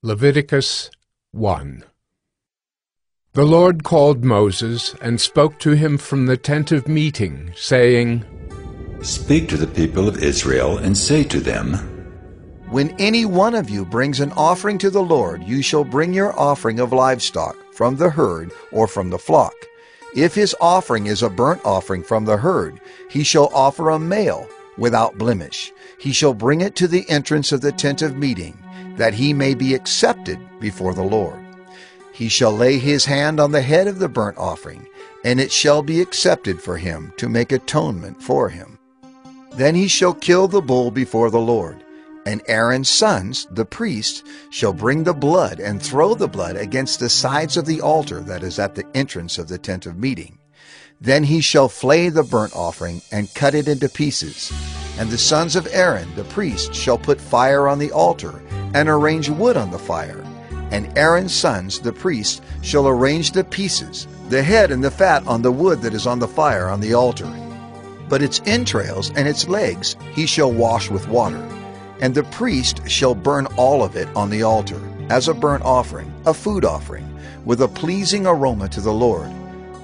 Leviticus 1. The Lord called Moses and spoke to him from the tent of meeting, saying, Speak to the people of Israel and say to them, When any one of you brings an offering to the Lord, you shall bring your offering of livestock from the herd or from the flock. If his offering is a burnt offering from the herd, he shall offer a male without blemish. He shall bring it to the entrance of the tent of meeting, that he may be accepted before the Lord. He shall lay his hand on the head of the burnt offering, and it shall be accepted for him to make atonement for him. Then he shall kill the bull before the Lord, and Aaron's sons, the priests, shall bring the blood and throw the blood against the sides of the altar that is at the entrance of the tent of meeting. Then he shall flay the burnt offering and cut it into pieces. And the sons of Aaron, the priest, shall put fire on the altar and arrange wood on the fire. And Aaron's sons, the priests, shall arrange the pieces, the head and the fat on the wood that is on the fire on the altar. But its entrails and its legs he shall wash with water. And the priest shall burn all of it on the altar, as a burnt offering, a food offering, with a pleasing aroma to the Lord.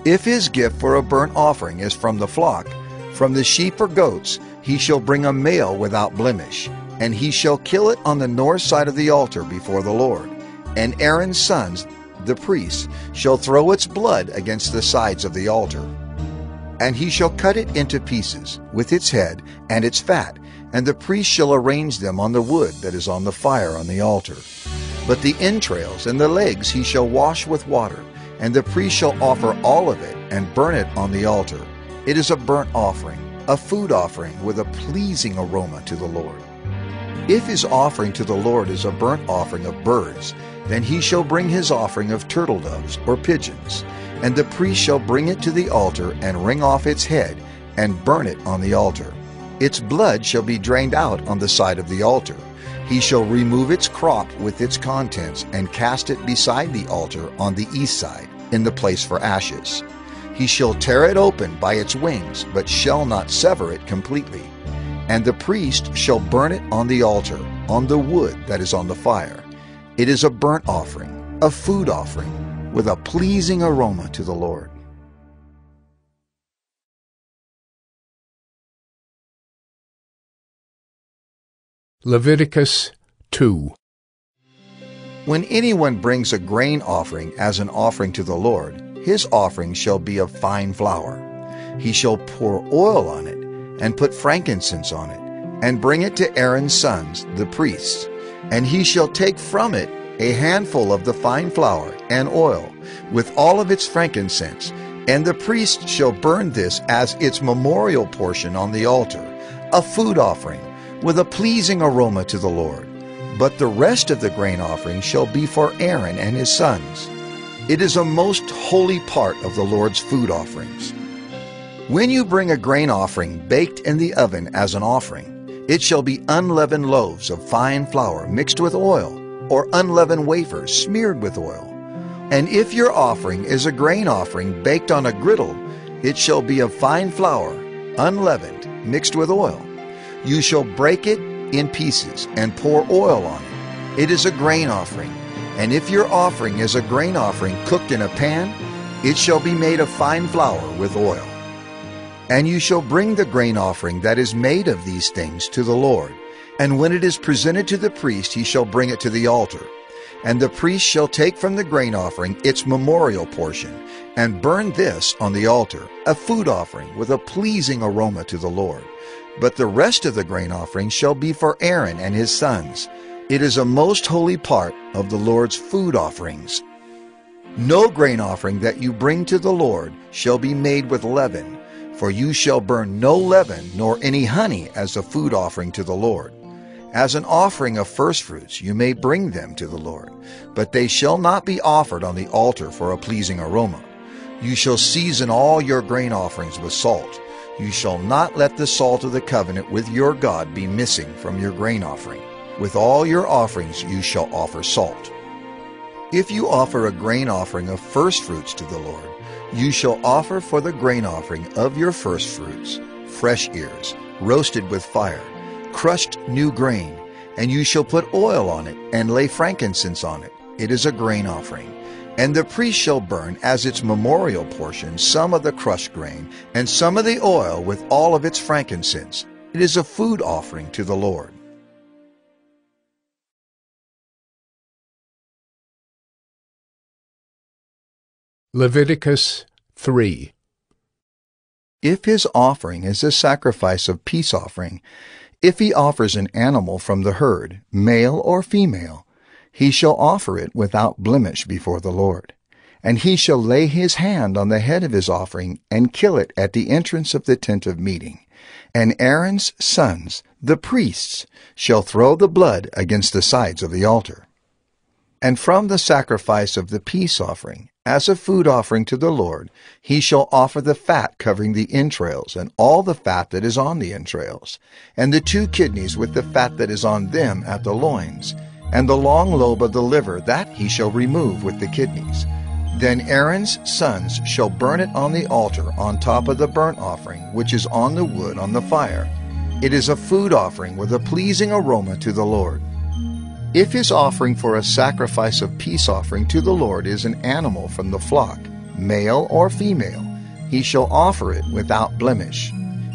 If his gift for a burnt offering is from the flock, from the sheep or goats, he shall bring a male without blemish, and he shall kill it on the north side of the altar before the Lord. And Aaron's sons, the priests, shall throw its blood against the sides of the altar. And he shall cut it into pieces, with its head and its fat, and the priest shall arrange them on the wood that is on the fire on the altar. But the entrails and the legs he shall wash with water, and the priest shall offer all of it and burn it on the altar. It is a burnt offering, a food offering with a pleasing aroma to the Lord. If his offering to the Lord is a burnt offering of birds, then he shall bring his offering of turtle doves or pigeons, and the priest shall bring it to the altar and wring off its head and burn it on the altar. Its blood shall be drained out on the side of the altar. He shall remove its crop with its contents and cast it beside the altar on the east side, in the place for ashes. He shall tear it open by its wings, but shall not sever it completely. And the priest shall burn it on the altar, on the wood that is on the fire. It is a burnt offering, a food offering, with a pleasing aroma to the Lord. Leviticus 2. When anyone brings a grain offering as an offering to the Lord, his offering shall be of fine flour. He shall pour oil on it, and put frankincense on it, and bring it to Aaron's sons, the priests. And he shall take from it a handful of the fine flour and oil, with all of its frankincense, and the priest shall burn this as its memorial portion on the altar, a food offering, with a pleasing aroma to the Lord. But the rest of the grain offering shall be for Aaron and his sons. It is a most holy part of the Lord's food offerings. When you bring a grain offering baked in the oven as an offering, it shall be unleavened loaves of fine flour mixed with oil, or unleavened wafers smeared with oil. And if your offering is a grain offering baked on a griddle, it shall be of fine flour, unleavened, mixed with oil. You shall break it in pieces and pour oil on it. It is a grain offering. And if your offering is a grain offering cooked in a pan, it shall be made of fine flour with oil. And you shall bring the grain offering that is made of these things to the Lord. And when it is presented to the priest, he shall bring it to the altar. And the priest shall take from the grain offering its memorial portion, and burn this on the altar, a food offering with a pleasing aroma to the Lord. But the rest of the grain offering shall be for Aaron and his sons. It is a most holy part of the Lord's food offerings. No grain offering that you bring to the Lord shall be made with leaven, for you shall burn no leaven nor any honey as a food offering to the Lord. As an offering of firstfruits you may bring them to the Lord, but they shall not be offered on the altar for a pleasing aroma. You shall season all your grain offerings with salt. You shall not let the salt of the covenant with your God be missing from your grain offering. With all your offerings you shall offer salt. If you offer a grain offering of firstfruits to the Lord, you shall offer for the grain offering of your firstfruits fresh ears, roasted with fire, crushed new grain, And you shall put oil on it, and lay frankincense on it. It is a grain offering. And the priest shall burn as its memorial portion some of the crushed grain, and some of the oil with all of its frankincense. It is a food offering to the Lord. Leviticus 3. If his offering is a sacrifice of peace offering, if he offers an animal from the herd, male or female, he shall offer it without blemish before the Lord. And he shall lay his hand on the head of his offering and kill it at the entrance of the tent of meeting. And Aaron's sons, the priests, shall throw the blood against the sides of the altar. And from the sacrifice of the peace offering, as a food offering to the Lord, he shall offer the fat covering the entrails, and all the fat that is on the entrails, and the 2 kidneys with the fat that is on them at the loins, and the long lobe of the liver, that he shall remove with the kidneys. Then Aaron's sons shall burn it on the altar on top of the burnt offering, which is on the wood on the fire. It is a food offering with a pleasing aroma to the Lord. If his offering for a sacrifice of peace offering to the Lord is an animal from the flock, male or female, he shall offer it without blemish.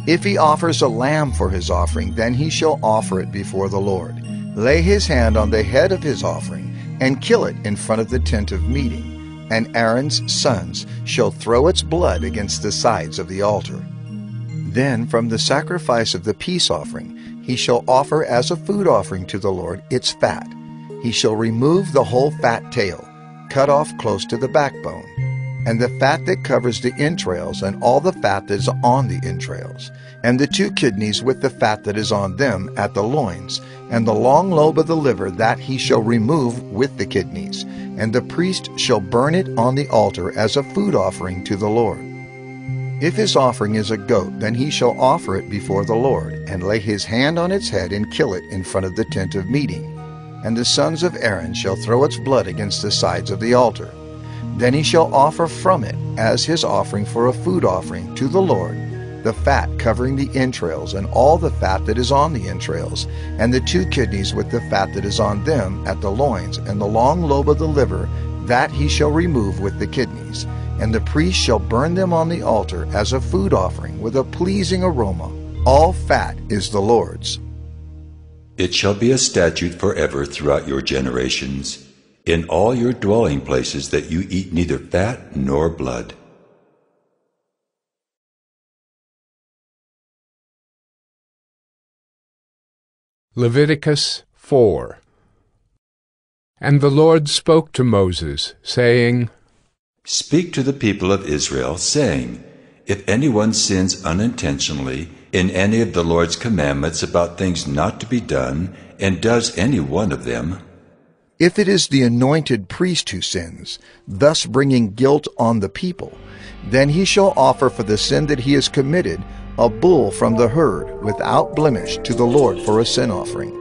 If he offers a lamb for his offering, then he shall offer it before the Lord. Lay his hand on the head of his offering, and kill it in front of the tent of meeting. And Aaron's sons shall throw its blood against the sides of the altar. Then from the sacrifice of the peace offering, he shall offer as a food offering to the Lord its fat. He shall remove the whole fat tail, cut off close to the backbone, and the fat that covers the entrails, and all the fat that is on the entrails, and the 2 kidneys with the fat that is on them at the loins, and the long lobe of the liver, that he shall remove with the kidneys. And the priest shall burn it on the altar as a food offering to the Lord. If his offering is a goat, then he shall offer it before the Lord, and lay his hand on its head and kill it in front of the tent of meeting. And the sons of Aaron shall throw its blood against the sides of the altar. Then he shall offer from it, as his offering for a food offering to the Lord, the fat covering the entrails, and all the fat that is on the entrails, and the 2 kidneys with the fat that is on them at the loins, and the long lobe of the liver, that he shall remove with the kidneys. And the priest shall burn them on the altar as a food offering with a pleasing aroma. All fat is the Lord's. It shall be a statute forever throughout your generations, in all your dwelling places, that you eat neither fat nor blood. Leviticus 4. And the Lord spoke to Moses, saying, Speak to the people of Israel, saying, If anyone sins unintentionally in any of the Lord's commandments about things not to be done, and does any one of them, if it is the anointed priest who sins, thus bringing guilt on the people, then he shall offer for the sin that he has committed a bull from the herd without blemish to the Lord for a sin offering.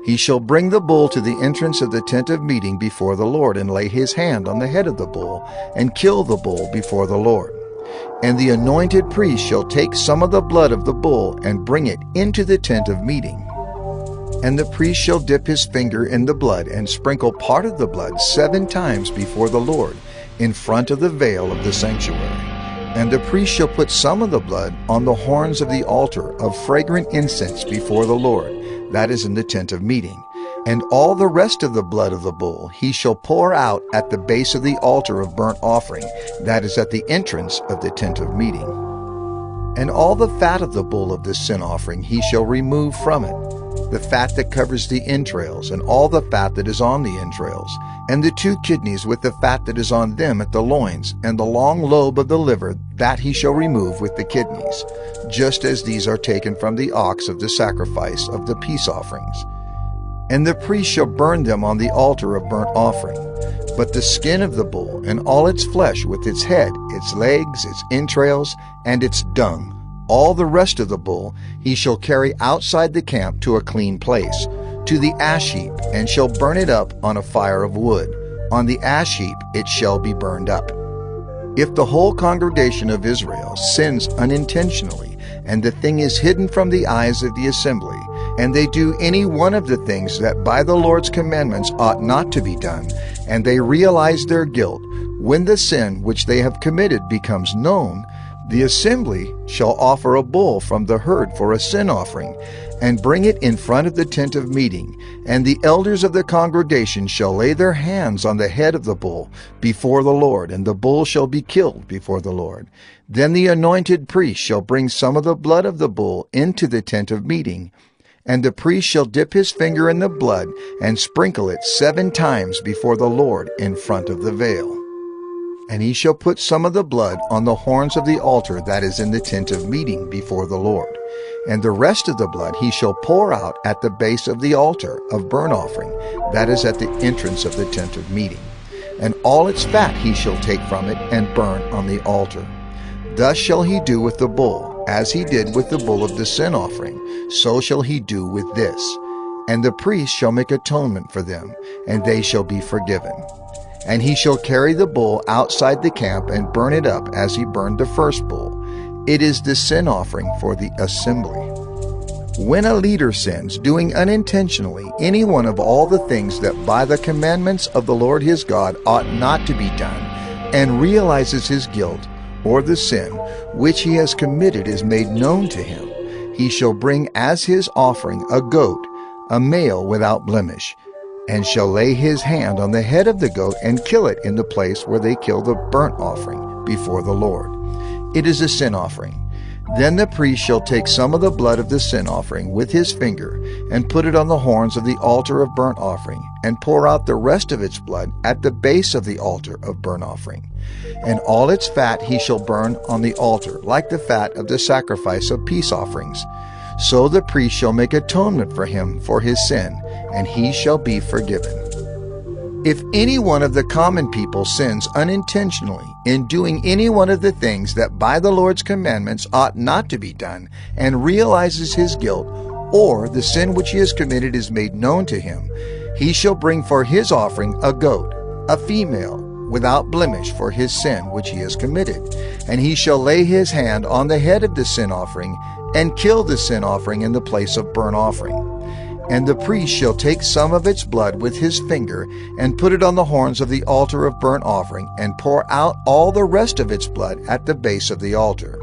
He shall bring the bull to the entrance of the tent of meeting before the Lord, and lay his hand on the head of the bull, and kill the bull before the Lord. And the anointed priest shall take some of the blood of the bull, and bring it into the tent of meeting. And the priest shall dip his finger in the blood, and sprinkle part of the blood 7 times before the Lord, in front of the veil of the sanctuary. And the priest shall put some of the blood on the horns of the altar of fragrant incense before the Lord, that is in the tent of meeting. And all the rest of the blood of the bull he shall pour out at the base of the altar of burnt offering, that is at the entrance of the tent of meeting. And all the fat of the bull of this sin offering he shall remove from it, the fat that covers the entrails, and all the fat that is on the entrails, and the 2 kidneys with the fat that is on them at the loins, and the long lobe of the liver, that he shall remove with the kidneys, just as these are taken from the ox of the sacrifice of the peace offerings. And the priest shall burn them on the altar of burnt offering. But the skin of the bull, and all its flesh with its head, its legs, its entrails, and its dung, all the rest of the bull he shall carry outside the camp to a clean place, to the ash heap, and shall burn it up on a fire of wood. On the ash heap it shall be burned up. If the whole congregation of Israel sins unintentionally, and the thing is hidden from the eyes of the assembly, and they do any one of the things that by the Lord's commandments ought not to be done, and they realize their guilt, when the sin which they have committed becomes known, the assembly shall offer a bull from the herd for a sin offering, and bring it in front of the tent of meeting. And the elders of the congregation shall lay their hands on the head of the bull before the Lord, and the bull shall be killed before the Lord. Then the anointed priest shall bring some of the blood of the bull into the tent of meeting, and the priest shall dip his finger in the blood and sprinkle it 7 times before the Lord in front of the veil. And he shall put some of the blood on the horns of the altar that is in the tent of meeting before the Lord. And the rest of the blood he shall pour out at the base of the altar of burnt offering, that is at the entrance of the tent of meeting. And all its fat he shall take from it and burn on the altar. Thus shall he do with the bull, as he did with the bull of the sin offering, so shall he do with this. And the priest shall make atonement for them, and they shall be forgiven. And he shall carry the bull outside the camp and burn it up as he burned the first bull. It is the sin offering for the assembly. When a leader sins, doing unintentionally any one of all the things that by the commandments of the Lord his God ought not to be done, and realizes his guilt, or the sin which he has committed is made known to him, he shall bring as his offering a goat, a male without blemish, and shall lay his hand on the head of the goat and kill it in the place where they kill the burnt offering before the Lord. It is a sin offering. Then the priest shall take some of the blood of the sin offering with his finger, and put it on the horns of the altar of burnt offering, and pour out the rest of its blood at the base of the altar of burnt offering. And all its fat he shall burn on the altar, like the fat of the sacrifice of peace offerings. So the priest shall make atonement for him for his sin, and he shall be forgiven. If any one of the common people sins unintentionally in doing any one of the things that by the Lord's commandments ought not to be done, and realizes his guilt, or the sin which he has committed is made known to him, he shall bring for his offering a goat, a female, without blemish for his sin which he has committed. And he shall lay his hand on the head of the sin offering, and kill the sin offering in the place of burnt offering. And the priest shall take some of its blood with his finger, and put it on the horns of the altar of burnt offering, and pour out all the rest of its blood at the base of the altar.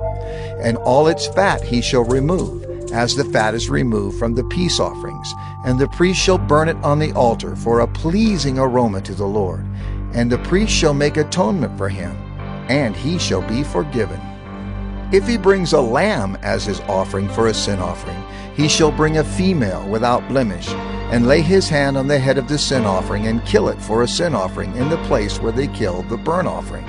And all its fat he shall remove, as the fat is removed from the peace offerings. And the priest shall burn it on the altar for a pleasing aroma to the Lord. And the priest shall make atonement for him, and he shall be forgiven. If he brings a lamb as his offering for a sin offering, he shall bring a female without blemish, and lay his hand on the head of the sin offering, and kill it for a sin offering in the place where they kill the burnt offering.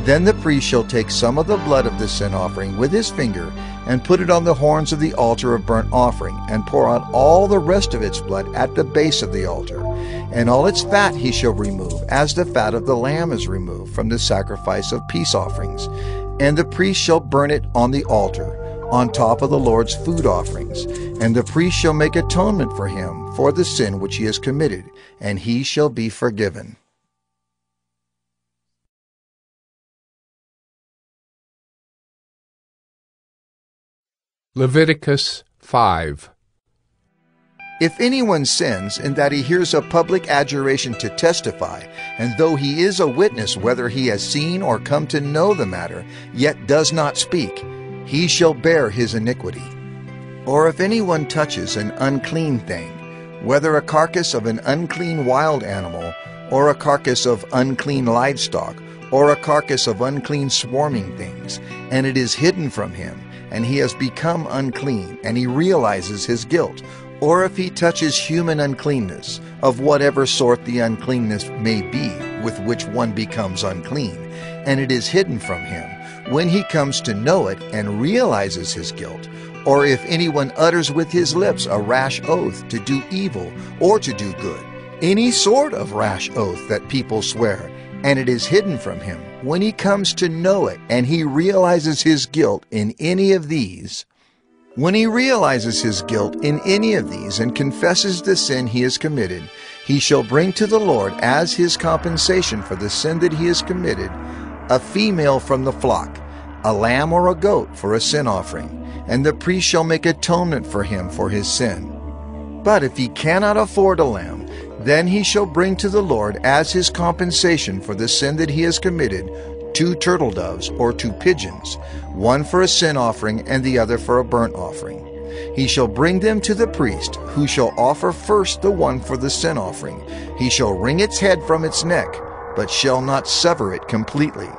Then the priest shall take some of the blood of the sin offering with his finger, and put it on the horns of the altar of burnt offering, and pour out all the rest of its blood at the base of the altar. And all its fat he shall remove, as the fat of the lamb is removed from the sacrifice of peace offerings. And the priest shall burn it on the altar, on top of the Lord's food offerings. And the priest shall make atonement for him for the sin which he has committed, and he shall be forgiven. Leviticus 5. If anyone sins in that he hears a public adjuration to testify, and though he is a witness whether he has seen or come to know the matter, yet does not speak, he shall bear his iniquity. Or if anyone touches an unclean thing, whether a carcass of an unclean wild animal, or a carcass of unclean livestock, or a carcass of unclean swarming things, and it is hidden from him, and he has become unclean, and he realizes his guilt, or if he touches human uncleanness, of whatever sort the uncleanness may be with which one becomes unclean, and it is hidden from him, when he comes to know it and realizes his guilt, or if anyone utters with his lips a rash oath to do evil or to do good, any sort of rash oath that people swear, and it is hidden from him, when he comes to know it and he realizes his guilt in any of these, when he realizes his guilt in any of these and confesses the sin he has committed, he shall bring to the Lord as his compensation for the sin that he has committed a female from the flock, a lamb or a goat for a sin offering, and the priest shall make atonement for him for his sin. But if he cannot afford a lamb, then he shall bring to the Lord as his compensation for the sin that he has committed 2 turtle doves or 2 pigeons, one for a sin offering and the other for a burnt offering. He shall bring them to the priest, who shall offer first the one for the sin offering. He shall wring its head from its neck, but shall not sever it completely.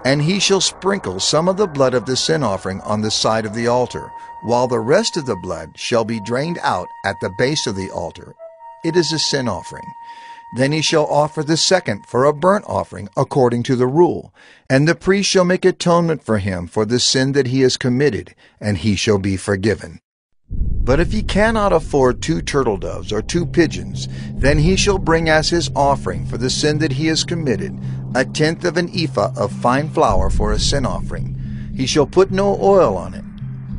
And he shall sprinkle some of the blood of the sin offering on the side of the altar, while the rest of the blood shall be drained out at the base of the altar. It is a sin offering. Then he shall offer the second for a burnt offering according to the rule, and the priest shall make atonement for him for the sin that he has committed, and he shall be forgiven. But if he cannot afford 2 turtle doves or 2 pigeons, then he shall bring as his offering for the sin that he has committed 1/10 of an ephah of fine flour for a sin offering. He shall put no oil on it,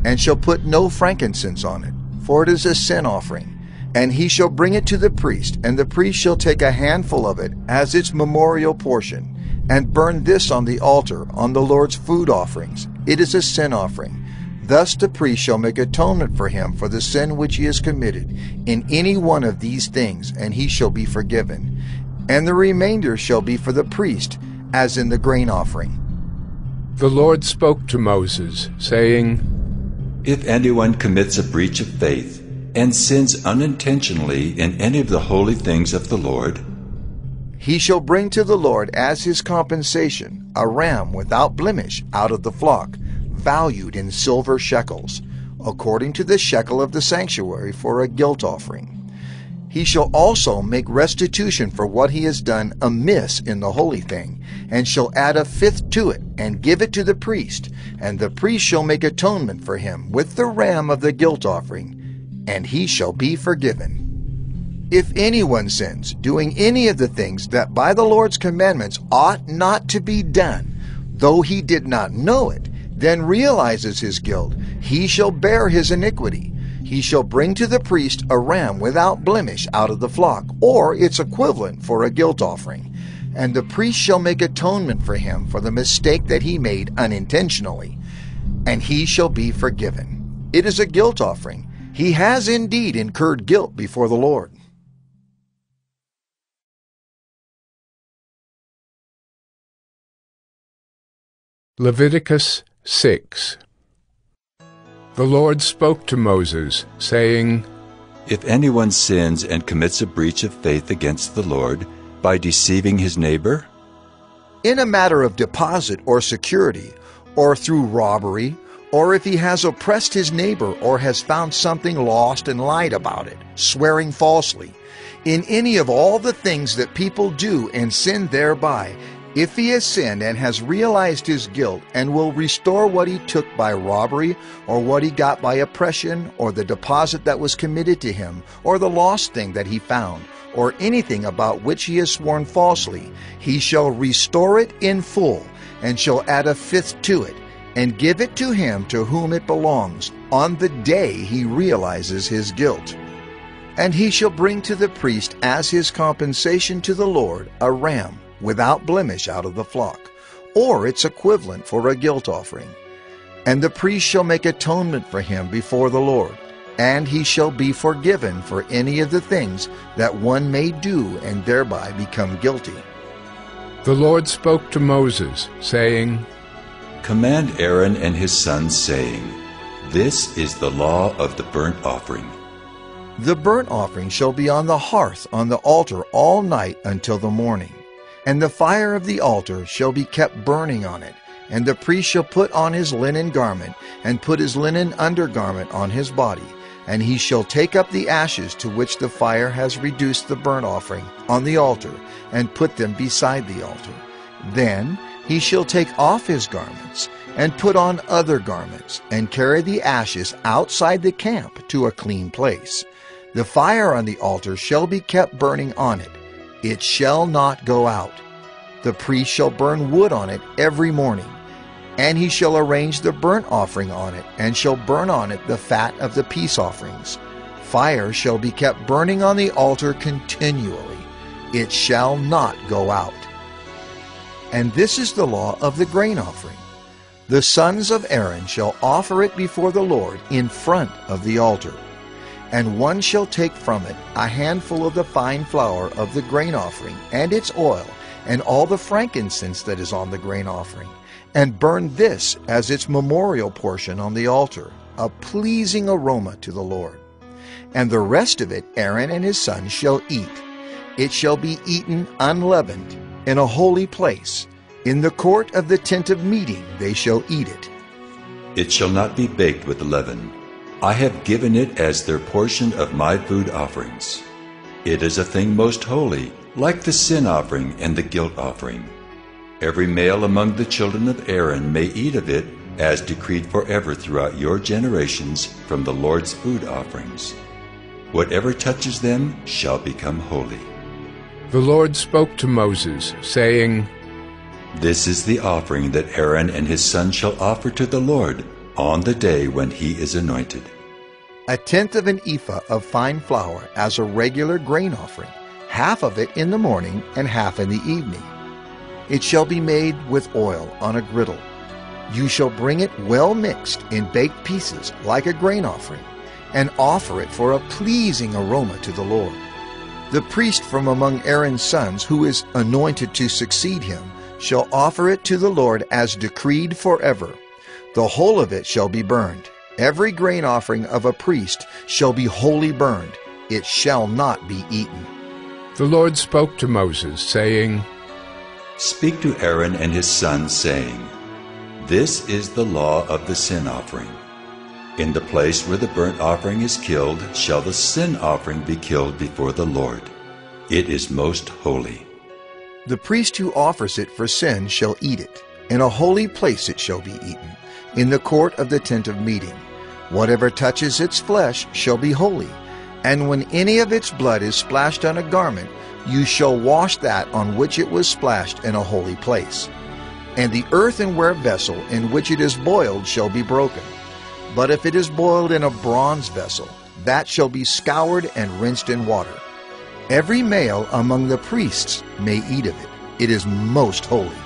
and shall put no frankincense on it, for it is a sin offering. And he shall bring it to the priest, and the priest shall take a handful of it as its memorial portion, and burn this on the altar on the Lord's food offerings. It is a sin offering. Thus the priest shall make atonement for him for the sin which he has committed in any one of these things, and he shall be forgiven. And the remainder shall be for the priest, as in the grain offering. The Lord spoke to Moses, saying, If anyone commits a breach of faith and sins unintentionally in any of the holy things of the Lord, he shall bring to the Lord as his compensation a ram without blemish out of the flock, valued in silver shekels, according to the shekel of the sanctuary for a guilt offering. He shall also make restitution for what he has done amiss in the holy thing, and shall add 1/5 to it, and give it to the priest, and the priest shall make atonement for him with the ram of the guilt offering, and he shall be forgiven. If anyone sins, doing any of the things that by the Lord's commandments ought not to be done, though he did not know it, then realizes his guilt, he shall bear his iniquity. He shall bring to the priest a ram without blemish out of the flock, or its equivalent for a guilt offering, and the priest shall make atonement for him for the mistake that he made unintentionally, and he shall be forgiven. It is a guilt offering. He has indeed incurred guilt before the Lord. Leviticus 6. The Lord spoke to Moses, saying, If anyone sins and commits a breach of faith against the Lord by deceiving his neighbor, In a matter of deposit or security, or through robbery, or if he has oppressed his neighbor or has found something lost and lied about it, swearing falsely, in any of all the things that people do and sin thereby, if he has sinned and has realized his guilt and will restore what he took by robbery, or what he got by oppression, or the deposit that was committed to him, or the lost thing that he found, or anything about which he has sworn falsely, he shall restore it in full, and shall add 1/5 to it, and give it to him to whom it belongs, on the day he realizes his guilt. And he shall bring to the priest as his compensation to the Lord a ram without blemish out of the flock, or its equivalent for a guilt offering. And the priest shall make atonement for him before the Lord, and he shall be forgiven for any of the things that one may do and thereby become guilty. The Lord spoke to Moses, saying, Command Aaron and his sons, saying, This is the law of the burnt offering. The burnt offering shall be on the hearth on the altar all night until the morning. And the fire of the altar shall be kept burning on it, and the priest shall put on his linen garment, and put his linen undergarment on his body, and he shall take up the ashes to which the fire has reduced the burnt offering on the altar, and put them beside the altar. Then he shall take off his garments, and put on other garments, and carry the ashes outside the camp to a clean place. The fire on the altar shall be kept burning on it. It shall not go out. The priest shall burn wood on it every morning, and he shall arrange the burnt offering on it, and shall burn on it the fat of the peace offerings. Fire shall be kept burning on the altar continually. It shall not go out. And this is the law of the grain offering. The sons of Aaron shall offer it before the Lord in front of the altar. And one shall take from it a handful of the fine flour of the grain offering, and its oil, and all the frankincense that is on the grain offering, and burn this as its memorial portion on the altar, a pleasing aroma to the Lord. And the rest of it Aaron and his sons shall eat. It shall be eaten unleavened, in a holy place. In the court of the tent of meeting they shall eat it. It shall not be baked with leaven. I have given it as their portion of my food offerings. It is a thing most holy, like the sin offering and the guilt offering. Every male among the children of Aaron may eat of it, as decreed forever throughout your generations from the Lord's food offerings. Whatever touches them shall become holy. The Lord spoke to Moses, saying, This is the offering that Aaron and his sons shall offer to the Lord on the day when he is anointed. A tenth of an ephah of fine flour as a regular grain offering, half of it in the morning and half in the evening. It shall be made with oil on a griddle. You shall bring it well mixed in baked pieces like a grain offering, and offer it for a pleasing aroma to the Lord. The priest from among Aaron's sons, who is anointed to succeed him, shall offer it to the Lord as decreed forever. The whole of it shall be burned. Every grain offering of a priest shall be wholly burned. It shall not be eaten. The Lord spoke to Moses, saying, Speak to Aaron and his sons, saying, This is the law of the sin offering. In the place where the burnt offering is killed shall the sin offering be killed before the Lord. It is most holy. The priest who offers it for sin shall eat it. In a holy place it shall be eaten, in the court of the tent of meeting. Whatever touches its flesh shall be holy. And when any of its blood is splashed on a garment, you shall wash that on which it was splashed in a holy place. And the earthenware vessel in which it is boiled shall be broken. But if it is boiled in a bronze vessel, that shall be scoured and rinsed in water. Every male among the priests may eat of it. It is most holy.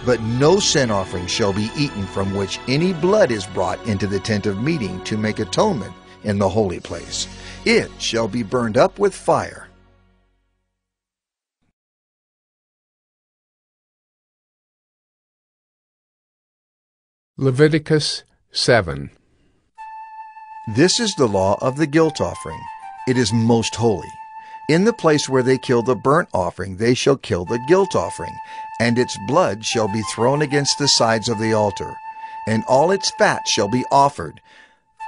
But no sin offering shall be eaten from which any blood is brought into the tent of meeting to make atonement in the holy place. It shall be burned up with fire. Leviticus 7. This is the law of the guilt offering. It is most holy. In the place where they kill the burnt offering, they shall kill the guilt offering, and its blood shall be thrown against the sides of the altar. And all its fat shall be offered,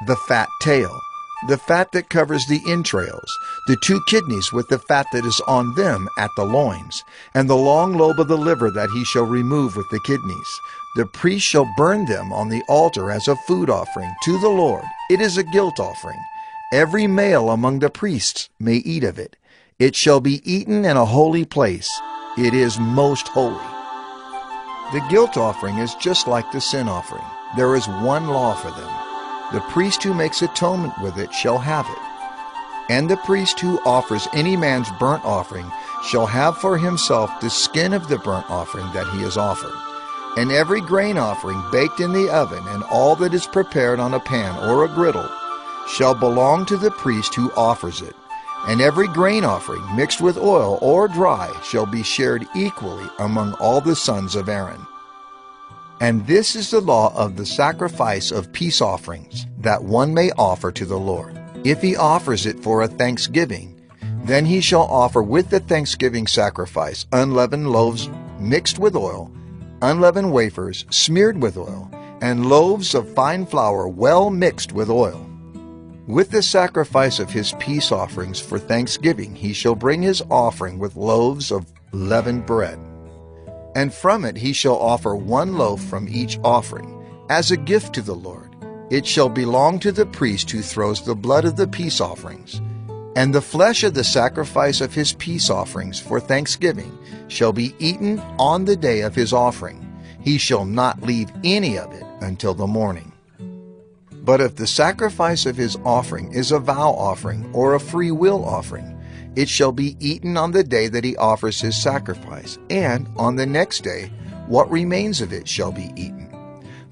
the fat tail, the fat that covers the entrails, the 2 kidneys with the fat that is on them at the loins, and the long lobe of the liver that he shall remove with the kidneys. The priest shall burn them on the altar as a food offering to the Lord. It is a guilt offering. Every male among the priests may eat of it. It shall be eaten in a holy place. It is most holy. The guilt offering is just like the sin offering. There is one law for them. The priest who makes atonement with it shall have it. And the priest who offers any man's burnt offering shall have for himself the skin of the burnt offering that he has offered. And every grain offering baked in the oven, and all that is prepared on a pan or a griddle, shall belong to the priest who offers it. And every grain offering mixed with oil or dry shall be shared equally among all the sons of Aaron. And this is the law of the sacrifice of peace offerings, that one may offer to the Lord. If he offers it for a thanksgiving, then he shall offer with the thanksgiving sacrifice unleavened loaves mixed with oil, unleavened wafers smeared with oil, and loaves of fine flour well mixed with oil. With the sacrifice of his peace offerings for thanksgiving, he shall bring his offering with loaves of leavened bread. And from it he shall offer 1 loaf from each offering, as a gift to the Lord. It shall belong to the priest who throws the blood of the peace offerings. And the flesh of the sacrifice of his peace offerings for thanksgiving shall be eaten on the day of his offering. He shall not leave any of it until the morning. But if the sacrifice of his offering is a vow offering or a free will offering, it shall be eaten on the day that he offers his sacrifice, and on the next day what remains of it shall be eaten.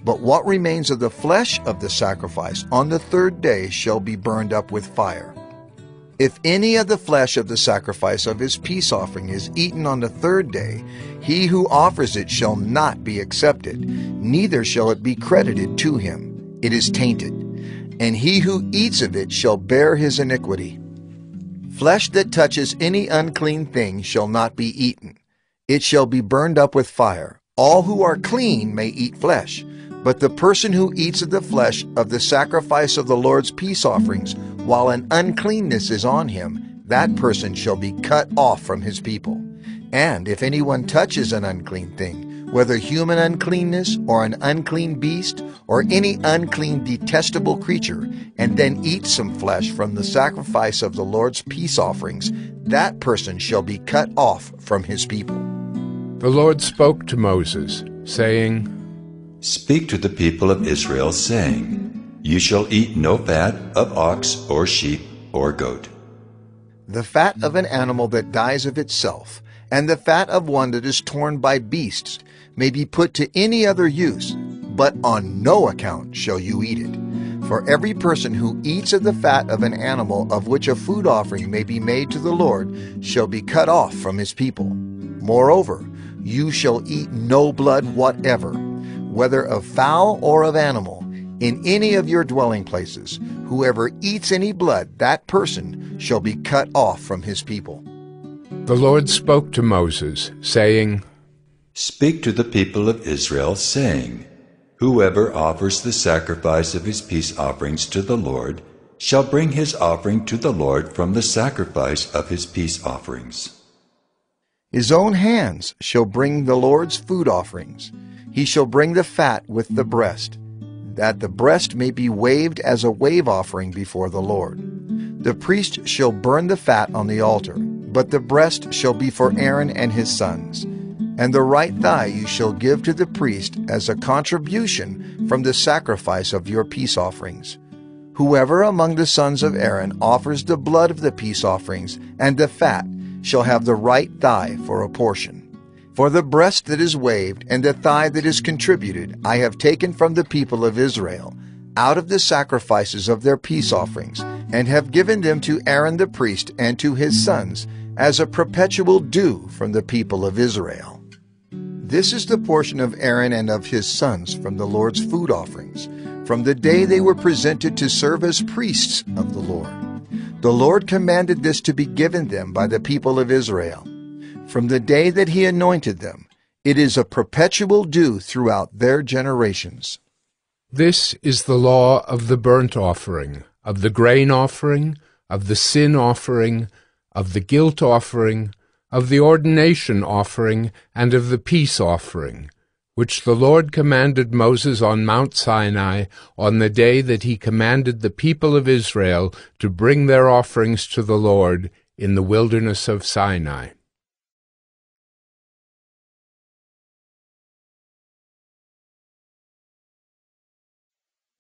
But what remains of the flesh of the sacrifice on the 3rd day shall be burned up with fire. If any of the flesh of the sacrifice of his peace offering is eaten on the third day, he who offers it shall not be accepted, neither shall it be credited to him. It is tainted, and he who eats of it shall bear his iniquity. Flesh that touches any unclean thing shall not be eaten. It shall be burned up with fire. All who are clean may eat flesh, but the person who eats of the flesh of the sacrifice of the Lord's peace offerings, while an uncleanness is on him, that person shall be cut off from his people. And if anyone touches an unclean thing, whether human uncleanness or an unclean beast or any unclean detestable creature, and then eats some flesh from the sacrifice of the Lord's peace offerings, that person shall be cut off from his people. The Lord spoke to Moses, saying, Speak to the people of Israel, saying, You shall eat no fat of ox or sheep or goat. The fat of an animal that dies of itself, and the fat of one that is torn by beasts, may be put to any other use, but on no account shall you eat it. For every person who eats of the fat of an animal of which a food offering may be made to the Lord shall be cut off from his people. Moreover, you shall eat no blood whatever, whether of fowl or of animal, in any of your dwelling places. Whoever eats any blood, that person shall be cut off from his people. The Lord spoke to Moses, saying, Speak to the people of Israel, saying, Whoever offers the sacrifice of his peace offerings to the Lord shall bring his offering to the Lord from the sacrifice of his peace offerings. His own hands shall bring the Lord's food offerings. He shall bring the fat with the breast, that the breast may be waved as a wave offering before the Lord. The priest shall burn the fat on the altar, but the breast shall be for Aaron and his sons. And the right thigh you shall give to the priest as a contribution from the sacrifice of your peace offerings. Whoever among the sons of Aaron offers the blood of the peace offerings and the fat shall have the right thigh for a portion. For the breast that is waved and the thigh that is contributed I have taken from the people of Israel out of the sacrifices of their peace offerings, and have given them to Aaron the priest and to his sons as a perpetual due from the people of Israel. This is the portion of Aaron and of his sons from the Lord's food offerings, from the day they were presented to serve as priests of the Lord. The Lord commanded this to be given them by the people of Israel. From the day that he anointed them, it is a perpetual due throughout their generations. This is the law of the burnt offering, of the grain offering, of the sin offering, of the guilt offering, of the ordination offering, and of the peace offering, which the Lord commanded Moses on Mount Sinai on the day that he commanded the people of Israel to bring their offerings to the Lord in the wilderness of Sinai.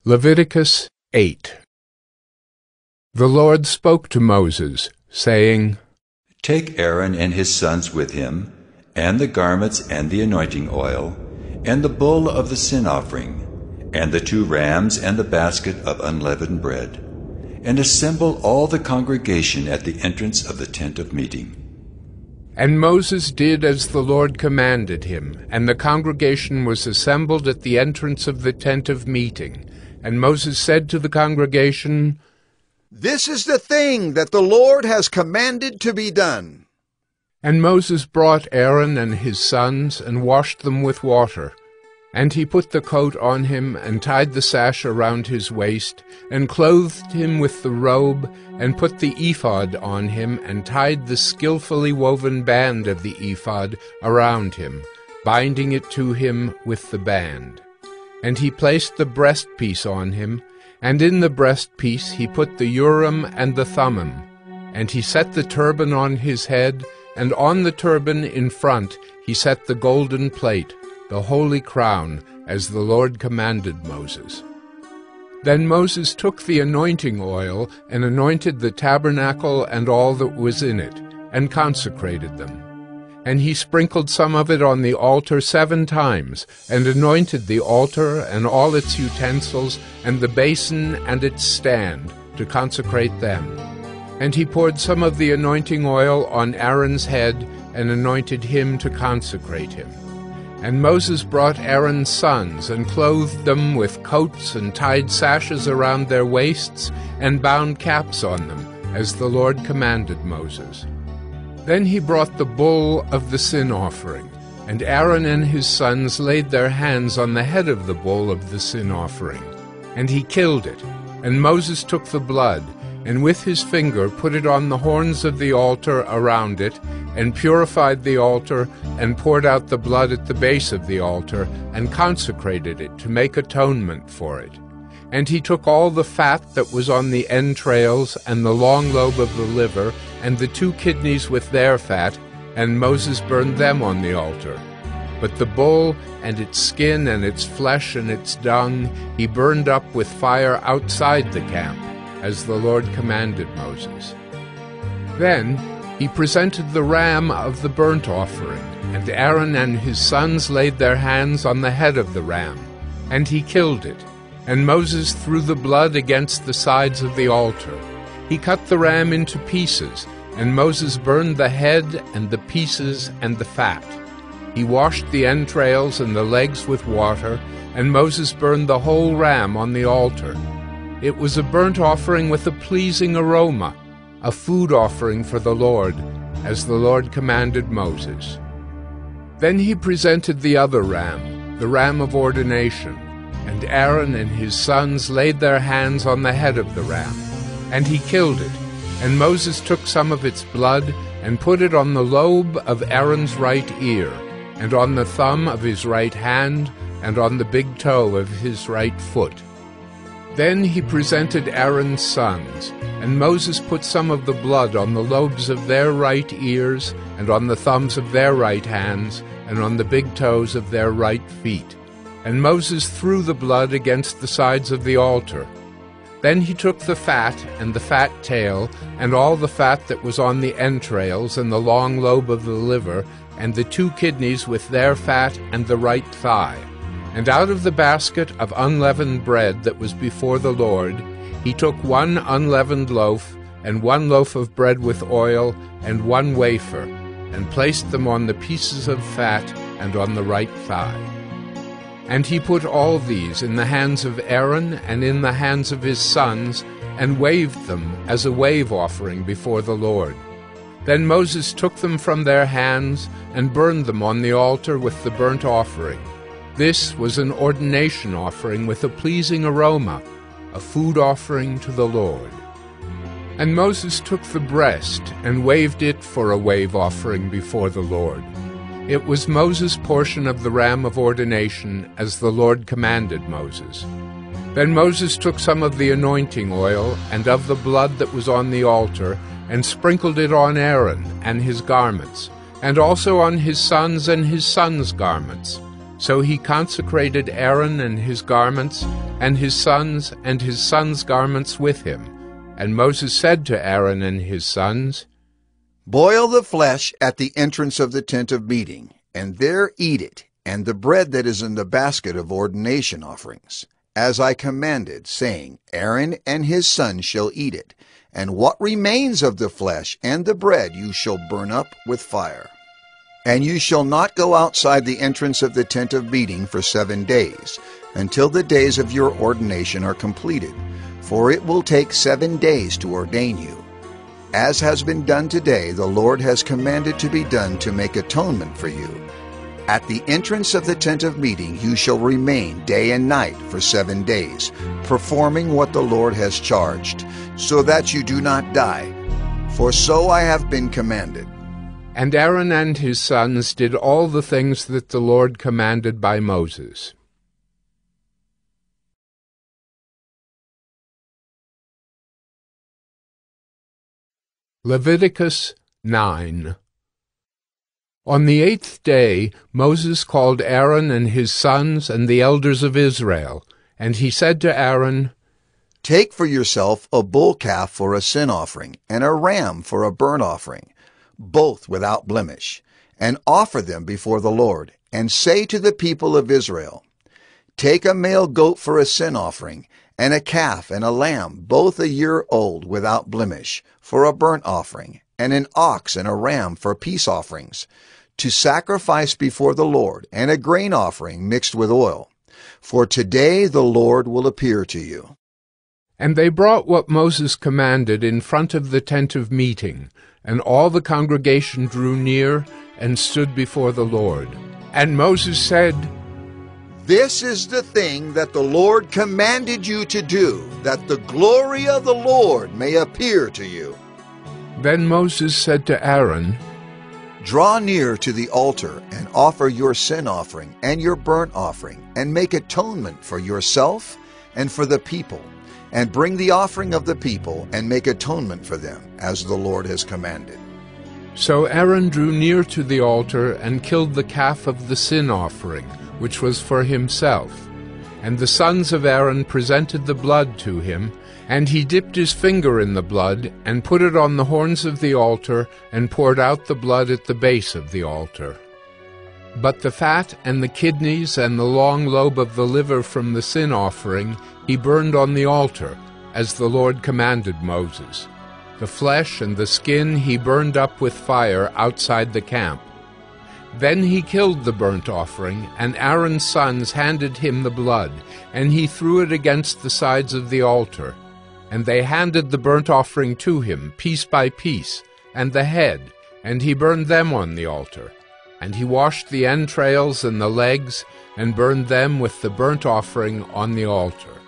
Leviticus 8. The Lord spoke to Moses, saying, Take Aaron and his sons with him, and the garments and the anointing oil, and the bull of the sin offering, and the 2 rams and the basket of unleavened bread, and assemble all the congregation at the entrance of the tent of meeting. And Moses did as the Lord commanded him, and the congregation was assembled at the entrance of the tent of meeting. And Moses said to the congregation, This is the thing that the Lord has commanded to be done. And Moses brought Aaron and his sons, and washed them with water. And he put the coat on him, and tied the sash around his waist, and clothed him with the robe, and put the ephod on him, and tied the skillfully woven band of the ephod around him, binding it to him with the band. And he placed the breastpiece on him, and in the breastpiece he put the Urim and the Thummim. And he set the turban on his head, and on the turban in front he set the golden plate, the holy crown, as the Lord commanded Moses. Then Moses took the anointing oil, and anointed the tabernacle and all that was in it, and consecrated them. And he sprinkled some of it on the altar 7 times, and anointed the altar and all its utensils, and the basin and its stand, to consecrate them. And he poured some of the anointing oil on Aaron's head and anointed him to consecrate him. And Moses brought Aaron's sons and clothed them with coats and tied sashes around their waists and bound caps on them, as the Lord commanded Moses. Then he brought the bull of the sin offering, and Aaron and his sons laid their hands on the head of the bull of the sin offering. And he killed it, and Moses took the blood, and with his finger put it on the horns of the altar around it, and purified the altar, and poured out the blood at the base of the altar, and consecrated it to make atonement for it. And he took all the fat that was on the entrails, and the long lobe of the liver, and the 2 kidneys with their fat, and Moses burned them on the altar. But the bull, and its skin, and its flesh, and its dung, he burned up with fire outside the camp, as the Lord commanded Moses. Then he presented the ram of the burnt offering, and Aaron and his sons laid their hands on the head of the ram, and he killed it. And Moses threw the blood against the sides of the altar. He cut the ram into pieces, and Moses burned the head and the pieces and the fat. He washed the entrails and the legs with water, and Moses burned the whole ram on the altar. It was a burnt offering with a pleasing aroma, a food offering for the Lord, as the Lord commanded Moses. Then he presented the other ram, the ram of ordination, and Aaron and his sons laid their hands on the head of the ram, and he killed it. And Moses took some of its blood and put it on the lobe of Aaron's right ear, and on the thumb of his right hand, and on the big toe of his right foot. Then he presented Aaron's sons, and Moses put some of the blood on the lobes of their right ears, and on the thumbs of their right hands, and on the big toes of their right feet. And Moses threw the blood against the sides of the altar. Then he took the fat and the fat tail, and all the fat that was on the entrails, and the long lobe of the liver, and the 2 kidneys with their fat, and the right thigh. And out of the basket of unleavened bread that was before the Lord, he took 1 unleavened loaf, and 1 loaf of bread with oil, and 1 wafer, and placed them on the pieces of fat and on the right thigh. And he put all these in the hands of Aaron and in the hands of his sons, and waved them as a wave offering before the Lord. Then Moses took them from their hands and burned them on the altar with the burnt offering. This was an ordination offering with a pleasing aroma, a food offering to the Lord. And Moses took the breast and waved it for a wave offering before the Lord. It was Moses' portion of the ram of ordination, as the Lord commanded Moses. Then Moses took some of the anointing oil and of the blood that was on the altar, and sprinkled it on Aaron and his garments, and also on his sons and his sons' garments. So he consecrated Aaron and his garments, and his sons' garments with him. And Moses said to Aaron and his sons, Boil the flesh at the entrance of the tent of meeting, and there eat it, and the bread that is in the basket of ordination offerings, as I commanded, saying, Aaron and his sons shall eat it, and what remains of the flesh and the bread you shall burn up with fire. And you shall not go outside the entrance of the tent of meeting for 7 days, until the days of your ordination are completed, for it will take 7 days to ordain you. As has been done today, the Lord has commanded to be done to make atonement for you. At the entrance of the tent of meeting you shall remain day and night for 7 days, performing what the Lord has charged, so that you do not die. For so I have been commanded. And Aaron and his sons did all the things that the Lord commanded by Moses. Leviticus 9. On the 8th day Moses called Aaron and his sons and the elders of Israel, and he said to Aaron, Take for yourself a bull calf for a sin offering, and a ram for a burnt offering, both without blemish, and offer them before the Lord, and say to the people of Israel, Take a male goat for a sin offering, and a calf and a lamb, both a year old, without blemish, for a burnt offering, and an ox and a ram for peace offerings, to sacrifice before the Lord, and a grain offering mixed with oil. For today the Lord will appear to you. And they brought what Moses commanded in front of the tent of meeting, and all the congregation drew near and stood before the Lord. And Moses said, This is the thing that the Lord commanded you to do, that the glory of the Lord may appear to you. Then Moses said to Aaron, Draw near to the altar and offer your sin offering and your burnt offering, and make atonement for yourself and for the people, and bring the offering of the people and make atonement for them, as the Lord has commanded. So Aaron drew near to the altar and killed the calf of the sin offering, which was for himself. And the sons of Aaron presented the blood to him, and he dipped his finger in the blood, and put it on the horns of the altar, and poured out the blood at the base of the altar. But the fat and the kidneys and the long lobe of the liver from the sin offering he burned on the altar, as the Lord commanded Moses. The flesh and the skin he burned up with fire outside the camp. Then he killed the burnt offering, and Aaron's sons handed him the blood, and he threw it against the sides of the altar. And they handed the burnt offering to him, piece by piece, and the head, and he burned them on the altar. And he washed the entrails and the legs, and burned them with the burnt offering on the altar.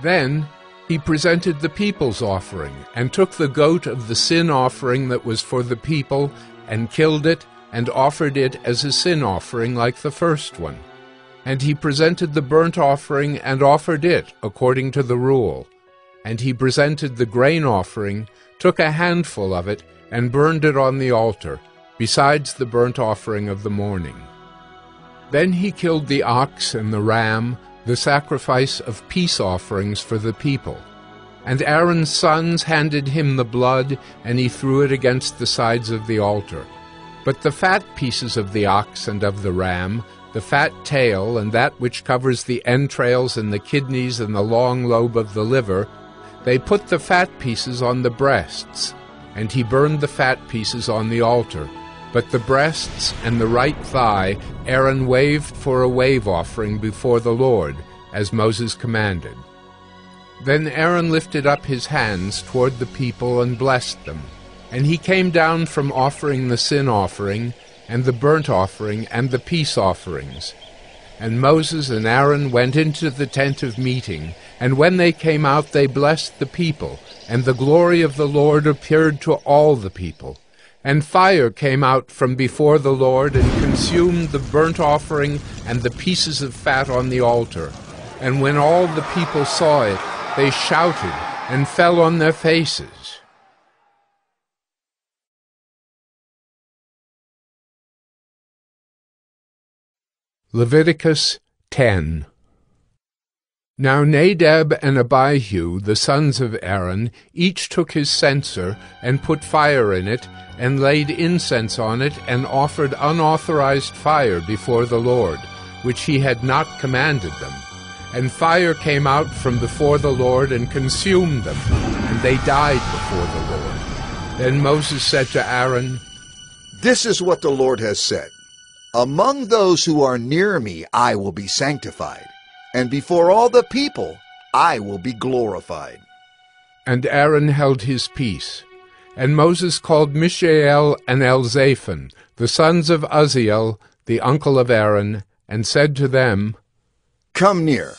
Then he presented the people's offering, and took the goat of the sin offering that was for the people, and killed it, and offered it as a sin offering like the first one. And he presented the burnt offering, and offered it according to the rule. And he presented the grain offering, took a handful of it, and burned it on the altar, besides the burnt offering of the morning. Then he killed the ox and the ram, the sacrifice of peace offerings for the people. And Aaron's sons handed him the blood, and he threw it against the sides of the altar. But the fat pieces of the ox and of the ram, the fat tail, and that which covers the entrails and the kidneys and the long lobe of the liver, they put the fat pieces on the breasts, and he burned the fat pieces on the altar. But the breasts and the right thigh Aaron waved for a wave offering before the Lord, as Moses commanded. Then Aaron lifted up his hands toward the people and blessed them. And he came down from offering the sin offering, and the burnt offering, and the peace offerings. And Moses and Aaron went into the tent of meeting, and when they came out they blessed the people, and the glory of the Lord appeared to all the people. And fire came out from before the Lord, and consumed the burnt offering and the pieces of fat on the altar. And when all the people saw it, they shouted, and fell on their faces. Leviticus 10. Now Nadab and Abihu, the sons of Aaron, each took his censer, and put fire in it, and laid incense on it, and offered unauthorized fire before the Lord, which he had not commanded them. And fire came out from before the Lord, and consumed them, and they died before the Lord. Then Moses said to Aaron, This is what the Lord has said. Among those who are near me I will be sanctified, and before all the people I will be glorified. And Aaron held his peace. And Moses called Mishael and Elzaphan, the sons of Uzziel, the uncle of Aaron, and said to them, Come near.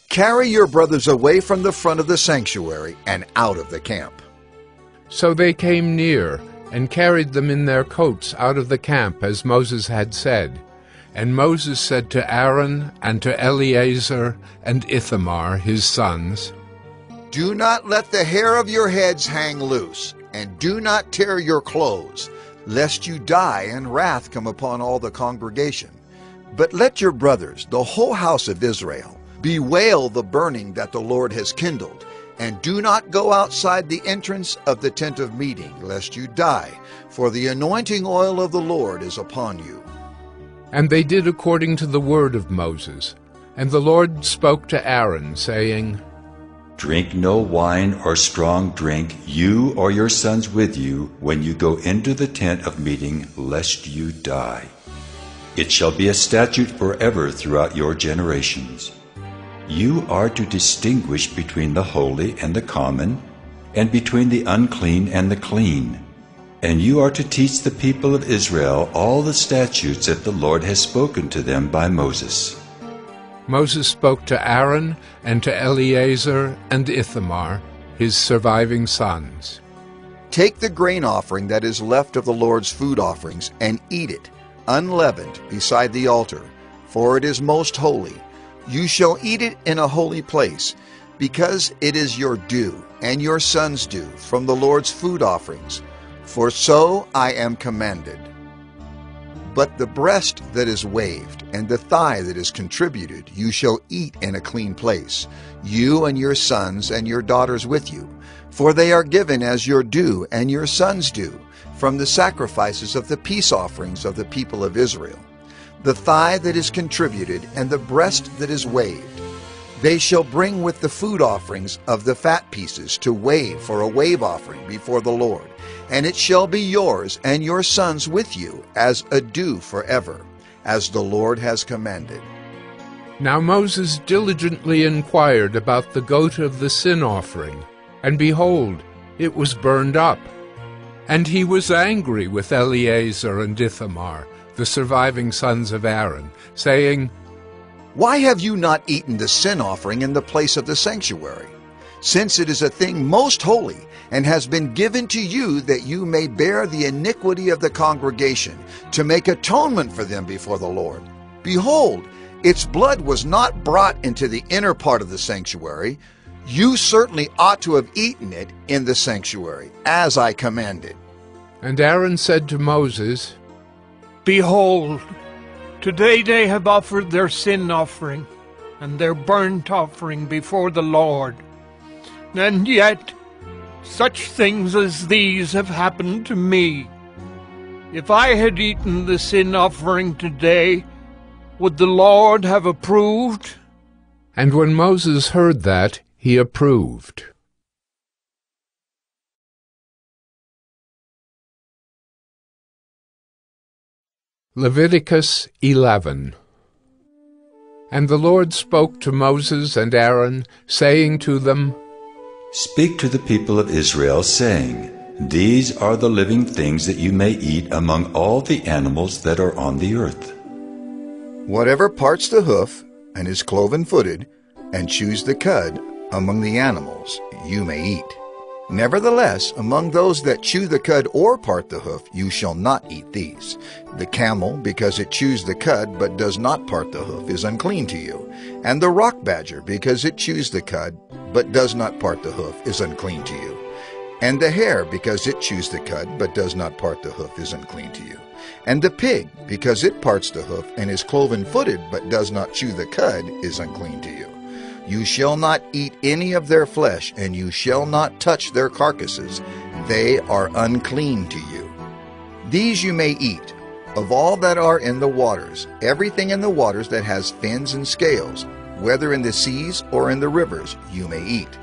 Carry your brothers away from the front of the sanctuary and out of the camp. So they came near, and carried them in their coats out of the camp, as Moses had said. And Moses said to Aaron and to Eleazar and Ithamar, his sons, Do not let the hair of your heads hang loose, and do not tear your clothes, lest you die and wrath come upon all the congregation. But let your brothers, the whole house of Israel, bewail the burning that the Lord has kindled, and do not go outside the entrance of the tent of meeting, lest you die, for the anointing oil of the Lord is upon you. And they did according to the word of Moses. And the Lord spoke to Aaron, saying, Drink no wine or strong drink, you or your sons with you, when you go into the tent of meeting, lest you die. It shall be a statute forever throughout your generations. You are to distinguish between the holy and the common, and between the unclean and the clean. And you are to teach the people of Israel all the statutes that the Lord has spoken to them by Moses. Moses spoke to Aaron and to Eleazar and Ithamar, his surviving sons. Take the grain offering that is left of the Lord's food offerings, and eat it, unleavened, beside the altar, for it is most holy. You shall eat it in a holy place, because it is your due, and your sons' due, from the Lord's food offerings. For so I am commanded. But the breast that is waved, and the thigh that is contributed, you shall eat in a clean place, you and your sons and your daughters with you. For they are given as your due and your sons' due, from the sacrifices of the peace offerings of the people of Israel. The thigh that is contributed, and the breast that is waved, they shall bring with the food offerings of the fat pieces to wave for a wave offering before the Lord. And it shall be yours and your sons with you as a due forever, as the Lord has commanded. Now Moses diligently inquired about the goat of the sin offering, and behold, it was burned up. And he was angry with Eleazar and Ithamar, the surviving sons of Aaron, saying, Why have you not eaten the sin offering in the place of the sanctuary? Since it is a thing most holy, and has been given to you that you may bear the iniquity of the congregation, to make atonement for them before the Lord. Behold, its blood was not brought into the inner part of the sanctuary. You certainly ought to have eaten it in the sanctuary, as I commanded. And Aaron said to Moses, Behold, today they have offered their sin offering and their burnt offering before the Lord. And yet such things as these have happened to me. If I had eaten the sin offering today, would the Lord have approved? And when Moses heard that, he approved. Leviticus 11. And the Lord spoke to Moses and Aaron, saying to them, Speak to the people of Israel, saying, These are the living things that you may eat among all the animals that are on the earth. Whatever parts the hoof, and is cloven-footed, and chews the cud, among the animals you may eat. Nevertheless, among those that chew the cud or part the hoof, you shall not eat these. The camel, because it chews the cud but does not part the hoof, is unclean to you. And the rock badger, because it chews the cud but does not part the hoof, is unclean to you. And the hare, because it chews the cud but does not part the hoof, is unclean to you. And the pig, because it parts the hoof and is cloven-footed but does not chew the cud, is unclean to you. You shall not eat any of their flesh, and you shall not touch their carcasses. They are unclean to you. These you may eat, of all that are in the waters, everything in the waters that has fins and scales, whether in the seas or in the rivers, you may eat.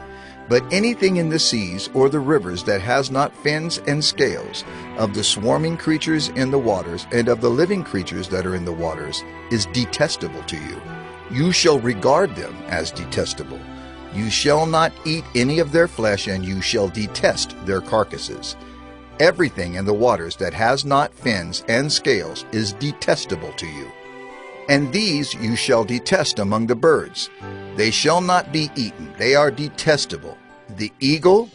But anything in the seas or the rivers that has not fins and scales, of the swarming creatures in the waters and of the living creatures that are in the waters, is detestable to you. You shall regard them as detestable. You shall not eat any of their flesh, and you shall detest their carcasses. Everything in the waters that has not fins and scales is detestable to you. And these you shall detest among the birds. They shall not be eaten. They are detestable. The eagle,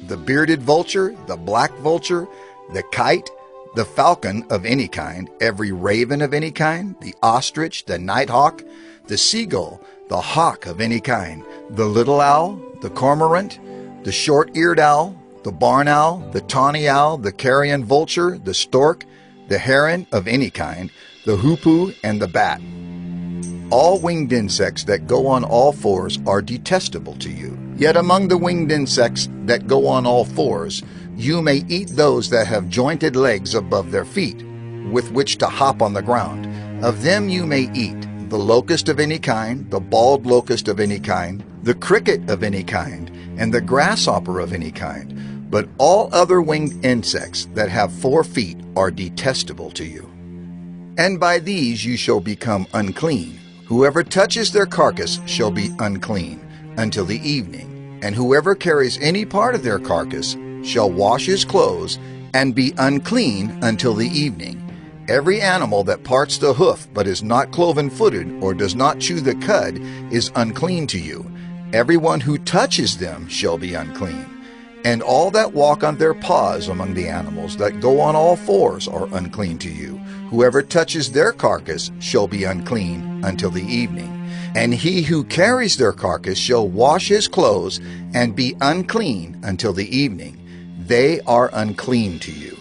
the bearded vulture, the black vulture, the kite, the falcon of any kind, every raven of any kind, the ostrich, the nighthawk, the seagull, the hawk of any kind, the little owl, the cormorant, the short-eared owl, the barn owl, the tawny owl, the carrion vulture, the stork, the heron of any kind, the hoopoe, and the bat. All winged insects that go on all fours are detestable to you. Yet among the winged insects that go on all fours, you may eat those that have jointed legs above their feet, with which to hop on the ground. Of them you may eat the locust of any kind, the bald locust of any kind, the cricket of any kind, and the grasshopper of any kind, but all other winged insects that have 4 feet are detestable to you. And by these you shall become unclean. Whoever touches their carcass shall be unclean until the evening, and whoever carries any part of their carcass shall wash his clothes and be unclean until the evening. Every animal that parts the hoof but is not cloven-footed or does not chew the cud is unclean to you. Everyone who touches them shall be unclean. And all that walk on their paws among the animals that go on all fours are unclean to you. Whoever touches their carcass shall be unclean until the evening. And he who carries their carcass shall wash his clothes and be unclean until the evening. They are unclean to you.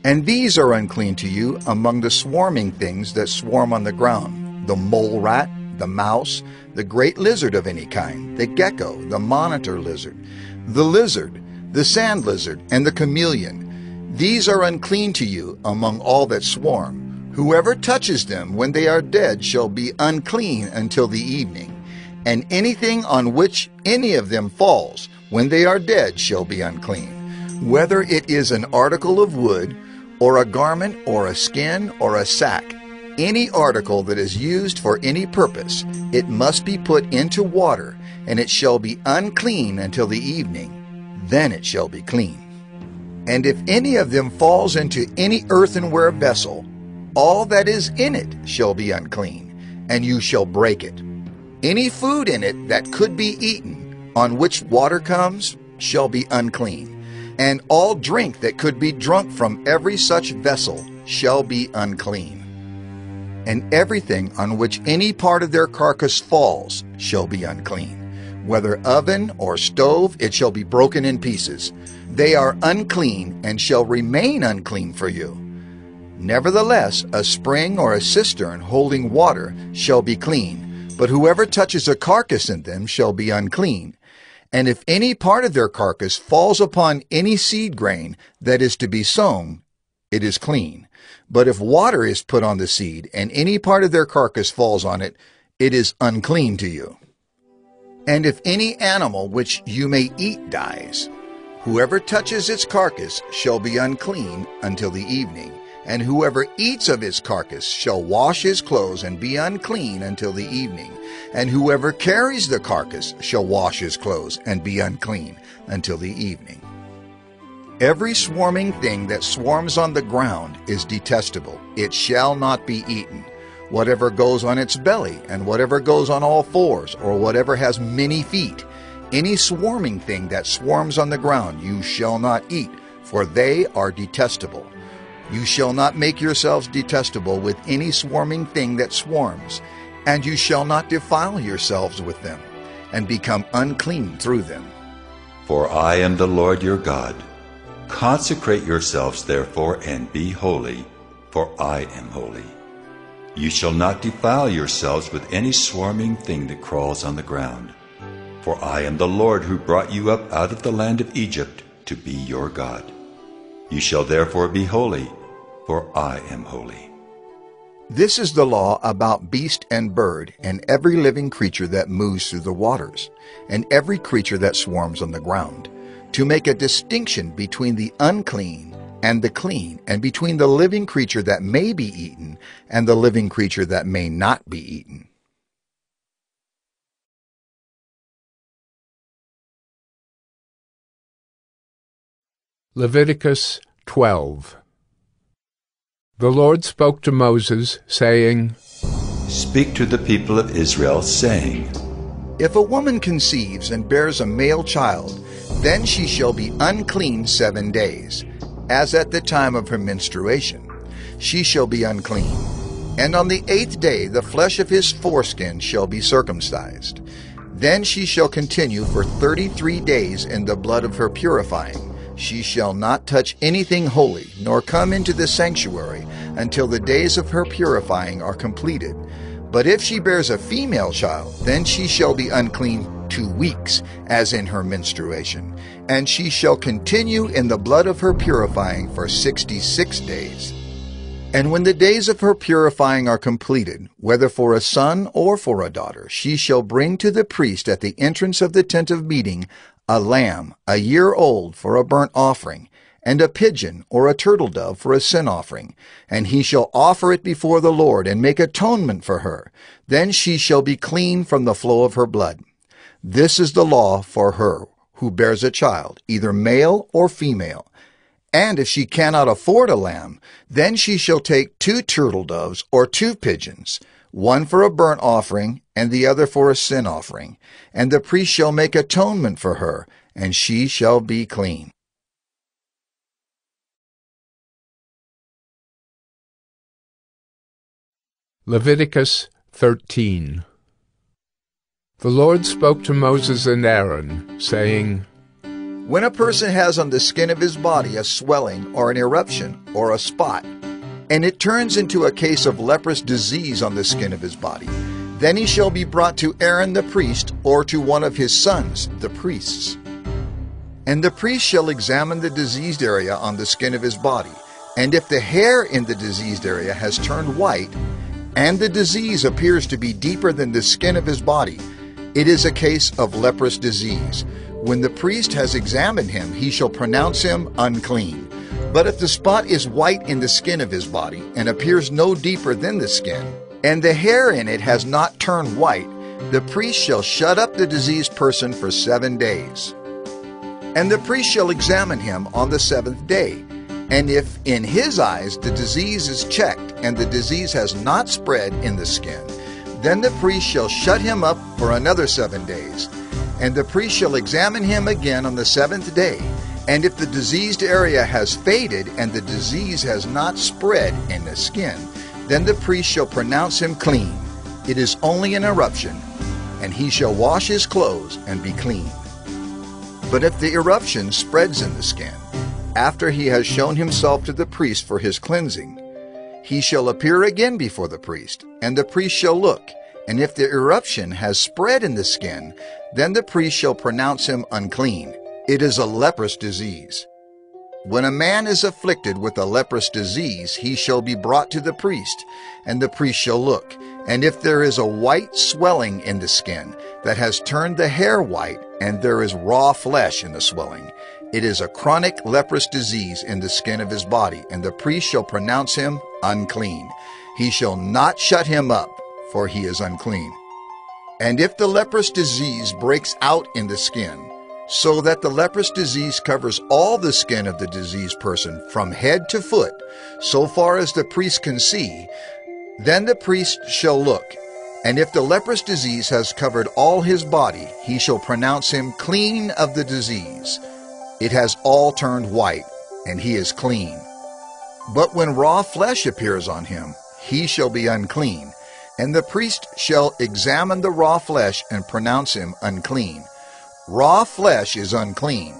And these are unclean to you among the swarming things that swarm on the ground, the mole rat, the mouse, the great lizard of any kind, the gecko, the monitor lizard, the sand lizard, and the chameleon. These are unclean to you among all that swarm. Whoever touches them when they are dead shall be unclean until the evening. And anything on which any of them falls when they are dead shall be unclean. Whether it is an article of wood, or a garment, or a skin, or a sack, any article that is used for any purpose, it must be put into water, and it shall be unclean until the evening. Then it shall be clean. And if any of them falls into any earthenware vessel, all that is in it shall be unclean, and you shall break it. Any food in it that could be eaten, on which water comes, shall be unclean. And all drink that could be drunk from every such vessel shall be unclean. And everything on which any part of their carcass falls shall be unclean. Whether oven or stove, it shall be broken in pieces. They are unclean and shall remain unclean for you. Nevertheless, a spring or a cistern holding water shall be clean, but whoever touches a carcass in them shall be unclean. And if any part of their carcass falls upon any seed grain that is to be sown, it is clean. But if water is put on the seed, and any part of their carcass falls on it, it is unclean to you. And if any animal which you may eat dies, whoever touches its carcass shall be unclean until the evening. And whoever eats of its carcass shall wash his clothes and be unclean until the evening. And whoever carries the carcass shall wash his clothes and be unclean until the evening. Every swarming thing that swarms on the ground is detestable. It shall not be eaten. Whatever goes on its belly, and whatever goes on all fours, or whatever has many feet, any swarming thing that swarms on the ground you shall not eat, for they are detestable. You shall not make yourselves detestable with any swarming thing that swarms, and you shall not defile yourselves with them, and become unclean through them. For I am the Lord your God. Consecrate yourselves therefore, and be holy, for I am holy. You shall not defile yourselves with any swarming thing that crawls on the ground. For I am the Lord who brought you up out of the land of Egypt to be your God. You shall therefore be holy, for I am holy. This is the law about beast and bird, and every living creature that moves through the waters, and every creature that swarms on the ground, to make a distinction between the unclean and the clean, and between the living creature that may be eaten and the living creature that may not be eaten. Leviticus 12. The Lord spoke to Moses, saying, Speak to the people of Israel, saying, If a woman conceives and bears a male child, then she shall be unclean 7 days, as at the time of her menstruation. She shall be unclean. And on the 8th day the flesh of his foreskin shall be circumcised. Then she shall continue for 33 days in the blood of her purifying. She shall not touch anything holy, nor come into the sanctuary, until the days of her purifying are completed. But if she bears a female child, then she shall be unclean 2 weeks, as in her menstruation. And she shall continue in the blood of her purifying for 66 days. And when the days of her purifying are completed, whether for a son or for a daughter, she shall bring to the priest at the entrance of the tent of meeting a lamb 1 year old for a burnt offering, and a pigeon or a turtle dove for a sin offering. And he shall offer it before the Lord, and make atonement for her. Then she shall be clean from the flow of her blood. This is the law for her who bears a child, either male or female. And if she cannot afford a lamb, then she shall take 2 turtle doves or 2 pigeons, one for a burnt offering and the other for a sin offering. And the priest shall make atonement for her, and she shall be clean. Leviticus 13. The Lord spoke to Moses and Aaron, saying, When a person has on the skin of his body a swelling or an eruption or a spot, and it turns into a case of leprous disease on the skin of his body, then he shall be brought to Aaron the priest or to one of his sons, the priests. And the priest shall examine the diseased area on the skin of his body, and if the hair in the diseased area has turned white, and the disease appears to be deeper than the skin of his body, it is a case of leprous disease. When the priest has examined him, he shall pronounce him unclean. But if the spot is white in the skin of his body, and appears no deeper than the skin, and the hair in it has not turned white, the priest shall shut up the diseased person for 7 days. And the priest shall examine him on the 7th day. And if in his eyes the disease is checked, and the disease has not spread in the skin, then the priest shall shut him up for another 7 days. And the priest shall examine him again on the 7th day. And if the diseased area has faded, and the disease has not spread in the skin, then the priest shall pronounce him clean. It is only an eruption, and he shall wash his clothes and be clean. But if the eruption spreads in the skin, after he has shown himself to the priest for his cleansing, he shall appear again before the priest, and the priest shall look. And if the eruption has spread in the skin, then the priest shall pronounce him unclean. It is a leprous disease. When a man is afflicted with a leprous disease, he shall be brought to the priest, and the priest shall look. And if there is a white swelling in the skin that has turned the hair white, and there is raw flesh in the swelling, it is a chronic leprous disease in the skin of his body, and the priest shall pronounce him unclean. He shall not shut him up, for he is unclean. And if the leprous disease breaks out in the skin, so that the leprous disease covers all the skin of the diseased person from head to foot, so far as the priest can see, then the priest shall look. And if the leprous disease has covered all his body, he shall pronounce him clean of the disease. It has all turned white, and he is clean. But when raw flesh appears on him, he shall be unclean. And the priest shall examine the raw flesh and pronounce him unclean. Raw flesh is unclean,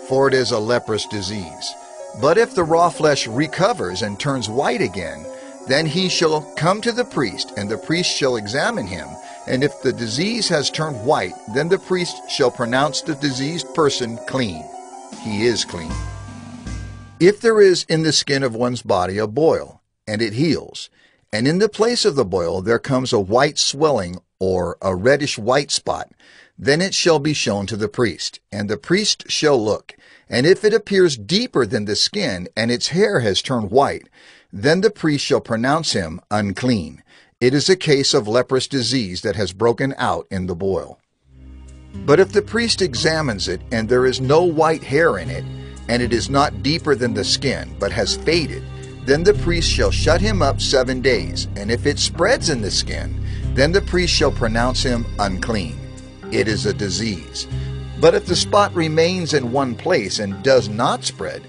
for it is a leprous disease. But if the raw flesh recovers and turns white again, then he shall come to the priest, and the priest shall examine him. And if the disease has turned white, then the priest shall pronounce the diseased person clean. He is clean. If there is in the skin of one's body a boil, and it heals, and in the place of the boil there comes a white swelling or a reddish white spot, then it shall be shown to the priest, and the priest shall look. And if it appears deeper than the skin, and its hair has turned white, then the priest shall pronounce him unclean. It is a case of leprous disease that has broken out in the boil. But if the priest examines it, and there is no white hair in it, and it is not deeper than the skin, but has faded, then the priest shall shut him up 7 days. And if it spreads in the skin, then the priest shall pronounce him unclean. It is a disease. But if the spot remains in one place and does not spread,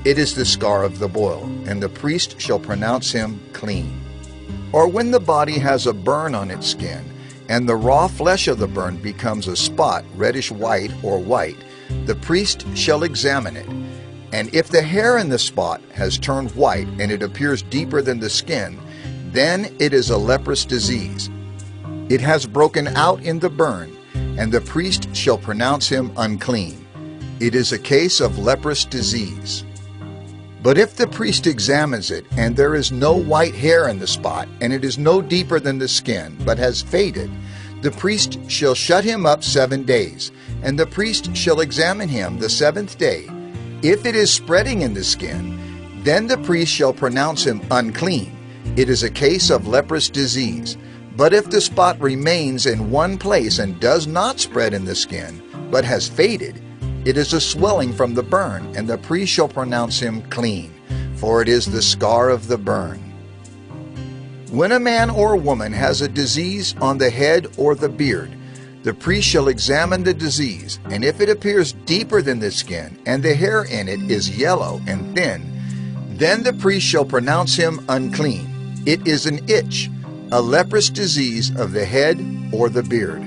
it is the scar of the boil, and the priest shall pronounce him clean. Or when the body has a burn on its skin, and the raw flesh of the burn becomes a spot, reddish white or white, the priest shall examine it. And if the hair in the spot has turned white, and it appears deeper than the skin, then it is a leprous disease. It has broken out in the burn, and the priest shall pronounce him unclean. It is a case of leprous disease. But if the priest examines it, and there is no white hair in the spot, and it is no deeper than the skin, but has faded, the priest shall shut him up 7 days, and the priest shall examine him the 7th day. If it is spreading in the skin, then the priest shall pronounce him unclean. It is a case of leprous disease. But if the spot remains in one place and does not spread in the skin, but has faded, it is a swelling from the burn, and the priest shall pronounce him clean, for it is the scar of the burn. When a man or woman has a disease on the head or the beard, the priest shall examine the disease, and if it appears deeper than the skin, and the hair in it is yellow and thin, then the priest shall pronounce him unclean. It is an itch, a leprous disease of the head or the beard.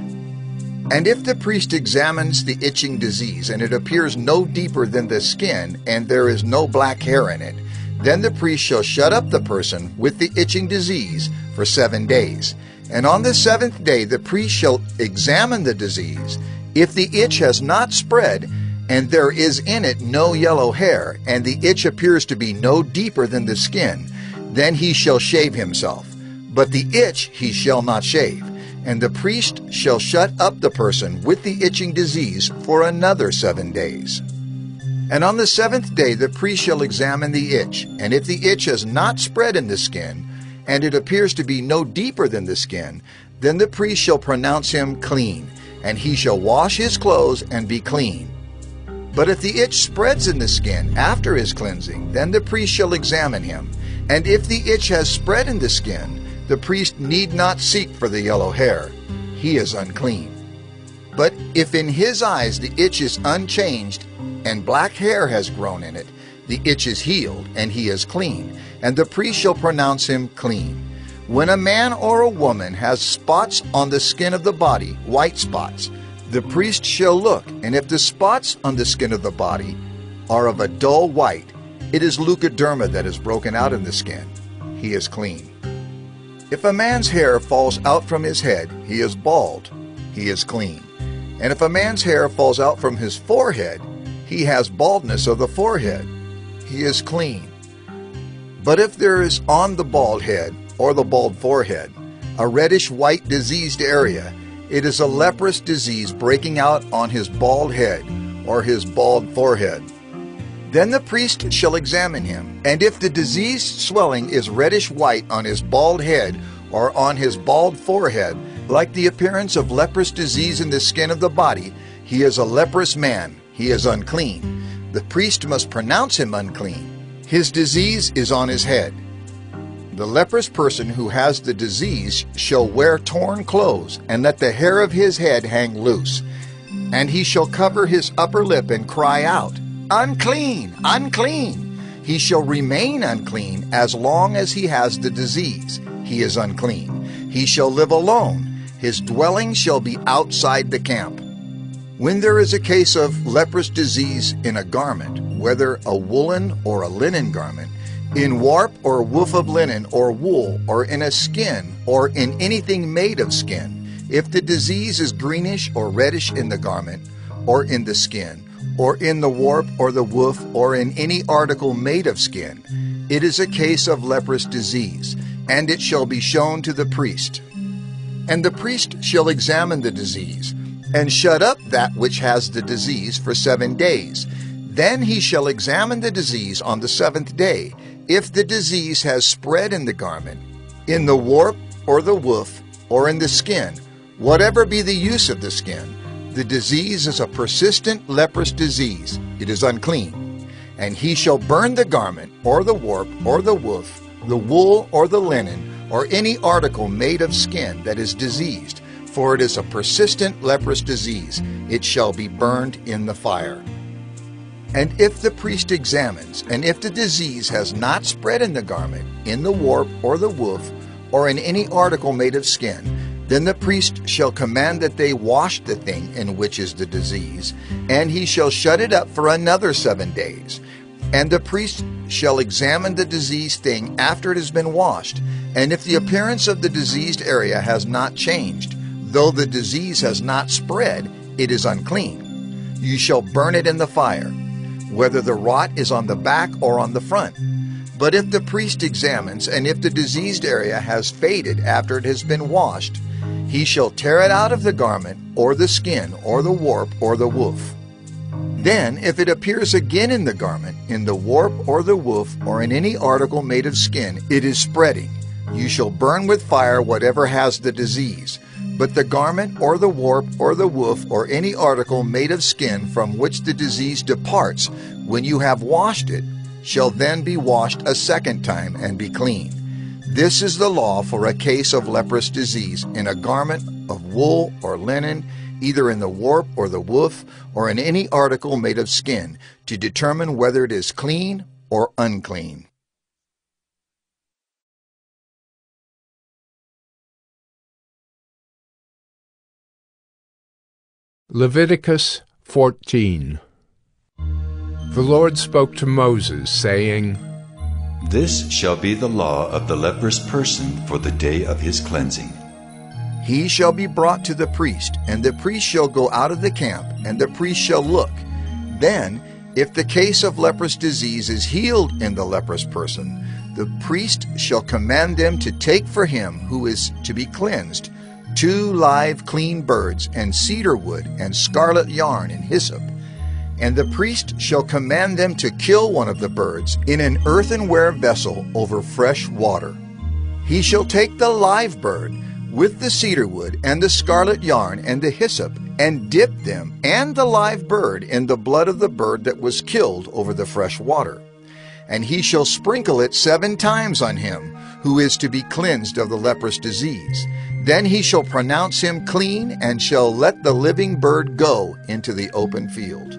And if the priest examines the itching disease, and it appears no deeper than the skin, and there is no black hair in it, then the priest shall shut up the person with the itching disease for 7 days. And on the 7th day the priest shall examine the disease. If the itch has not spread, and there is in it no yellow hair, and the itch appears to be no deeper than the skin, then he shall shave himself. But the itch he shall not shave. And the priest shall shut up the person with the itching disease for another 7 days. And on the 7th day the priest shall examine the itch, and if the itch has not spread in the skin, and it appears to be no deeper than the skin, then the priest shall pronounce him clean, and he shall wash his clothes and be clean. But if the itch spreads in the skin after his cleansing, then the priest shall examine him, and if the itch has spread in the skin, the priest need not seek for the yellow hair. He is unclean. But if in his eyes the itch is unchanged, and black hair has grown in it, the itch is healed, and he is clean, and the priest shall pronounce him clean. When a man or a woman has spots on the skin of the body, white spots, the priest shall look, and if the spots on the skin of the body are of a dull white, it is leukoderma that is broken out in the skin. He is clean. If a man's hair falls out from his head, he is bald. He is clean. And if a man's hair falls out from his forehead, he has baldness of the forehead. He is clean. But if there is on the bald head or the bald forehead a reddish-white diseased area, it is a leprous disease breaking out on his bald head or his bald forehead. Then the priest shall examine him, and if the diseased swelling is reddish-white on his bald head or on his bald forehead, like the appearance of leprous disease in the skin of the body, he is a leprous man. He is unclean. The priest must pronounce him unclean. His disease is on his head. The leprous person who has the disease shall wear torn clothes, and let the hair of his head hang loose. And he shall cover his upper lip and cry out, "Unclean! Unclean!" He shall remain unclean as long as he has the disease. He is unclean. He shall live alone. His dwelling shall be outside the camp. When there is a case of leprous disease in a garment, whether a woolen or a linen garment, in warp or woof of linen or wool, or in a skin, or in anything made of skin, if the disease is greenish or reddish in the garment, or in the skin, or in the warp or the woof, or in any article made of skin, it is a case of leprous disease, and it shall be shown to the priest. And the priest shall examine the disease, and shut up that which has the disease for 7 days. Then he shall examine the disease on the 7th day. If the disease has spread in the garment, in the warp or the woof, or in the skin, whatever be the use of the skin, the disease is a persistent leprous disease. It is unclean. And he shall burn the garment, or the warp, or the woof, the wool, or the linen, or any article made of skin that is diseased, for it is a persistent leprous disease. It shall be burned in the fire. And if the priest examines, and if the disease has not spread in the garment, in the warp, or the woof, or in any article made of skin, then the priest shall command that they wash the thing in which is the disease, and he shall shut it up for another 7 days. And the priest shall examine the diseased thing after it has been washed, and if the appearance of the diseased area has not changed, though the disease has not spread, it is unclean. You shall burn it in the fire. whether the rot is on the back or on the front. But if the priest examines, and if the diseased area has faded after it has been washed, he shall tear it out of the garment, or the skin, or the warp, or the woof. Then, if it appears again in the garment, in the warp, or the woof, or in any article made of skin, it is spreading. You shall burn with fire whatever has the disease. But the garment, or the warp, or the woof, or any article made of skin from which the disease departs, when you have washed it, shall then be washed a second time and be clean. This is the law for a case of leprous disease in a garment of wool or linen, either in the warp or the woof, or in any article made of skin, to determine whether it is clean or unclean. Leviticus 14. The Lord spoke to Moses, saying, This shall be the law of the leprous person for the day of his cleansing. He shall be brought to the priest, and the priest shall go out of the camp, and the priest shall look. Then, if the case of leprous disease is healed in the leprous person, the priest shall command them to take for him who is to be cleansed 2 live clean birds, and cedar wood, and scarlet yarn, and hyssop. And the priest shall command them to kill one of the birds in an earthenware vessel over fresh water. He shall take the live bird with the cedar wood, and the scarlet yarn, and the hyssop, and dip them and the live bird in the blood of the bird that was killed over the fresh water. And he shall sprinkle it 7 times on him who is to be cleansed of the leprous disease. Then he shall pronounce him clean, and shall let the living bird go into the open field.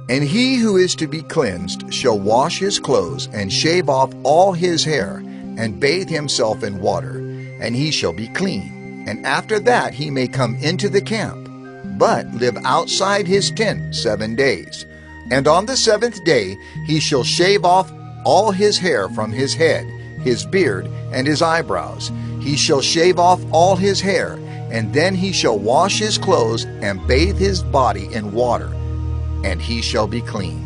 And he who is to be cleansed shall wash his clothes, and shave off all his hair, and bathe himself in water, and he shall be clean. And after that he may come into the camp, but live outside his tent 7 days. And on the 7th day he shall shave off all his hair from his head, his beard, and his eyebrows. He shall shave off all his hair, and then he shall wash his clothes, and bathe his body in water, and he shall be clean.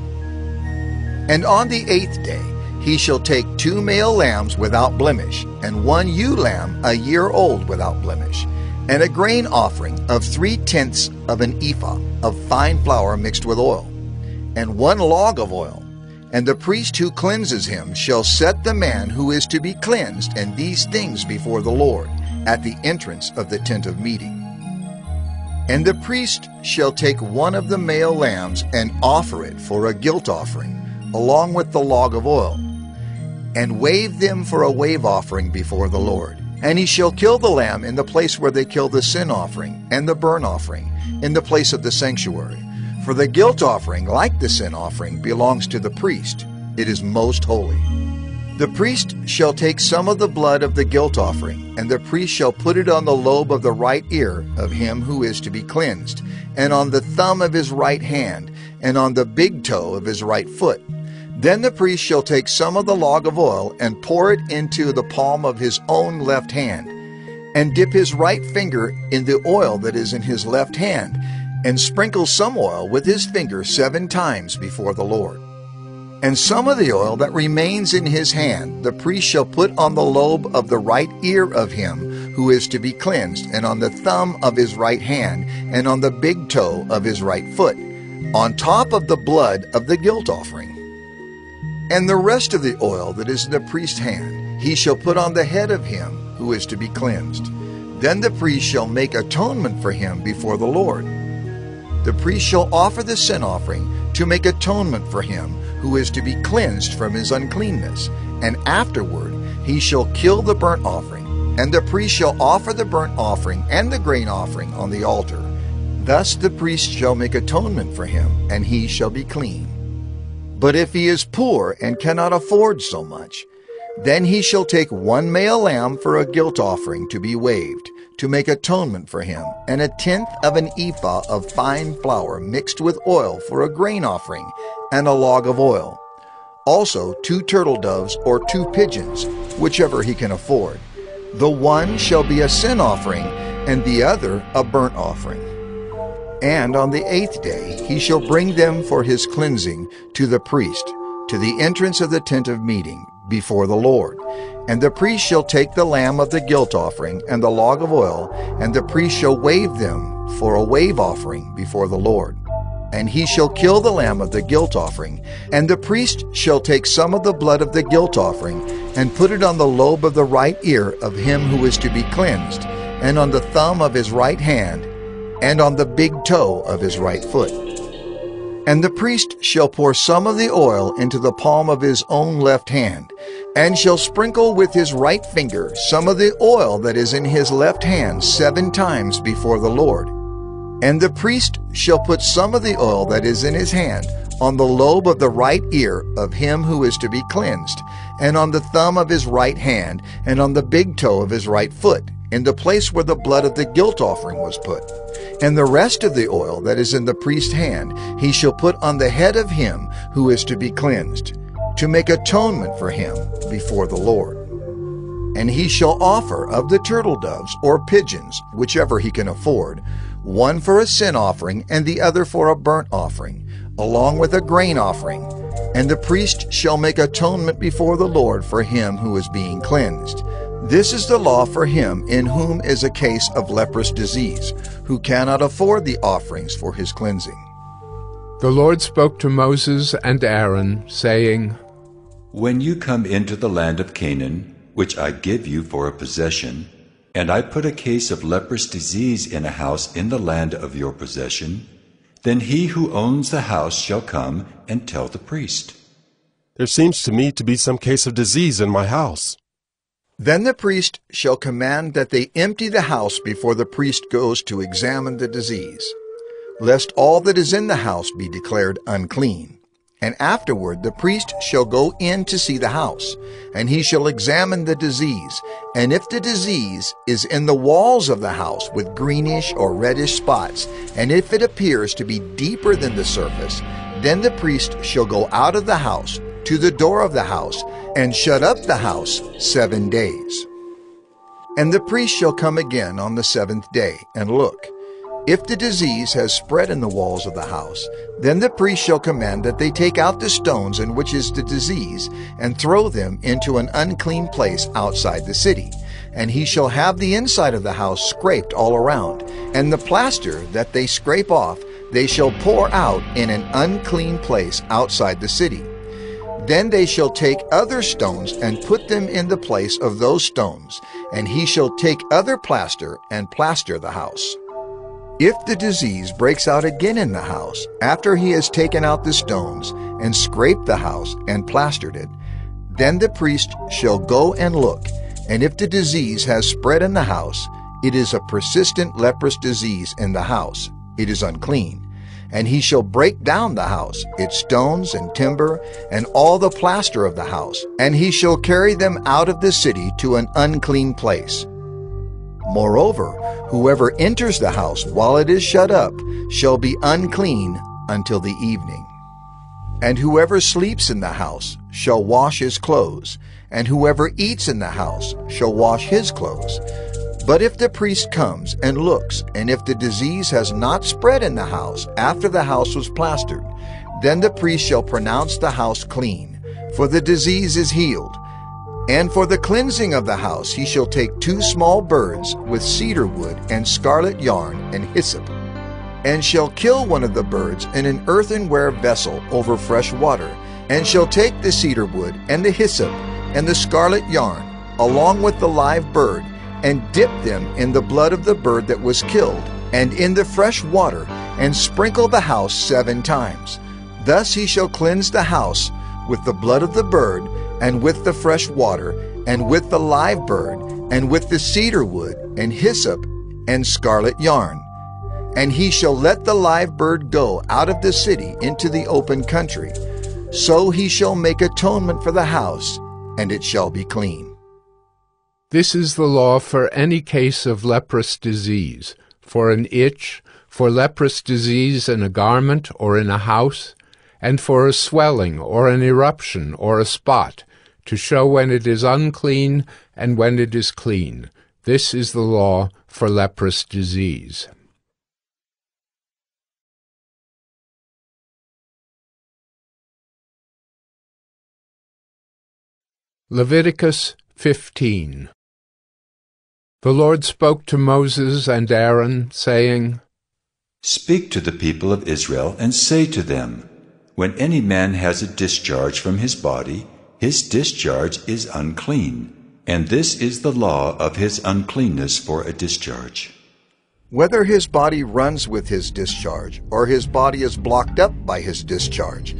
And on the 8th day he shall take 2 male lambs without blemish, and 1 ewe lamb a year old without blemish, and a grain offering of 3/10 of an ephah of fine flour mixed with oil, and 1 log of oil. And the priest who cleanses him shall set the man who is to be cleansed and these things before the Lord at the entrance of the tent of meeting. And the priest shall take 1 of the male lambs and offer it for a guilt offering, along with the log of oil, and wave them for a wave offering before the Lord. And he shall kill the lamb in the place where they kill the sin offering and the burnt offering, in the place of the sanctuary. For the guilt offering, like the sin offering, belongs to the priest. It is most holy. The priest shall take some of the blood of the guilt offering, and the priest shall put it on the lobe of the right ear of him who is to be cleansed, and on the thumb of his right hand, and on the big toe of his right foot. Then the priest shall take some of the log of oil, and pour it into the palm of his own left hand, and dip his right finger in the oil that is in his left hand, and sprinkle some oil with his finger 7 times before the Lord. And some of the oil that remains in his hand the priest shall put on the lobe of the right ear of him who is to be cleansed, and on the thumb of his right hand, and on the big toe of his right foot, on top of the blood of the guilt offering. And the rest of the oil that is in the priest's hand he shall put on the head of him who is to be cleansed. Then the priest shall make atonement for him before the Lord. The priest shall offer the sin offering to make atonement for him who is to be cleansed from his uncleanness, and afterward he shall kill the burnt offering, and the priest shall offer the burnt offering and the grain offering on the altar. Thus the priest shall make atonement for him, and he shall be clean. But if he is poor and cannot afford so much, then he shall take 1 male lamb for a guilt offering to be waved, to make atonement for him, and 1/10 of an ephah of fine flour mixed with oil for a grain offering, and a log of oil. Also 2 turtle doves or 2 pigeons, whichever he can afford. The one shall be a sin offering, and the other a burnt offering. And on the 8th day he shall bring them for his cleansing to the priest, to the entrance of the tent of meeting, before the Lord. And the priest shall take the lamb of the guilt offering and the log of oil, and the priest shall wave them for a wave offering before the Lord. And he shall kill the lamb of the guilt offering, and the priest shall take some of the blood of the guilt offering, and put it on the lobe of the right ear of him who is to be cleansed, and on the thumb of his right hand, and on the big toe of his right foot. And the priest shall pour some of the oil into the palm of his own left hand, and shall sprinkle with his right finger some of the oil that is in his left hand 7 times before the Lord. And the priest shall put some of the oil that is in his hand on the lobe of the right ear of him who is to be cleansed, and on the thumb of his right hand, and on the big toe of his right foot, in the place where the blood of the guilt offering was put. And the rest of the oil that is in the priest's hand he shall put on the head of him who is to be cleansed, to make atonement for him before the Lord. And he shall offer of the turtle doves or pigeons, whichever he can afford, one for a sin offering and the other for a burnt offering, along with a grain offering. And the priest shall make atonement before the Lord for him who is being cleansed. This is the law for him in whom is a case of leprous disease, who cannot afford the offerings for his cleansing. The Lord spoke to Moses and Aaron, saying, When you come into the land of Canaan, which I give you for a possession, and I put a case of leprous disease in a house in the land of your possession, then he who owns the house shall come and tell the priest. There seems to me to be some case of disease in my house. Then the priest shall command that they empty the house before the priest goes to examine the disease, lest all that is in the house be declared unclean. And afterward the priest shall go in to see the house, and he shall examine the disease. And if the disease is in the walls of the house with greenish or reddish spots, and if it appears to be deeper than the surface, then the priest shall go out of the house to the door of the house, and shut up the house 7 days. And the priest shall come again on the 7th day, and look. If the disease has spread in the walls of the house, then the priest shall command that they take out the stones in which is the disease, and throw them into an unclean place outside the city. And he shall have the inside of the house scraped all around, and the plaster that they scrape off they shall pour out in an unclean place outside the city. Then they shall take other stones and put them in the place of those stones, and he shall take other plaster and plaster the house. If the disease breaks out again in the house, after he has taken out the stones and scraped the house and plastered it, then the priest shall go and look, and if the disease has spread in the house, it is a persistent leprous disease in the house, it is unclean. And he shall break down the house, its stones and timber, and all the plaster of the house, and he shall carry them out of the city to an unclean place. Moreover, whoever enters the house while it is shut up shall be unclean until the evening. And whoever sleeps in the house shall wash his clothes, and whoever eats in the house shall wash his clothes. But if the priest comes and looks, and if the disease has not spread in the house after the house was plastered, then the priest shall pronounce the house clean, for the disease is healed. And for the cleansing of the house he shall take 2 small birds with cedar wood and scarlet yarn and hyssop, and shall kill one of the birds in an earthenware vessel over fresh water, and shall take the cedar wood and the hyssop and the scarlet yarn, along with the live bird, and dip them in the blood of the bird that was killed, and in the fresh water, and sprinkle the house 7 times. Thus he shall cleanse the house with the blood of the bird, and with the fresh water, and with the live bird, and with the cedar wood, and hyssop, and scarlet yarn. And he shall let the live bird go out of the city into the open country. So he shall make atonement for the house, and it shall be clean. This is the law for any case of leprous disease, for an itch, for leprous disease in a garment or in a house, and for a swelling or an eruption or a spot, to show when it is unclean and when it is clean. This is the law for leprous disease. Leviticus 15. The Lord spoke to Moses and Aaron, saying, Speak to the people of Israel and say to them, When any man has a discharge from his body, his discharge is unclean, and this is the law of his uncleanness for a discharge. Whether his body runs with his discharge, or his body is blocked up by his discharge,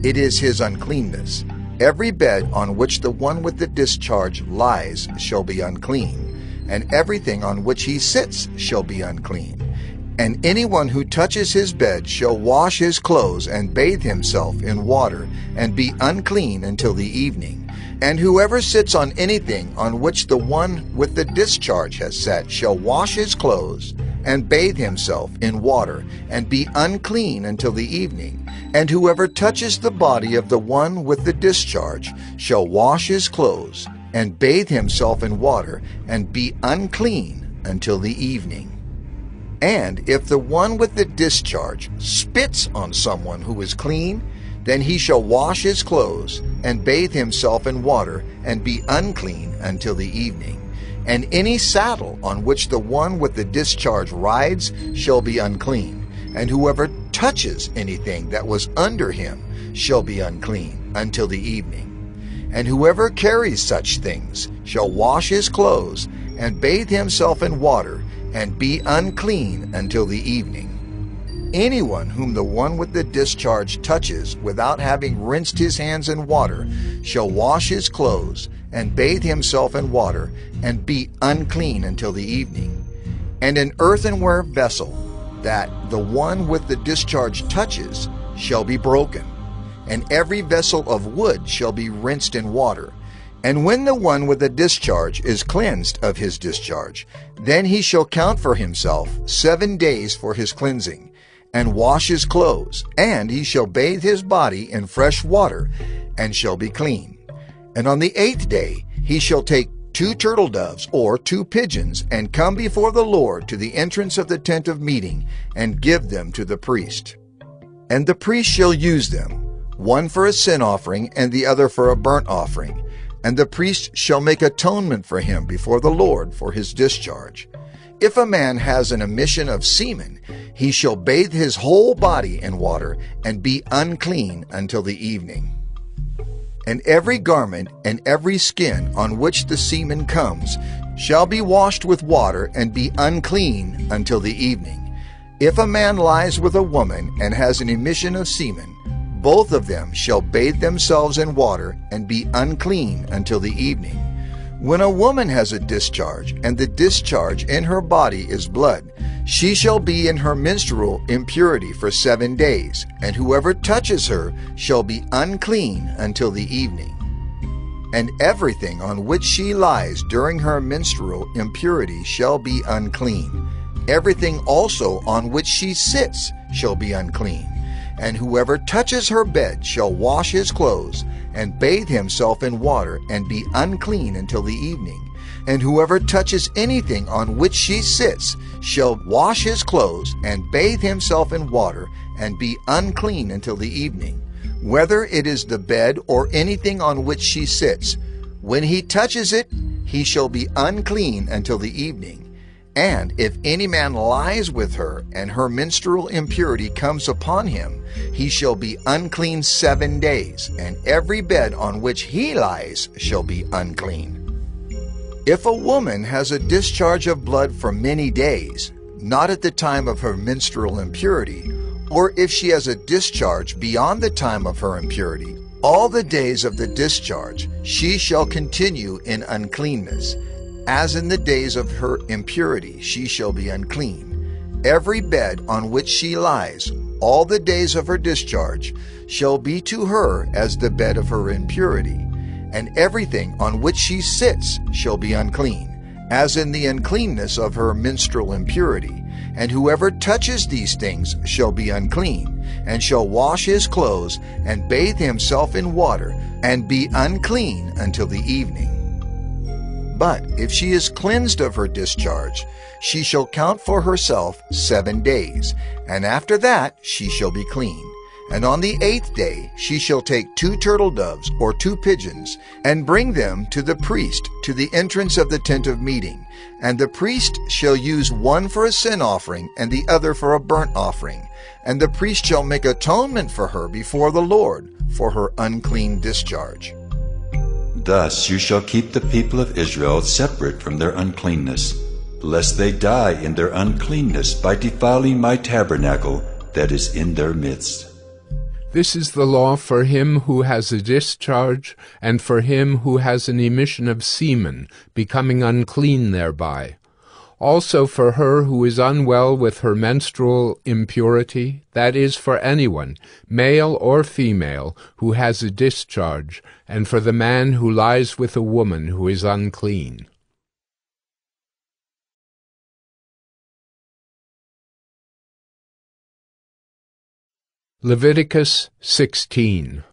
it is his uncleanness. Every bed on which the one with the discharge lies shall be unclean, and everything on which he sits shall be unclean. And anyone who touches his bed shall wash his clothes and bathe himself in water, and be unclean until the evening. And whoever sits on anything on which the one with the discharge has sat shall wash his clothes and bathe himself in water, and be unclean until the evening. And whoever touches the body of the one with the discharge shall wash his clothes and bathe himself in water, and be unclean until the evening. And if the one with the discharge spits on someone who is clean, then he shall wash his clothes and bathe himself in water, and be unclean until the evening. And any saddle on which the one with the discharge rides shall be unclean, and whoever touches anything that was under him shall be unclean until the evening. And whoever carries such things shall wash his clothes and bathe himself in water, and be unclean until the evening. Anyone whom the one with the discharge touches without having rinsed his hands in water shall wash his clothes and bathe himself in water, and be unclean until the evening. And an earthenware vessel that the one with the discharge touches shall be broken, and every vessel of wood shall be rinsed in water. And when the one with the discharge is cleansed of his discharge, then he shall count for himself 7 days for his cleansing, and wash his clothes, and he shall bathe his body in fresh water, and shall be clean. And on the 8th day he shall take 2 turtle doves or 2 pigeons, and come before the Lord to the entrance of the tent of meeting, and give them to the priest. And the priest shall use them, one for a sin offering and the other for a burnt offering. And the priest shall make atonement for him before the Lord for his discharge. If a man has an emission of semen, he shall bathe his whole body in water, and be unclean until the evening. And every garment and every skin on which the semen comes shall be washed with water, and be unclean until the evening. If a man lies with a woman and has an emission of semen, both of them shall bathe themselves in water, and be unclean until the evening. When a woman has a discharge, and the discharge in her body is blood, she shall be in her menstrual impurity for 7 days, and whoever touches her shall be unclean until the evening. And everything on which she lies during her menstrual impurity shall be unclean. Everything also on which she sits shall be unclean. And whoever touches her bed shall wash his clothes, and bathe himself in water, and be unclean until the evening. And whoever touches anything on which she sits shall wash his clothes, and bathe himself in water, and be unclean until the evening. Whether it is the bed or anything on which she sits, when he touches it, he shall be unclean until the evening. And if any man lies with her, and her menstrual impurity comes upon him, he shall be unclean 7 days, and every bed on which he lies shall be unclean. If a woman has a discharge of blood for many days, not at the time of her menstrual impurity, or if she has a discharge beyond the time of her impurity, all the days of the discharge she shall continue in uncleanness. As in the days of her impurity she shall be unclean. Every bed on which she lies, all the days of her discharge, shall be to her as the bed of her impurity. And everything on which she sits shall be unclean, as in the uncleanness of her menstrual impurity. And whoever touches these things shall be unclean, and shall wash his clothes, and bathe himself in water, and be unclean until the evening. But if she is cleansed of her discharge, she shall count for herself 7 days, and after that she shall be clean. And on the 8th day she shall take 2 turtle doves or 2 pigeons, and bring them to the priest to the entrance of the tent of meeting. And the priest shall use one for a sin offering, and the other for a burnt offering. And the priest shall make atonement for her before the Lord for her unclean discharge. Thus you shall keep the people of Israel separate from their uncleanness, lest they die in their uncleanness by defiling my tabernacle that is in their midst. This is the law for him who has a discharge, and for him who has an emission of semen, becoming unclean thereby. Also for her who is unwell with her menstrual impurity, that is, for anyone, male or female, who has a discharge, and for the man who lies with a woman who is unclean. Leviticus 16.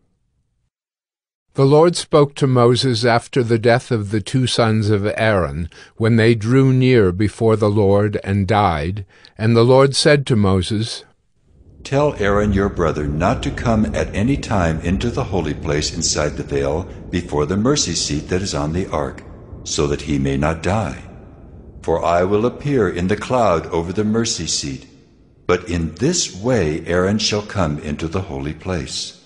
The Lord spoke to Moses after the death of the 2 sons of Aaron, when they drew near before the Lord and died. And the Lord said to Moses, Tell Aaron your brother not to come at any time into the holy place inside the veil before the mercy seat that is on the ark, so that he may not die. For I will appear in the cloud over the mercy seat. But in this way Aaron shall come into the holy place.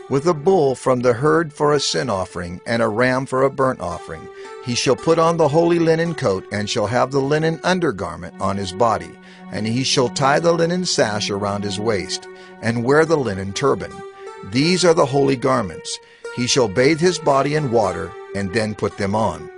With a bull from the herd for a sin offering, and a ram for a burnt offering, he shall put on the holy linen coat, and shall have the linen undergarment on his body, and he shall tie the linen sash around his waist, and wear the linen turban. These are the holy garments. He shall bathe his body in water, and then put them on.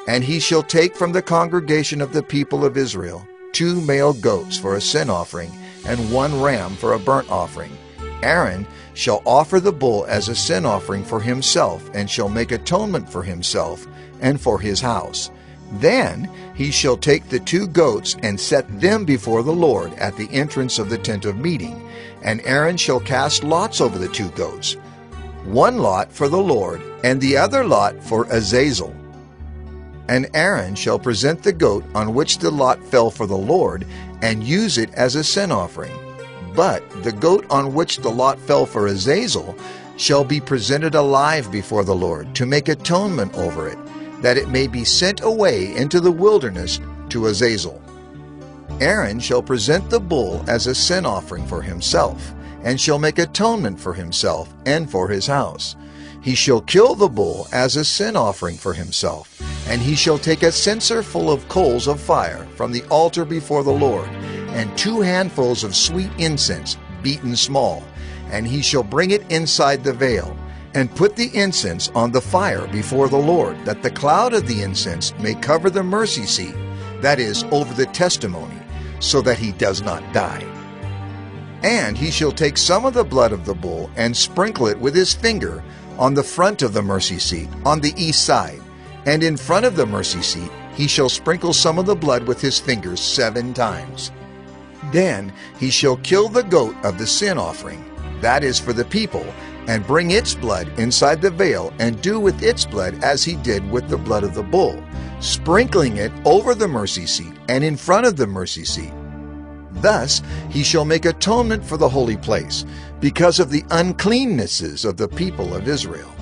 And he shall take from the congregation of the people of Israel 2 male goats for a sin offering, and 1 ram for a burnt offering. Aaron shall offer the bull as a sin offering for himself, and shall make atonement for himself and for his house. Then he shall take the 2 goats and set them before the Lord at the entrance of the tent of meeting. And Aaron shall cast lots over the 2 goats, 1 lot for the Lord, and the other lot for Azazel. And Aaron shall present the goat on which the lot fell for the Lord, and use it as a sin offering. But the goat on which the lot fell for Azazel shall be presented alive before the Lord, to make atonement over it, that it may be sent away into the wilderness to Azazel. Aaron shall present the bull as a sin offering for himself, and shall make atonement for himself and for his house. He shall kill the bull as a sin offering for himself, and he shall take a censer full of coals of fire from the altar before the Lord, and 2 handfuls of sweet incense beaten small, and he shall bring it inside the veil, and put the incense on the fire before the Lord, that the cloud of the incense may cover the mercy seat, that is, over the testimony, so that he does not die. And he shall take some of the blood of the bull, and sprinkle it with his finger on the front of the mercy seat, on the east side. And in front of the mercy seat he shall sprinkle some of the blood with his fingers 7 times. Then he shall kill the goat of the sin offering, that is for the people, and bring its blood inside the veil, and do with its blood as he did with the blood of the bull, sprinkling it over the mercy seat and in front of the mercy seat. Thus he shall make atonement for the holy place, because of the uncleannesses of the people of Israel,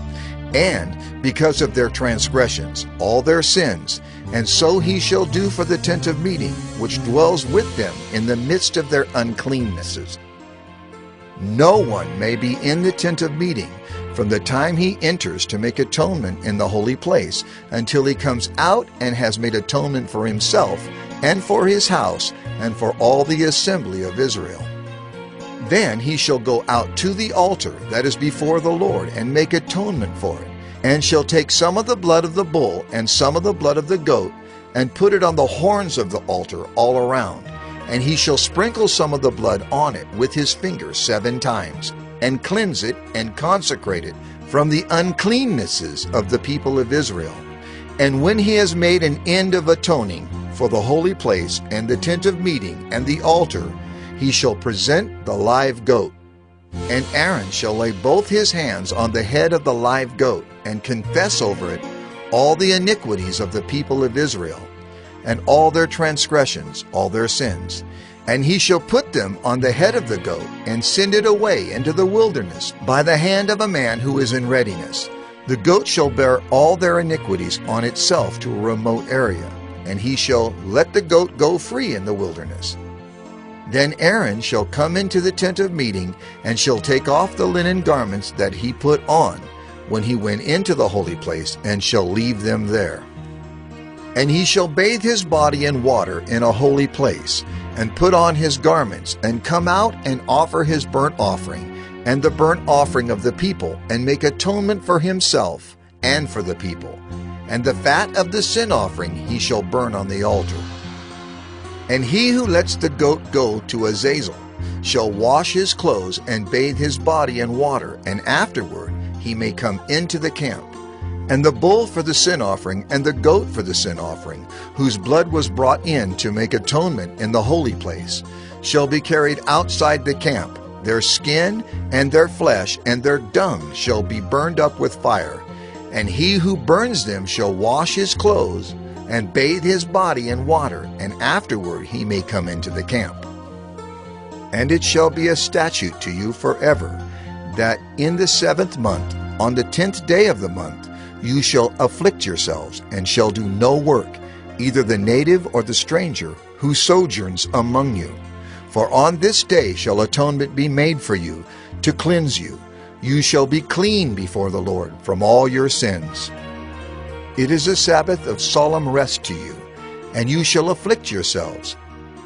and because of their transgressions, all their sins. And so he shall do for the tent of meeting, which dwells with them in the midst of their uncleannesses. No one may be in the tent of meeting from the time he enters to make atonement in the holy place, until he comes out and has made atonement for himself and for his house and for all the assembly of Israel. Then he shall go out to the altar that is before the Lord, and make atonement for it, and shall take some of the blood of the bull and some of the blood of the goat, and put it on the horns of the altar all around. And he shall sprinkle some of the blood on it with his finger 7 times, and cleanse it and consecrate it from the uncleannesses of the people of Israel. And when he has made an end of atoning for the holy place and the tent of meeting and the altar, he shall present the live goat. And Aaron shall lay both his hands on the head of the live goat, and confess over it all the iniquities of the people of Israel. and all their transgressions, all their sins. And he shall put them on the head of the goat, and send it away into the wilderness by the hand of a man who is in readiness. The goat shall bear all their iniquities on itself to a remote area, and he shall let the goat go free in the wilderness. Then Aaron shall come into the tent of meeting, and shall take off the linen garments that he put on when he went into the holy place, and shall leave them there. And he shall bathe his body in water in a holy place, and put on his garments, and come out and offer his burnt offering, and the burnt offering of the people, and make atonement for himself and for the people. And the fat of the sin offering he shall burn on the altar. And he who lets the goat go to Azazel shall wash his clothes and bathe his body in water, and afterward he may come into the camp. And the bull for the sin offering, and the goat for the sin offering, whose blood was brought in to make atonement in the holy place, shall be carried outside the camp. Their skin and their flesh and their dung shall be burned up with fire. And he who burns them shall wash his clothes and bathe his body in water, and afterward he may come into the camp. And it shall be a statute to you forever, that in the 7th month, on the 10th day of the month, you shall afflict yourselves, and shall do no work, either the native or the stranger who sojourns among you. For on this day shall atonement be made for you, to cleanse you. You shall be clean before the Lord from all your sins. It is a Sabbath of solemn rest to you, and you shall afflict yourselves.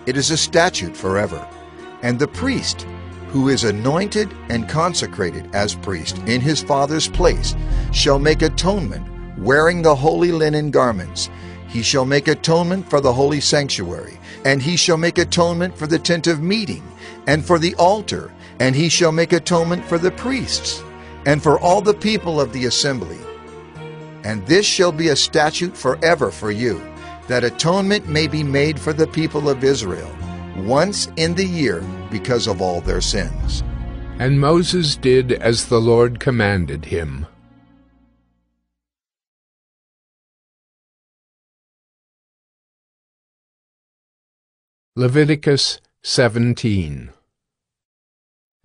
It is a statute forever. And the priest, who is anointed and consecrated as priest in his father's place, shall make atonement, wearing the holy linen garments. He shall make atonement for the holy sanctuary, and he shall make atonement for the tent of meeting, and for the altar, and he shall make atonement for the priests, and for all the people of the assembly. And this shall be a statute forever for you, that atonement may be made for the people of Israel, once in the year, because of all their sins. And Moses did as the Lord commanded him. Leviticus 17.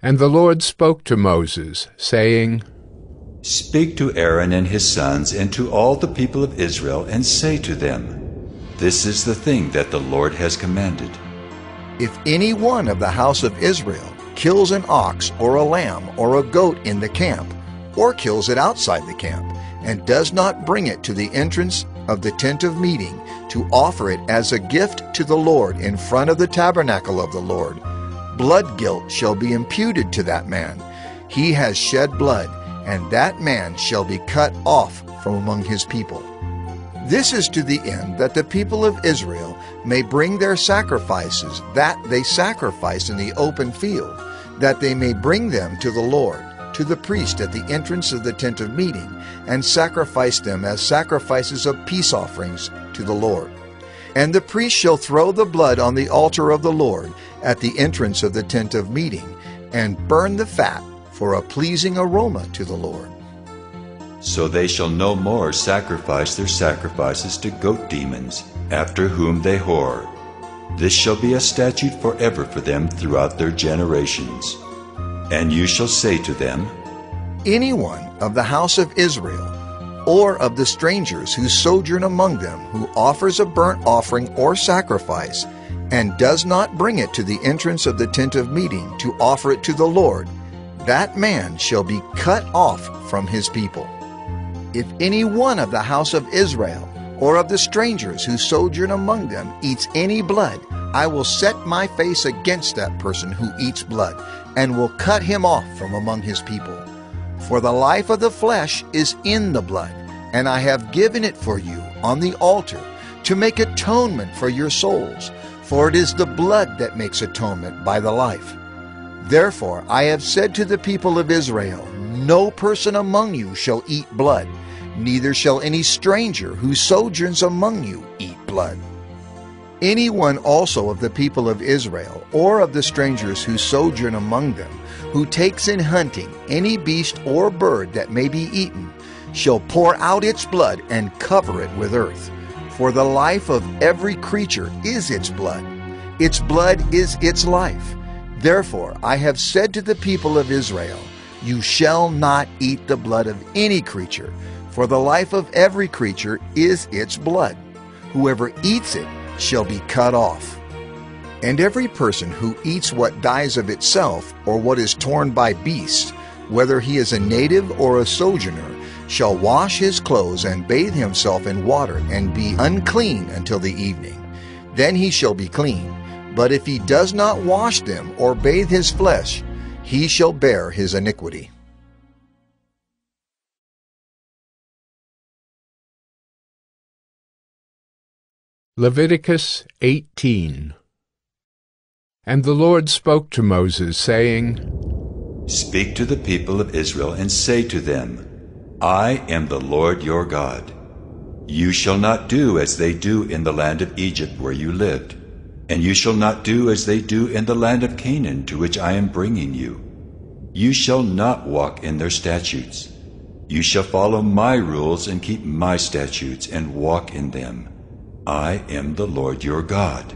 And the Lord spoke to Moses, saying, Speak to Aaron and his sons and to all the people of Israel, and say to them, This is the thing that the Lord has commanded. If any one of the house of Israel kills an ox or a lamb or a goat in the camp, or kills it outside the camp, and does not bring it to the entrance of the tent of meeting to offer it as a gift to the Lord in front of the tabernacle of the Lord, blood guilt shall be imputed to that man. He has shed blood, and that man shall be cut off from among his people. This is to the end that the people of Israel may bring their sacrifices that they sacrifice in the open field, that they may bring them to the Lord, to the priest at the entrance of the tent of meeting, and sacrifice them as sacrifices of peace offerings to the Lord. And the priest shall throw the blood on the altar of the Lord at the entrance of the tent of meeting, and burn the fat for a pleasing aroma to the Lord. So they shall no more sacrifice their sacrifices to goat demons, after whom they whore. This shall be a statute forever for them throughout their generations. And you shall say to them, Anyone of the house of Israel, or of the strangers who sojourn among them, who offers a burnt offering or sacrifice, and does not bring it to the entrance of the tent of meeting to offer it to the Lord, that man shall be cut off from his people. If any one of the house of Israel, or of the strangers who sojourn among them, eats any blood, I will set my face against that person who eats blood, and will cut him off from among his people. For the life of the flesh is in the blood, and I have given it for you on the altar, to make atonement for your souls, for it is the blood that makes atonement by the life. Therefore I have said to the people of Israel, No person among you shall eat blood, neither shall any stranger who sojourns among you eat blood. Anyone also of the people of Israel, or of the strangers who sojourn among them, who takes in hunting any beast or bird that may be eaten, shall pour out its blood and cover it with earth. For the life of every creature is its blood. Its blood is its life. Therefore I have said to the people of Israel, you shall not eat the blood of any creature, for the life of every creature is its blood. Whoever eats it shall be cut off. And every person who eats what dies of itself, or what is torn by beasts, whether he is a native or a sojourner, shall wash his clothes and bathe himself in water and be unclean until the evening. Then he shall be clean. But if he does not wash them or bathe his flesh, he shall bear his iniquity. Leviticus 18. And the Lord spoke to Moses, saying, Speak to the people of Israel and say to them, I am the Lord your God. You shall not do as they do in the land of Egypt where you lived, and you shall not do as they do in the land of Canaan to which I am bringing you. You shall not walk in their statutes. You shall follow my rules and keep my statutes and walk in them. I am the Lord your God.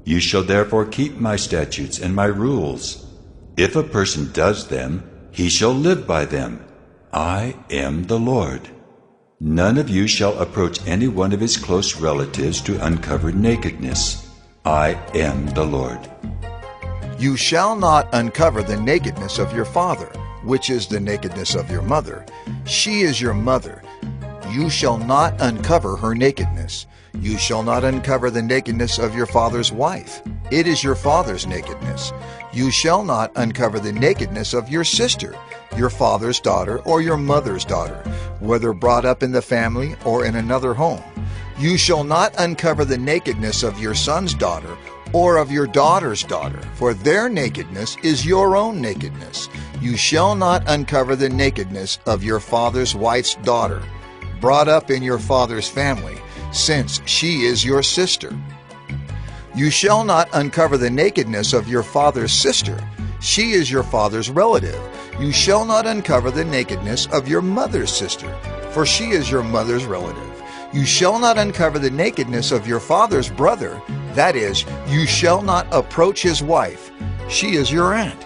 You shall therefore keep my statutes and my rules. If a person does them, he shall live by them. I am the Lord. None of you shall approach any one of his close relatives to uncover nakedness. I am the Lord. You shall not uncover the nakedness of your father, which is the nakedness of your mother. She is your mother. You shall not uncover her nakedness. You shall not uncover the nakedness of your father's wife. It is your father's nakedness. You shall not uncover the nakedness of your sister, your father's daughter, or your mother's daughter, whether brought up in the family or in another home. You shall not uncover the nakedness of your son's daughter or of your daughter's daughter, for their nakedness is your own nakedness. You shall not uncover the nakedness of your father's wife's daughter, brought up in your father's family, since she is your sister. You shall not uncover the nakedness of your father's sister. She is your father's relative. You shall not uncover the nakedness of your mother's sister, for she is your mother's relative. You shall not uncover the nakedness of your father's brother. That is, you shall not approach his wife. She is your aunt.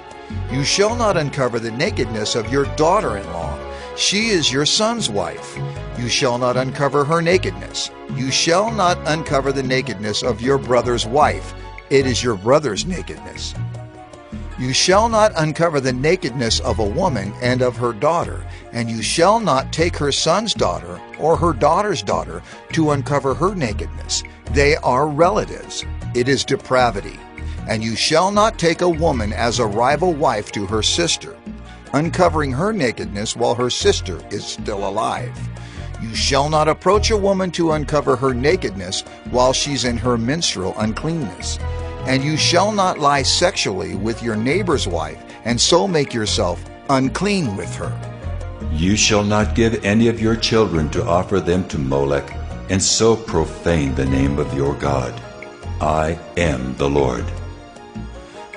You shall not uncover the nakedness of your daughter-in-law. She is your son's wife. You shall not uncover her nakedness. You shall not uncover the nakedness of your brother's wife. It is your brother's nakedness. You shall not uncover the nakedness of a woman and of her daughter, and you shall not take her son's daughter or her daughter's daughter to uncover her nakedness. They are relatives. It is depravity. And you shall not take a woman as a rival wife to her sister, uncovering her nakedness while her sister is still alive. You shall not approach a woman to uncover her nakedness while she's in her menstrual uncleanness. And you shall not lie sexually with your neighbor's wife, and so make yourself unclean with her. You shall not give any of your children to offer them to Molech, and so profane the name of your God. I am the Lord.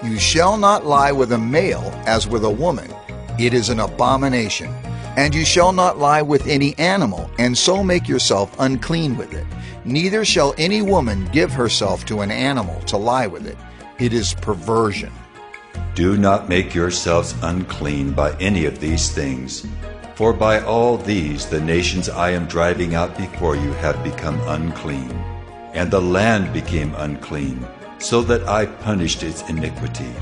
You shall not lie with a male as with a woman. It is an abomination. And you shall not lie with any animal, and so make yourself unclean with it. Neither shall any woman give herself to an animal to lie with it. It is perversion. Do not make yourselves unclean by any of these things, for by all these the nations I am driving out before you have become unclean, and the land became unclean, so that I punished its iniquity,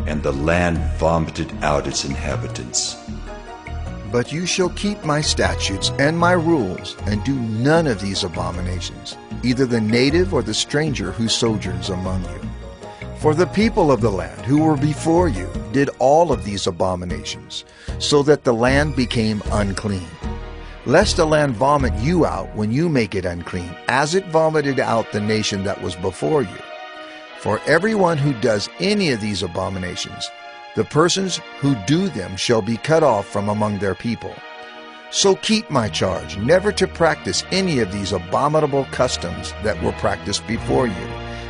and the land vomited out its inhabitants. But you shall keep my statutes and my rules, and do none of these abominations, either the native or the stranger who sojourns among you. For the people of the land who were before you did all of these abominations, so that the land became unclean. Lest the land vomit you out when you make it unclean, as it vomited out the nation that was before you. For everyone who does any of these abominations, the persons who do them shall be cut off from among their people. So keep my charge, never to practice any of these abominable customs that were practiced before you,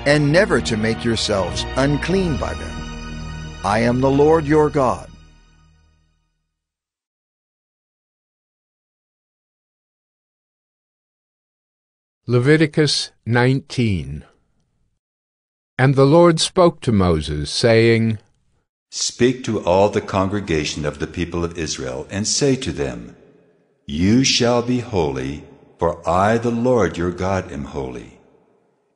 and never to make yourselves unclean by them. I am the Lord your God. Leviticus 19. And the Lord spoke to Moses, saying, Speak to all the congregation of the people of Israel, and say to them, You shall be holy, for I, the Lord your God, am holy.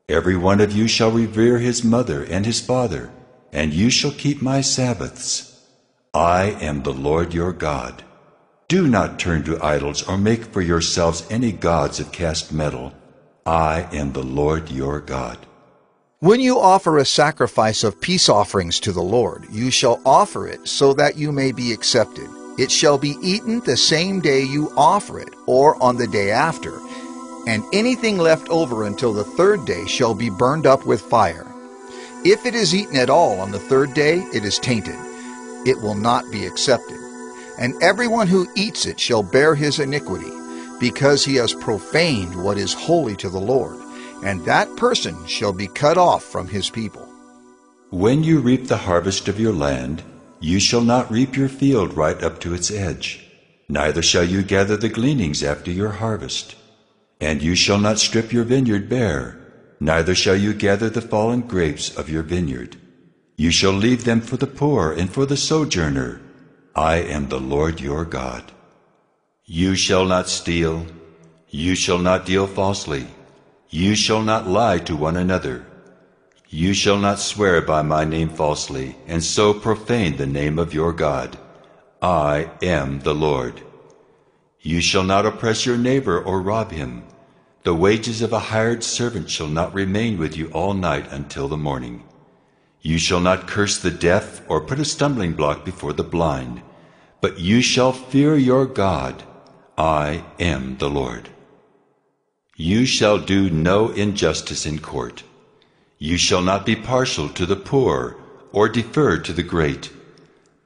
Every one of you shall revere his mother and his father, and you shall keep my Sabbaths. I am the Lord your God. Do not turn to idols or make for yourselves any gods of cast metal. I am the Lord your God. When you offer a sacrifice of peace offerings to the Lord, you shall offer it so that you may be accepted. It shall be eaten the same day you offer it, or on the day after, and anything left over until the third day shall be burned up with fire. If it is eaten at all on the third day, it is tainted. It will not be accepted. And everyone who eats it shall bear his iniquity, because he has profaned what is holy to the Lord, and that person shall be cut off from his people. When you reap the harvest of your land, you shall not reap your field right up to its edge, neither shall you gather the gleanings after your harvest. And you shall not strip your vineyard bare, neither shall you gather the fallen grapes of your vineyard. You shall leave them for the poor and for the sojourner. I am the Lord your God. You shall not steal. You shall not deal falsely. You shall not lie to one another. You shall not swear by my name falsely, and so profane the name of your God. I am the Lord. You shall not oppress your neighbor or rob him. The wages of a hired servant shall not remain with you all night until the morning. You shall not curse the deaf or put a stumbling block before the blind, but you shall fear your God. I am the Lord. You shall do no injustice in court. You shall not be partial to the poor or defer to the great,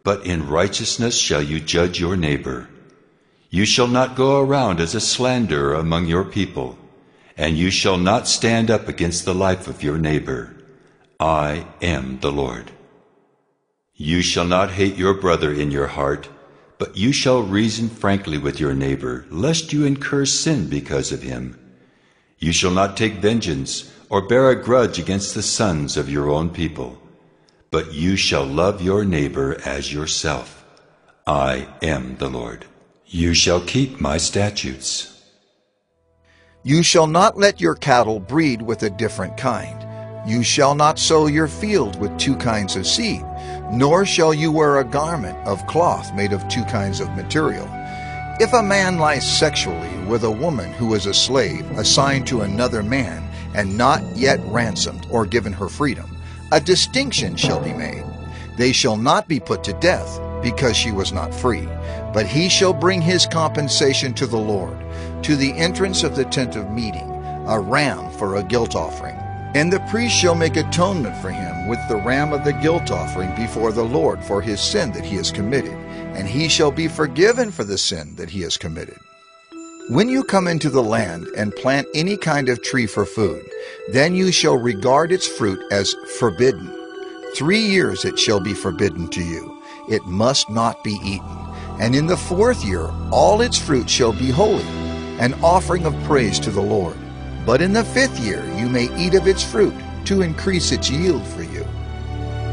but in righteousness shall you judge your neighbor. You shall not go around as a slanderer among your people, and you shall not stand up against the life of your neighbor. I am the Lord. You shall not hate your brother in your heart, but you shall reason frankly with your neighbor, lest you incur sin because of him. You shall not take vengeance or bear a grudge against the sons of your own people, but you shall love your neighbor as yourself. I am the Lord. You shall keep my statutes. You shall not let your cattle breed with a different kind. You shall not sow your field with two kinds of seed, nor shall you wear a garment of cloth made of two kinds of material. If a man lies sexually with a woman who is a slave assigned to another man and not yet ransomed or given her freedom, a distinction shall be made. They shall not be put to death because she was not free, but he shall bring his compensation to the Lord, to the entrance of the tent of meeting, a ram for a guilt offering. And the priest shall make atonement for him with the ram of the guilt offering before the Lord for his sin that he has committed, and he shall be forgiven for the sin that he has committed. When you come into the land and plant any kind of tree for food, then you shall regard its fruit as forbidden. 3 years it shall be forbidden to you. It must not be eaten. And in the 4th year all its fruit shall be holy, an offering of praise to the Lord. But in the 5th year you may eat of its fruit, to increase its yield for you.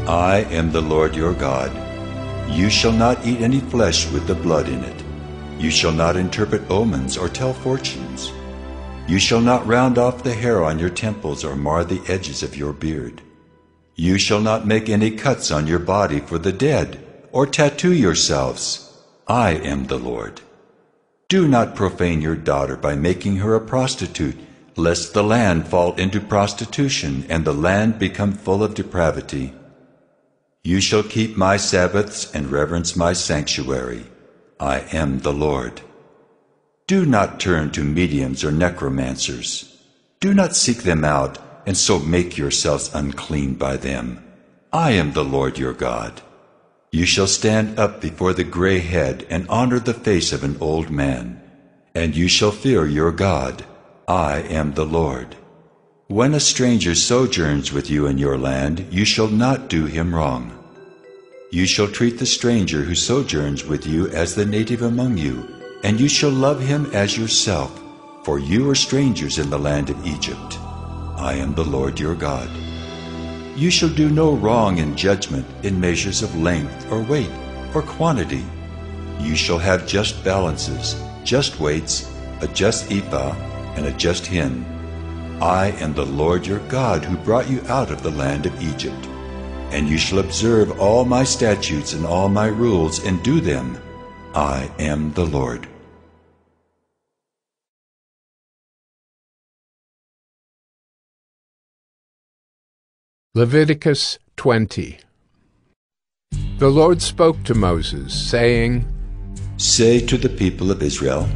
I am the Lord your God. You shall not eat any flesh with the blood in it. You shall not interpret omens or tell fortunes. You shall not round off the hair on your temples or mar the edges of your beard. You shall not make any cuts on your body for the dead, or tattoo yourselves. I am the Lord. Do not profane your daughter by making her a prostitute, lest the land fall into prostitution and the land become full of depravity. You shall keep my Sabbaths and reverence my sanctuary. I am the Lord. Do not turn to mediums or necromancers. Do not seek them out and so make yourselves unclean by them. I am the Lord your God. You shall stand up before the gray head and honor the face of an old man, and you shall fear your God. I am the Lord. When a stranger sojourns with you in your land, you shall not do him wrong. You shall treat the stranger who sojourns with you as the native among you, and you shall love him as yourself, for you are strangers in the land of Egypt. I am the Lord your God. You shall do no wrong in judgment in measures of length or weight or quantity. You shall have just balances, just weights, a just ephah, and a just hin. I am the Lord your God who brought you out of the land of Egypt. And you shall observe all my statutes and all my rules and do them. I am the Lord. Leviticus 20. The Lord spoke to Moses, saying, Say to the people of Israel,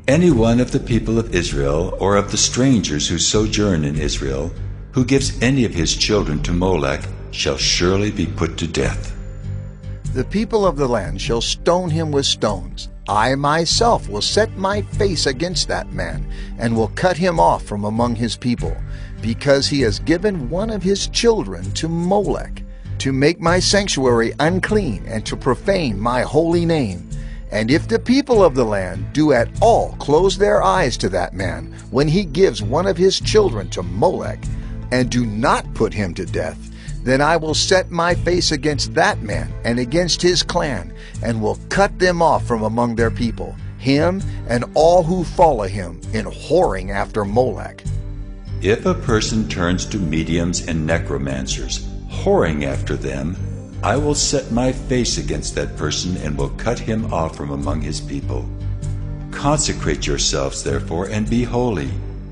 any one of the people of Israel or of the strangers who sojourn in Israel, who gives any of his children to Molech, shall surely be put to death. The people of the land shall stone him with stones. I myself will set my face against that man, and will cut him off from among his people, because he has given one of his children to Molech, to make my sanctuary unclean, and to profane my holy name. And if the people of the land do at all close their eyes to that man, when he gives one of his children to Molech, and do not put him to death, then I will set my face against that man and against his clan, and will cut them off from among their people, him and all who follow him in whoring after Molech. If a person turns to mediums and necromancers, whoring after them, I will set my face against that person and will cut him off from among his people. Consecrate yourselves, therefore, and be holy,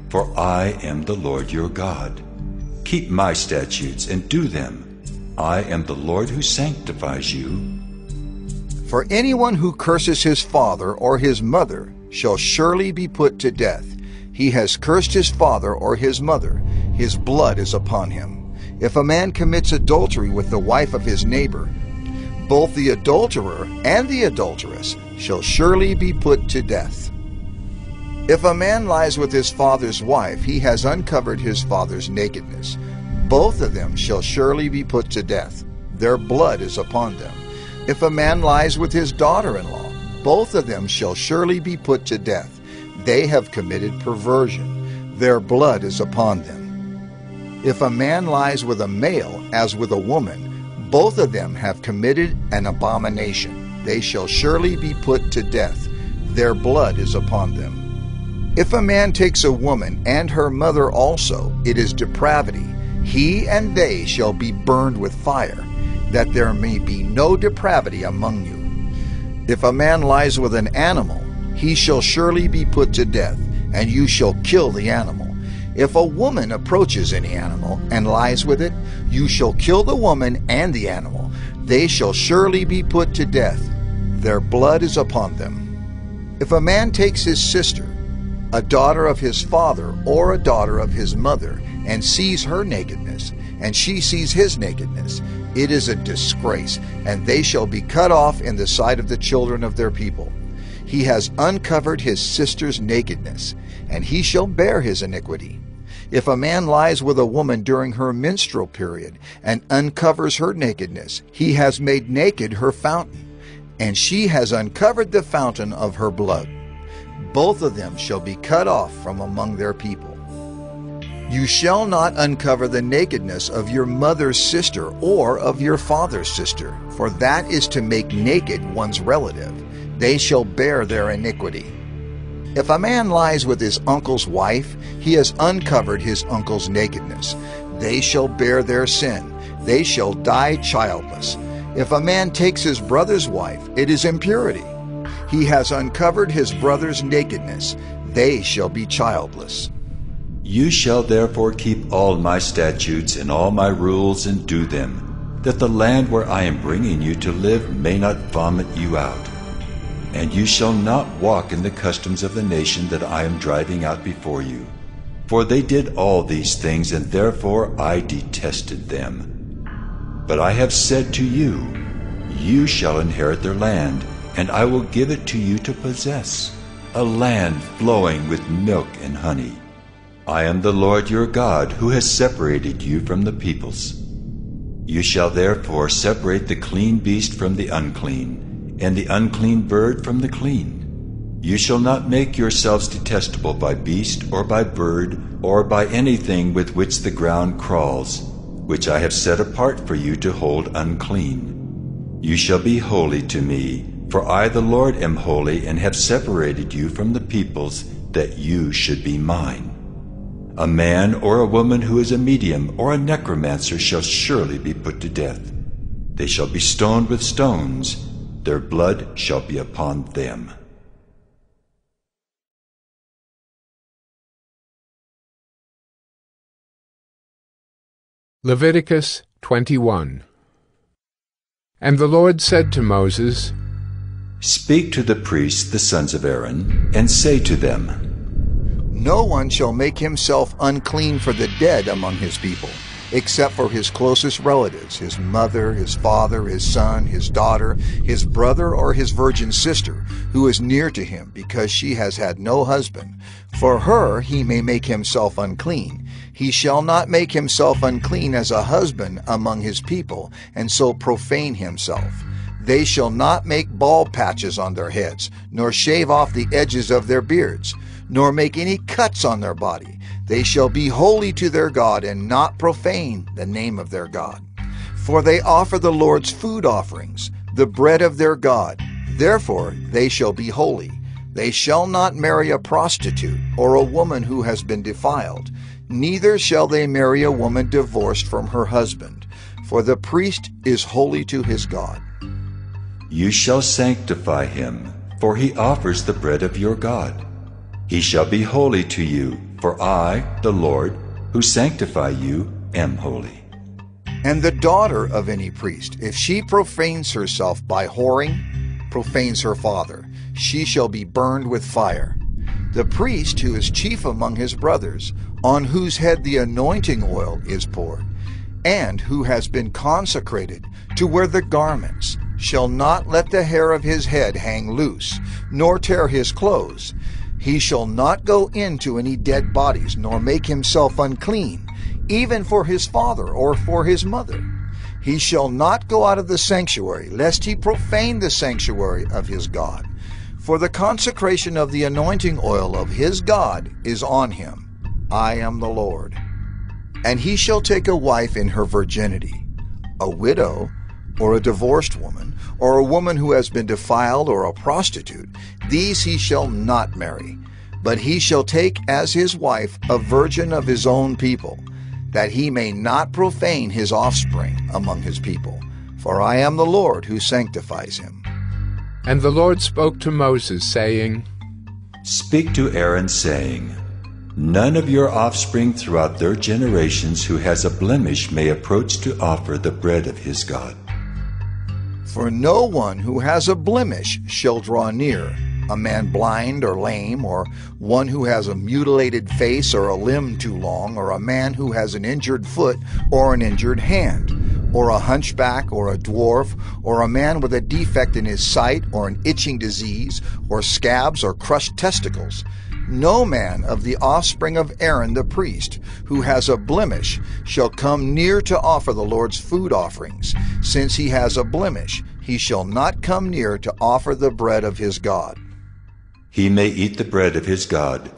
for I am the Lord your God. Keep my statutes and do them. I am the Lord who sanctifies you. For anyone who curses his father or his mother shall surely be put to death. He has cursed his father or his mother. His blood is upon him. If a man commits adultery with the wife of his neighbor, both the adulterer and the adulteress shall surely be put to death. If a man lies with his father's wife, he has uncovered his father's nakedness. Both of them shall surely be put to death. Their blood is upon them. If a man lies with his daughter-in-law, both of them shall surely be put to death. They have committed perversion. Their blood is upon them. If a man lies with a male as with a woman, both of them have committed an abomination. They shall surely be put to death. Their blood is upon them. If a man takes a woman and her mother also, it is depravity. He and they shall be burned with fire, that there may be no depravity among you. If a man lies with an animal, he shall surely be put to death, and you shall kill the animal. If a woman approaches any animal and lies with it, you shall kill the woman and the animal. They shall surely be put to death. Their blood is upon them. If a man takes his sister, a daughter of his father or a daughter of his mother, and sees her nakedness, and she sees his nakedness, it is a disgrace, and they shall be cut off in the sight of the children of their people. He has uncovered his sister's nakedness, and he shall bear his iniquity. If a man lies with a woman during her menstrual period and uncovers her nakedness, he has made naked her fountain, and she has uncovered the fountain of her blood. Both of them shall be cut off from among their people. You shall not uncover the nakedness of your mother's sister or of your father's sister, for that is to make naked one's relative. They shall bear their iniquity. If a man lies with his uncle's wife, he has uncovered his uncle's nakedness. They shall bear their sin. They shall die childless. If a man takes his brother's wife, it is impurity. He has uncovered his brother's nakedness. They shall be childless. You shall therefore keep all my statutes and all my rules and do them, that the land where I am bringing you to live may not vomit you out. And you shall not walk in the customs of the nation that I am driving out before you. For they did all these things, and therefore I detested them. But I have said to you, you shall inherit their land, and I will give it to you to possess, a land flowing with milk and honey. I am the Lord your God, who has separated you from the peoples. You shall therefore separate the clean beast from the unclean, and the unclean bird from the clean. You shall not make yourselves detestable by beast or by bird or by anything with which the ground crawls, which I have set apart for you to hold unclean. You shall be holy to me, for I the Lord am holy and have separated you from the peoples, that you should be mine. A man or a woman who is a medium or a necromancer shall surely be put to death. They shall be stoned with stones. Their blood shall be upon them. Leviticus 21. And the Lord said to Moses, Speak to the priests, the sons of Aaron, and say to them, No one shall make himself unclean for the dead among his people, except for his closest relatives, his mother, his father, his son, his daughter, his brother, or his virgin sister, who is near to him, because she has had no husband. For her he may make himself unclean. He shall not make himself unclean as a husband among his people, and so profane himself. They shall not make bald patches on their heads, nor shave off the edges of their beards, nor make any cuts on their body. They shall be holy to their God, and not profane the name of their God. For they offer the Lord's food offerings, the bread of their God. Therefore they shall be holy. They shall not marry a prostitute, or a woman who has been defiled. Neither shall they marry a woman divorced from her husband, for the priest is holy to his God. You shall sanctify him, for he offers the bread of your God. He shall be holy to you, for I, the Lord, who sanctify you, am holy. And the daughter of any priest, if she profanes herself by whoring, profanes her father, she shall be burned with fire. The priest who is chief among his brothers, on whose head the anointing oil is poured, and who has been consecrated to wear the garments, shall not let the hair of his head hang loose, nor tear his clothes. He shall not go into any dead bodies, nor make himself unclean, even for his father or for his mother. He shall not go out of the sanctuary, lest he profane the sanctuary of his God. For the consecration of the anointing oil of his God is on him. I am the Lord. And he shall take a wife in her virginity, a widow, or a divorced woman, or a woman who has been defiled, or a prostitute. These he shall not marry, but he shall take as his wife a virgin of his own people, that he may not profane his offspring among his people. For I am the Lord who sanctifies him. And the Lord spoke to Moses, saying, Speak to Aaron, saying, None of your offspring throughout their generations who has a blemish may approach to offer the bread of his God. For no one who has a blemish shall draw near, a man blind or lame, or one who has a mutilated face or a limb too long, or a man who has an injured foot or an injured hand, or a hunchback or a dwarf, or a man with a defect in his sight, or an itching disease, or scabs or crushed testicles. No man of the offspring of Aaron the priest, who has a blemish, shall come near to offer the Lord's food offerings. Since he has a blemish, he shall not come near to offer the bread of his God. He may eat the bread of his God,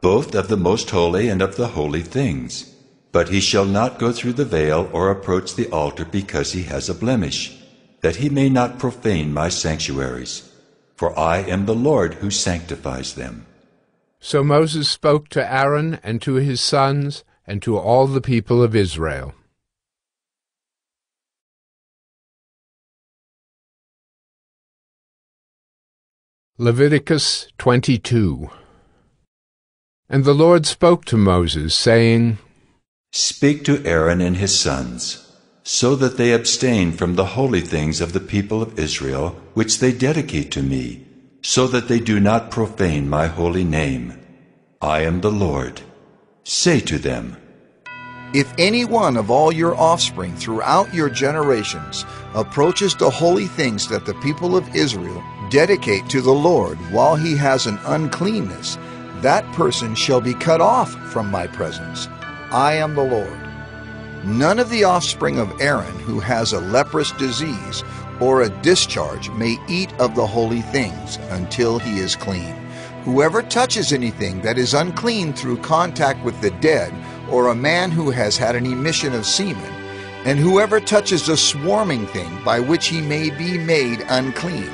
both of the most holy and of the holy things. But he shall not go through the veil or approach the altar because he has a blemish, that he may not profane my sanctuaries. For I am the Lord who sanctifies them. So Moses spoke to Aaron and to his sons and to all the people of Israel. Leviticus 22. And the Lord spoke to Moses, saying, Speak to Aaron and his sons, so that they abstain from the holy things of the people of Israel, which they dedicate to me, so that they do not profane my holy name. I am the Lord. Say to them, If any one of all your offspring throughout your generations approaches the holy things that the people of Israel dedicate to the Lord while he has an uncleanness, that person shall be cut off from my presence. I am the Lord. None of the offspring of Aaron who has a leprous disease, or a discharge may eat of the holy things until he is clean. Whoever touches anything that is unclean through contact with the dead, or a man who has had an emission of semen, and whoever touches a swarming thing by which he may be made unclean,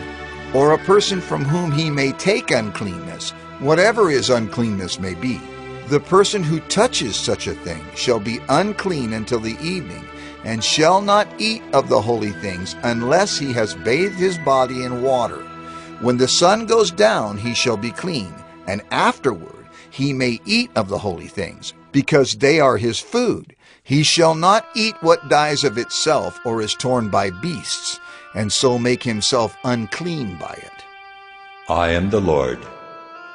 or a person from whom he may take uncleanness, whatever his uncleanness may be, the person who touches such a thing shall be unclean until the evening, and shall not eat of the holy things unless he has bathed his body in water. When the sun goes down, he shall be clean, and afterward he may eat of the holy things, because they are his food. He shall not eat what dies of itself or is torn by beasts, and so make himself unclean by it. I am the Lord.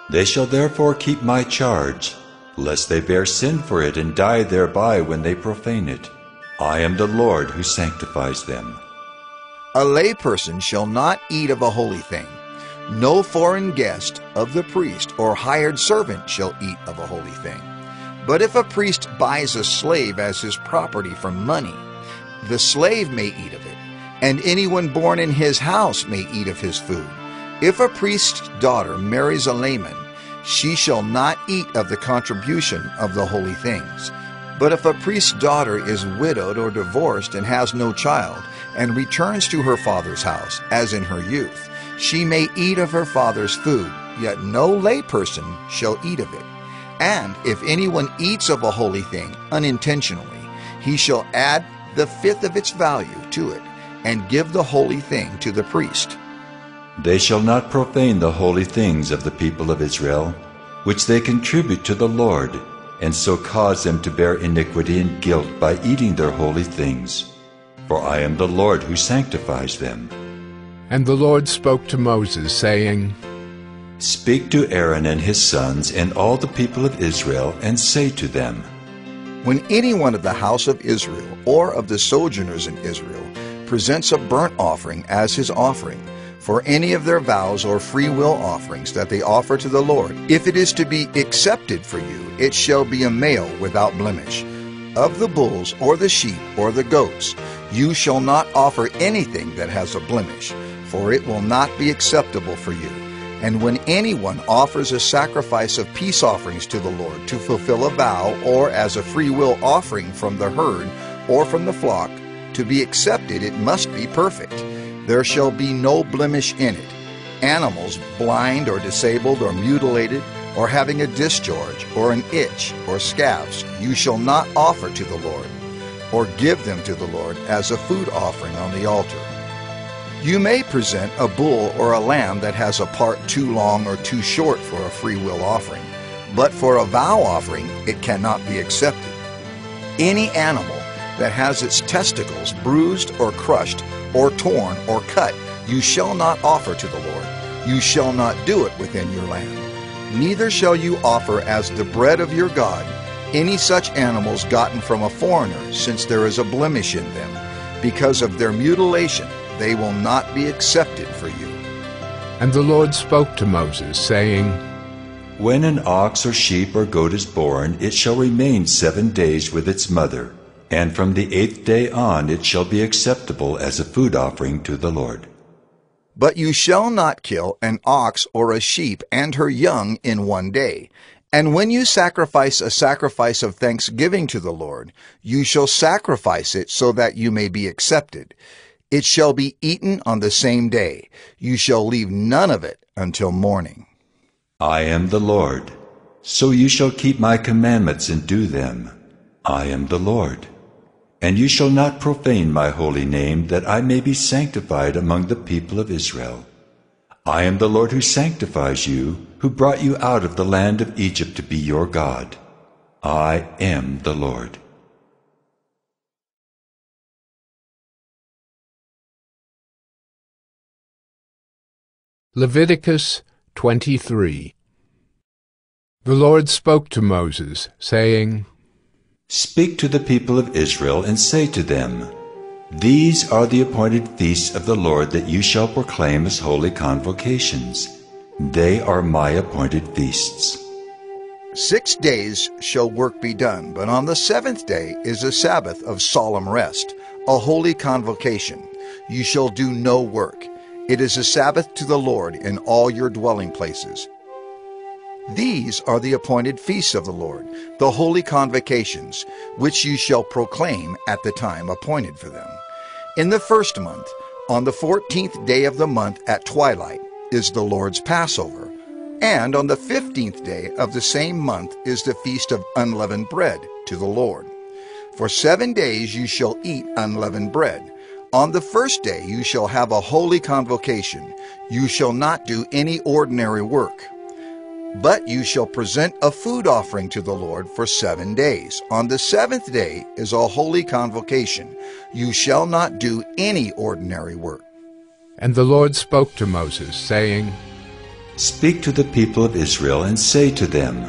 They shall therefore keep my charge, lest they bear sin for it and die thereby when they profane it. I am the Lord who sanctifies them. A layperson shall not eat of a holy thing. No foreign guest of the priest or hired servant shall eat of a holy thing. But if a priest buys a slave as his property for money, the slave may eat of it, and anyone born in his house may eat of his food. If a priest's daughter marries a layman, she shall not eat of the contribution of the holy things. But if a priest's daughter is widowed or divorced and has no child, and returns to her father's house, as in her youth, she may eat of her father's food, yet no layperson shall eat of it. And if anyone eats of a holy thing unintentionally, he shall add the fifth of its value to it, and give the holy thing to the priest. They shall not profane the holy things of the people of Israel, which they contribute to the Lord, and so cause them to bear iniquity and guilt by eating their holy things. For I am the Lord who sanctifies them. And the Lord spoke to Moses, saying, Speak to Aaron and his sons and all the people of Israel, and say to them, When anyone of the house of Israel or of the sojourners in Israel presents a burnt offering as his offering, for any of their vows or free will offerings that they offer to the Lord, if it is to be accepted for you, it shall be a male without blemish. Of the bulls or the sheep or the goats, you shall not offer anything that has a blemish, for it will not be acceptable for you. And when anyone offers a sacrifice of peace offerings to the Lord to fulfill a vow, or as a free will offering from the herd or from the flock, to be accepted it must be perfect. There shall be no blemish in it. Animals blind or disabled or mutilated, or having a discharge or an itch or scabs, you shall not offer to the Lord, or give them to the Lord as a food offering on the altar. You may present a bull or a lamb that has a part too long or too short for a free will offering, but for a vow offering it cannot be accepted. Any animal that has its testicles bruised or crushed or torn or cut, you shall not offer to the Lord. You shall not do it within your land. Neither shall you offer as the bread of your God any such animals gotten from a foreigner, since there is a blemish in them. Because of their mutilation, they will not be accepted for you. And the Lord spoke to Moses, saying, When an ox or sheep or goat is born, it shall remain 7 days with its mother, and from the 8th day on it shall be acceptable as a food offering to the Lord. But you shall not kill an ox or a sheep and her young in 1 day. And when you sacrifice a sacrifice of thanksgiving to the Lord, you shall sacrifice it so that you may be accepted. It shall be eaten on the same day. You shall leave none of it until morning. I am the Lord, so you shall keep my commandments and do them. I am the Lord. And you shall not profane my holy name, that I may be sanctified among the people of Israel. I am the Lord who sanctifies you, who brought you out of the land of Egypt to be your God. I am the Lord. Leviticus 23. The Lord spoke to Moses, saying, Speak to the people of Israel and say to them, These are the appointed feasts of the Lord that you shall proclaim as holy convocations. They are my appointed feasts. 6 days shall work be done, but on the 7th day is a Sabbath of solemn rest, a holy convocation. you shall do no work. It is a Sabbath to the Lord in all your dwelling places. These are the appointed feasts of the Lord, the holy convocations, which you shall proclaim at the time appointed for them. In the first month, on the 14th day of the month at twilight, is the Lord's Passover, and on the 15th day of the same month is the feast of unleavened bread to the Lord. For 7 days you shall eat unleavened bread. On the first day you shall have a holy convocation. You shall not do any ordinary work. But you shall present a food offering to the Lord for 7 days. On the 7th day is a holy convocation. You shall not do any ordinary work. And the Lord spoke to Moses, saying, Speak to the people of Israel and say to them,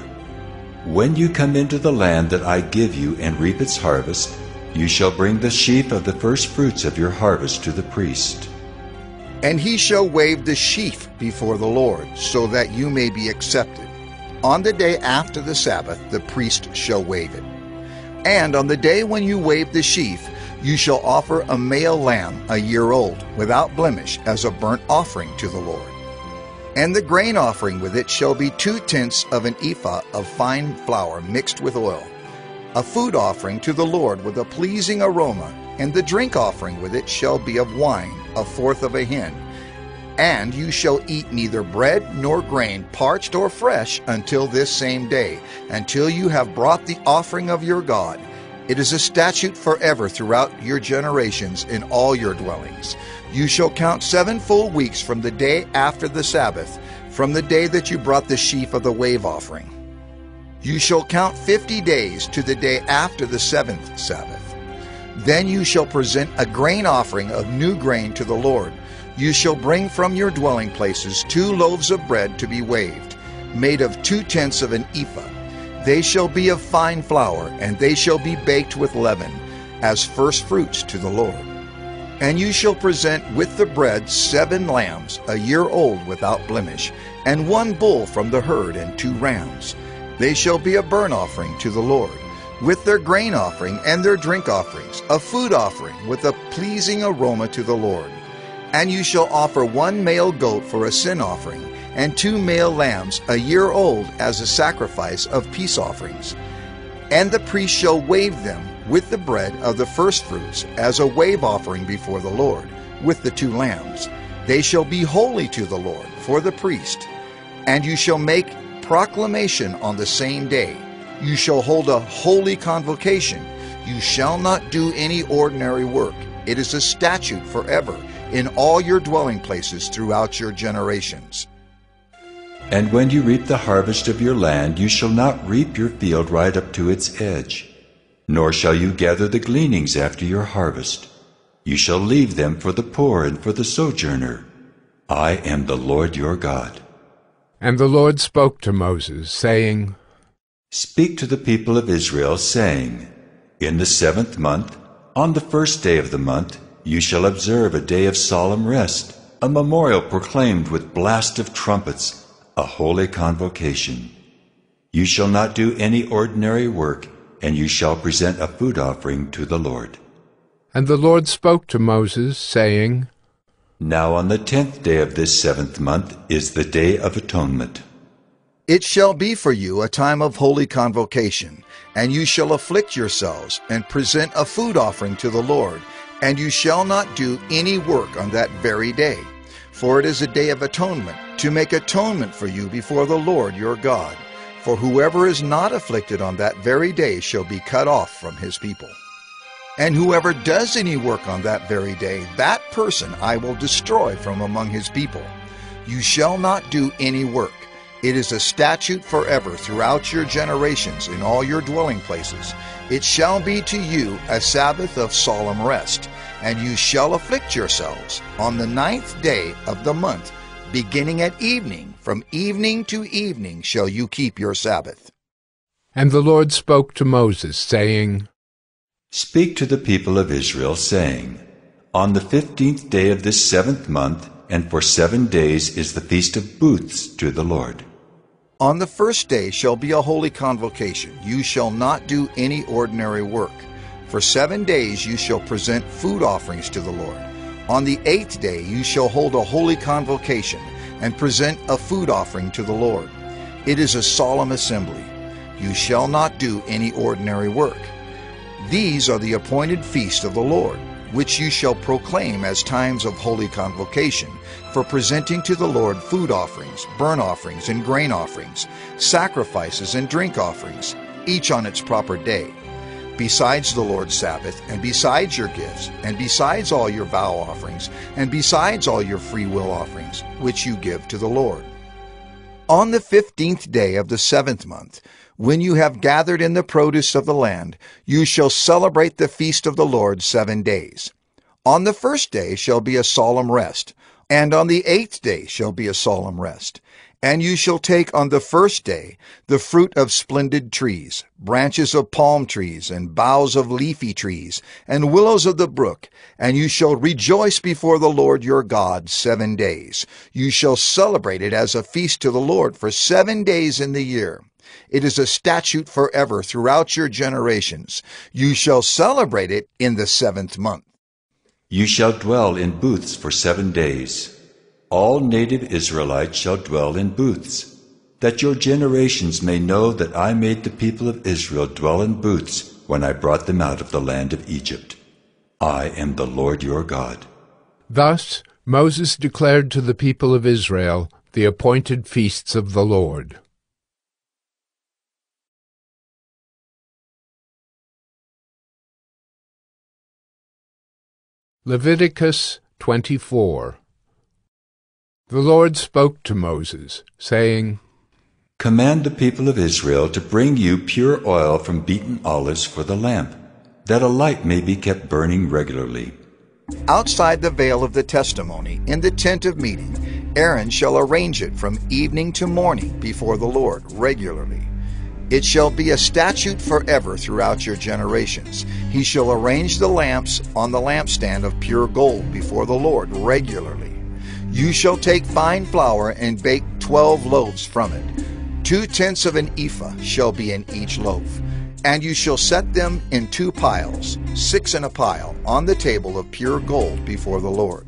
When you come into the land that I give you and reap its harvest, you shall bring the sheaf of the first fruits of your harvest to the priest. And he shall wave the sheaf before the Lord, so that you may be accepted. On the day after the Sabbath the priest shall wave it. And on the day when you wave the sheaf, you shall offer a male lamb a year old, without blemish, as a burnt offering to the Lord. And the grain offering with it shall be 2/10 of an ephah of fine flour mixed with oil, a food offering to the Lord with a pleasing aroma, and the drink offering with it shall be of wine, 1/4 of a hin. And you shall eat neither bread nor grain, parched or fresh, until this same day, until you have brought the offering of your God. It is a statute forever throughout your generations in all your dwellings. You shall count 7 full weeks from the day after the Sabbath, from the day that you brought the sheaf of the wave offering. You shall count 50 days to the day after the 7th Sabbath. Then you shall present a grain offering of new grain to the Lord. You shall bring from your dwelling places 2 loaves of bread to be waved, made of 2/10 of an ephah. They shall be of fine flour, and they shall be baked with leaven, as first fruits to the Lord. And you shall present with the bread 7 lambs, a year old without blemish, and 1 bull from the herd, and 2 rams. They shall be a burnt offering to the Lord, with their grain offering and their drink offerings, a food offering with a pleasing aroma to the Lord. And you shall offer 1 male goat for a sin offering, and 2 male lambs a year old as a sacrifice of peace offerings. And the priest shall wave them with the bread of the firstfruits as a wave offering before the Lord, with the 2 lambs. They shall be holy to the Lord for the priest. And you shall make proclamation on the same day. You shall hold a holy convocation. You shall not do any ordinary work. It is a statute forever in all your dwelling places throughout your generations. And when you reap the harvest of your land, you shall not reap your field right up to its edge, nor shall you gather the gleanings after your harvest. You shall leave them for the poor and for the sojourner. I am the Lord your God. And the Lord spoke to Moses, saying, Speak to the people of Israel, saying, In the 7th month, on the 1st day of the month, you shall observe a day of solemn rest, a memorial proclaimed with blast of trumpets, a holy convocation. You shall not do any ordinary work, and you shall present a food offering to the Lord. And the Lord spoke to Moses, saying, Now on the 10th day of this 7th month is the Day of Atonement. It shall be for you a time of holy convocation, and you shall afflict yourselves, and present a food offering to the Lord, and you shall not do any work on that very day. For it is a day of atonement, to make atonement for you before the Lord your God. For whoever is not afflicted on that very day shall be cut off from his people. And whoever does any work on that very day, that person I will destroy from among his people. You shall not do any work. It is a statute forever throughout your generations in all your dwelling places. It shall be to you a Sabbath of solemn rest, and you shall afflict yourselves. On the 9th day of the month, beginning at evening, from evening to evening shall you keep your Sabbath. And the Lord spoke to Moses, saying, Speak to the people of Israel, saying, On the 15th day of this 7th month, and for 7 days is the Feast of Booths to the Lord. On the 1st day shall be a holy convocation. You shall not do any ordinary work. For 7 days you shall present food offerings to the Lord. On the 8th day you shall hold a holy convocation, and present a food offering to the Lord. It is a solemn assembly. You shall not do any ordinary work. These are the appointed feasts of the Lord, which you shall proclaim as times of holy convocation, for presenting to the Lord food offerings, burnt offerings, and grain offerings, sacrifices and drink offerings, each on its proper day. Besides the Lord's Sabbath, and besides your gifts, and besides all your vow offerings, and besides all your free will offerings, which you give to the Lord. On the 15th day of the 7th month, when you have gathered in the produce of the land, you shall celebrate the feast of the Lord 7 days. On the 1st day shall be a solemn rest, and on the 8th day shall be a solemn rest. And you shall take on the 1st day the fruit of splendid trees, branches of palm trees, and boughs of leafy trees, and willows of the brook, and you shall rejoice before the Lord your God 7 days. You shall celebrate it as a feast to the Lord for 7 days in the year. It is a statute forever throughout your generations. You shall celebrate it in the 7th month. You shall dwell in booths for 7 days. All native Israelites shall dwell in booths, that your generations may know that I made the people of Israel dwell in booths when I brought them out of the land of Egypt. I am the Lord your God. Thus Moses declared to the people of Israel the appointed feasts of the Lord. Leviticus 24. The Lord spoke to Moses, saying, Command the people of Israel to bring you pure oil from beaten olives for the lamp, that a light may be kept burning regularly. Outside the veil of the testimony, in the tent of meeting, Aaron shall arrange it from evening to morning before the Lord regularly. It shall be a statute forever throughout your generations. He shall arrange the lamps on the lampstand of pure gold before the Lord regularly. You shall take fine flour and bake 12 loaves from it. 2/10 of an ephah shall be in each loaf. And you shall set them in 2 piles, 6 in a pile, on the table of pure gold before the Lord.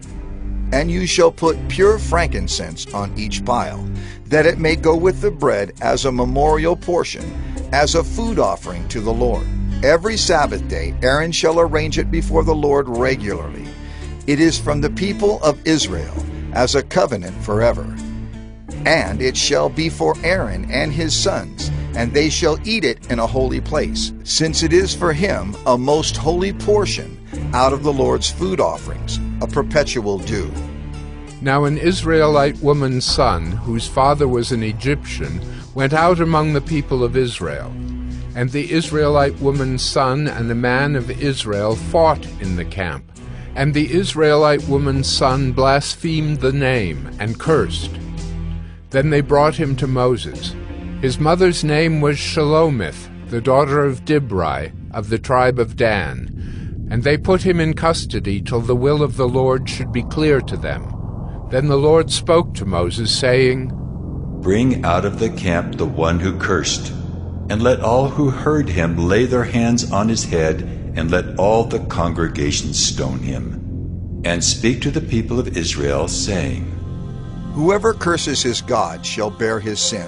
And you shall put pure frankincense on each pile, that it may go with the bread as a memorial portion, as a food offering to the Lord. Every Sabbath day Aaron shall arrange it before the Lord regularly. It is from the people of Israel, as a covenant forever. And it shall be for Aaron and his sons, and they shall eat it in a holy place, since it is for him a most holy portion out of the Lord's food offerings, a perpetual due. Now an Israelite woman's son, whose father was an Egyptian, went out among the people of Israel. And the Israelite woman's son and a man of Israel fought in the camp. And the Israelite woman's son blasphemed the name and cursed. Then they brought him to Moses. His mother's name was Shelomith, the daughter of Dibri, of the tribe of Dan. And they put him in custody till the will of the Lord should be clear to them. Then the Lord spoke to Moses, saying, Bring out of the camp the one who cursed, and let all who heard him lay their hands on his head, and let all the congregation stone him. And speak to the people of Israel, saying, Whoever curses his God shall bear his sin.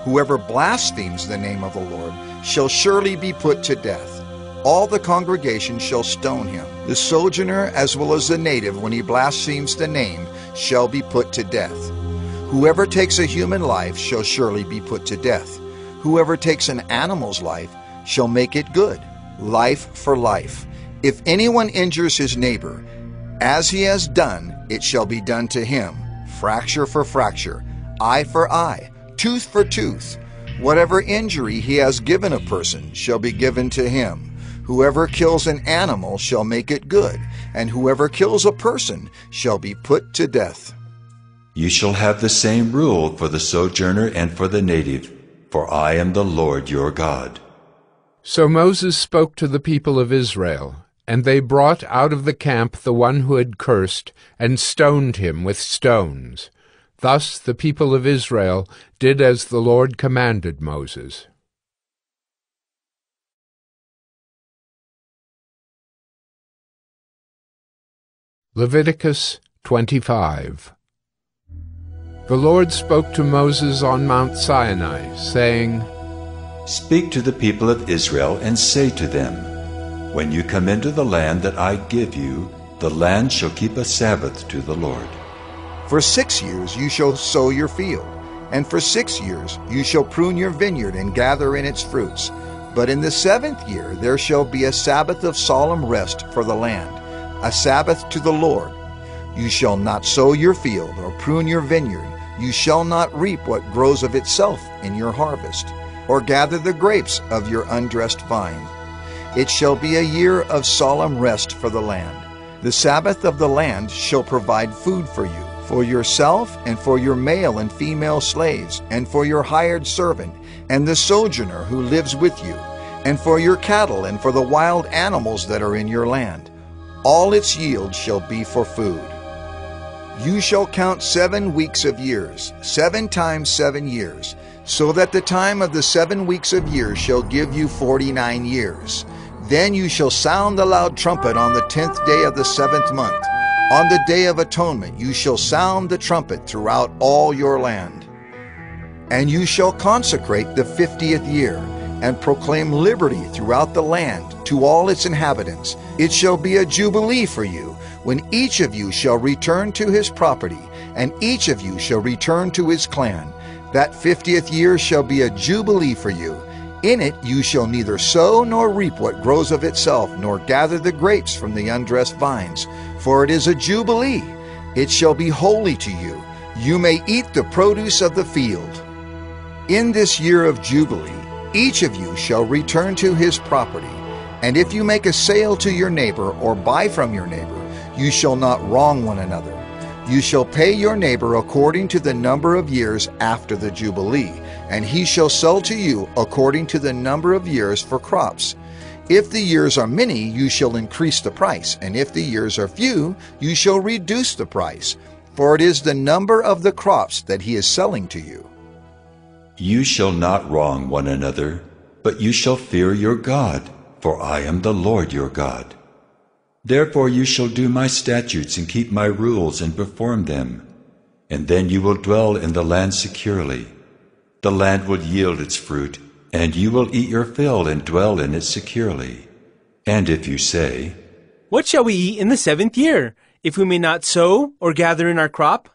Whoever blasphemes the name of the Lord shall surely be put to death. All the congregation shall stone him. The sojourner as well as the native, when he blasphemes the name, shall be put to death. Whoever takes a human life shall surely be put to death. Whoever takes an animal's life shall make it good, life for life. If anyone injures his neighbor, as he has done, it shall be done to him, fracture for fracture, eye for eye, tooth for tooth. Whatever injury he has given a person shall be given to him. Whoever kills an animal shall make it good, and whoever kills a person shall be put to death. You shall have the same rule for the sojourner and for the native, for I am the Lord your God. So Moses spoke to the people of Israel, and they brought out of the camp the one who had cursed, and stoned him with stones. Thus the people of Israel did as the Lord commanded Moses. Leviticus 25. The Lord spoke to Moses on Mount Sinai, saying, Speak to the people of Israel and say to them, When you come into the land that I give you, the land shall keep a Sabbath to the Lord. For 6 years you shall sow your field, and for 6 years you shall prune your vineyard and gather in its fruits. But in the 7th year there shall be a Sabbath of solemn rest for the land, a Sabbath to the Lord. You shall not sow your field or prune your vineyard. You shall not reap what grows of itself in your harvest, or gather the grapes of your undressed vine. It shall be a year of solemn rest for the land. The Sabbath of the land shall provide food for yourself and for your male and female slaves, and for your hired servant, and the sojourner who lives with you, and for your cattle and for the wild animals that are in your land. All its yield shall be for food. You shall count 7 weeks of years, 7 times 7 years, so that the time of the 7 weeks of years shall give you 49 years. Then you shall sound the loud trumpet on the 10th day of the 7th month. On the day of atonement you shall sound the trumpet throughout all your land. And you shall consecrate the 50th year, and proclaim liberty throughout the land to all its inhabitants. It shall be a jubilee for you, when each of you shall return to his property, and each of you shall return to his clan. That 50th year shall be a jubilee for you. In it you shall neither sow nor reap what grows of itself, nor gather the grapes from the undressed vines, for it is a jubilee. It shall be holy to you. You may eat the produce of the field. In this year of jubilee, each of you shall return to his property. And if you make a sale to your neighbor or buy from your neighbor, you shall not wrong one another. You shall pay your neighbor according to the number of years after the jubilee, and he shall sell to you according to the number of years for crops. If the years are many, you shall increase the price, and if the years are few, you shall reduce the price, for it is the number of the crops that he is selling to you. You shall not wrong one another, but you shall fear your God, for I am the Lord your God. Therefore you shall do my statutes and keep my rules and perform them, and then you will dwell in the land securely. The land will yield its fruit, and you will eat your fill and dwell in it securely. And if you say, What shall we eat in the 7th year, if we may not sow or gather in our crop?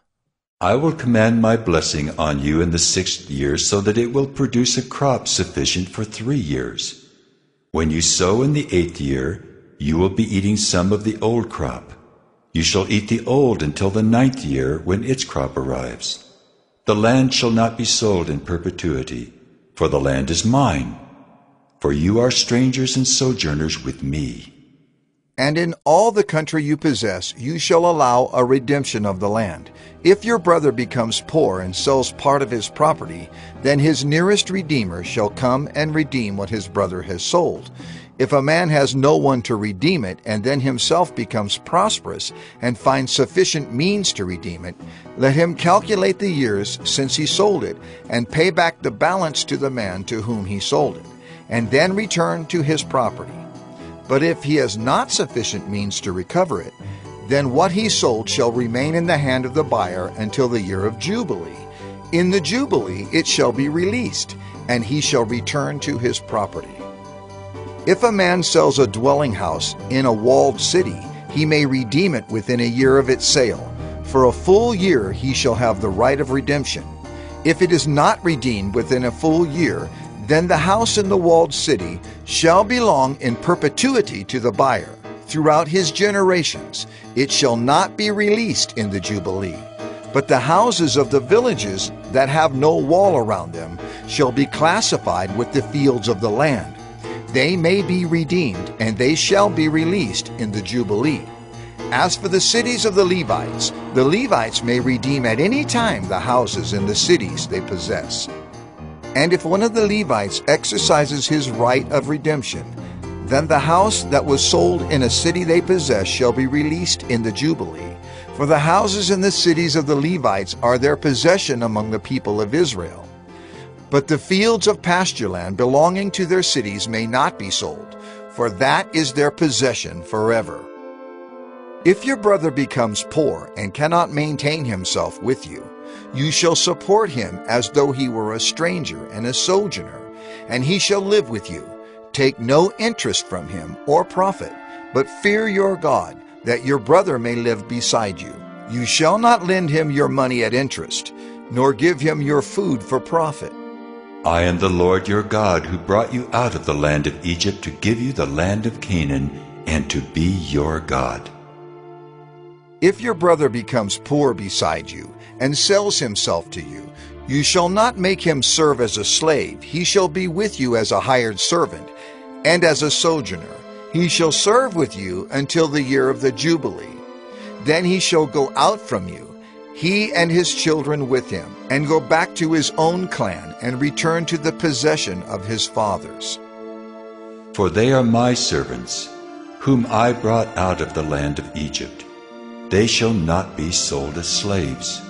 I will command my blessing on you in the 6th year, so that it will produce a crop sufficient for 3 years. When you sow in the 8th year, you will be eating some of the old crop. You shall eat the old until the 9th year, when its crop arrives. The land shall not be sold in perpetuity, for the land is mine. For you are strangers and sojourners with me. And in all the country you possess, you shall allow a redemption of the land. If your brother becomes poor and sells part of his property, then his nearest redeemer shall come and redeem what his brother has sold. If a man has no one to redeem it, and then himself becomes prosperous and finds sufficient means to redeem it, let him calculate the years since he sold it, and pay back the balance to the man to whom he sold it, and then return to his property. But if he has not sufficient means to recover it, then what he sold shall remain in the hand of the buyer until the year of Jubilee. In the Jubilee it shall be released, and he shall return to his property. If a man sells a dwelling house in a walled city, he may redeem it within a year of its sale. For a full year he shall have the right of redemption. If it is not redeemed within a full year, then the house in the walled city shall belong in perpetuity to the buyer throughout his generations. It shall not be released in the Jubilee. But the houses of the villages that have no wall around them shall be classified with the fields of the land. They may be redeemed, and they shall be released in the Jubilee. As for the cities of the Levites may redeem at any time the houses in the cities they possess. And if one of the Levites exercises his right of redemption, then the house that was sold in a city they possess shall be released in the Jubilee. For the houses in the cities of the Levites are their possession among the people of Israel. But the fields of pasture land belonging to their cities may not be sold, for that is their possession forever. If your brother becomes poor and cannot maintain himself with you, you shall support him as though he were a stranger and a sojourner, and he shall live with you. Take no interest from him or profit, but fear your God, that your brother may live beside you. You shall not lend him your money at interest, nor give him your food for profit. I am the Lord your God, who brought you out of the land of Egypt to give you the land of Canaan, and to be your God. If your brother becomes poor beside you, and sells himself to you, you shall not make him serve as a slave. He shall be with you as a hired servant, and as a sojourner. He shall serve with you until the year of the Jubilee. Then he shall go out from you, he and his children with him, and go back to his own clan, and return to the possession of his fathers. For they are my servants, whom I brought out of the land of Egypt. They shall not be sold as slaves.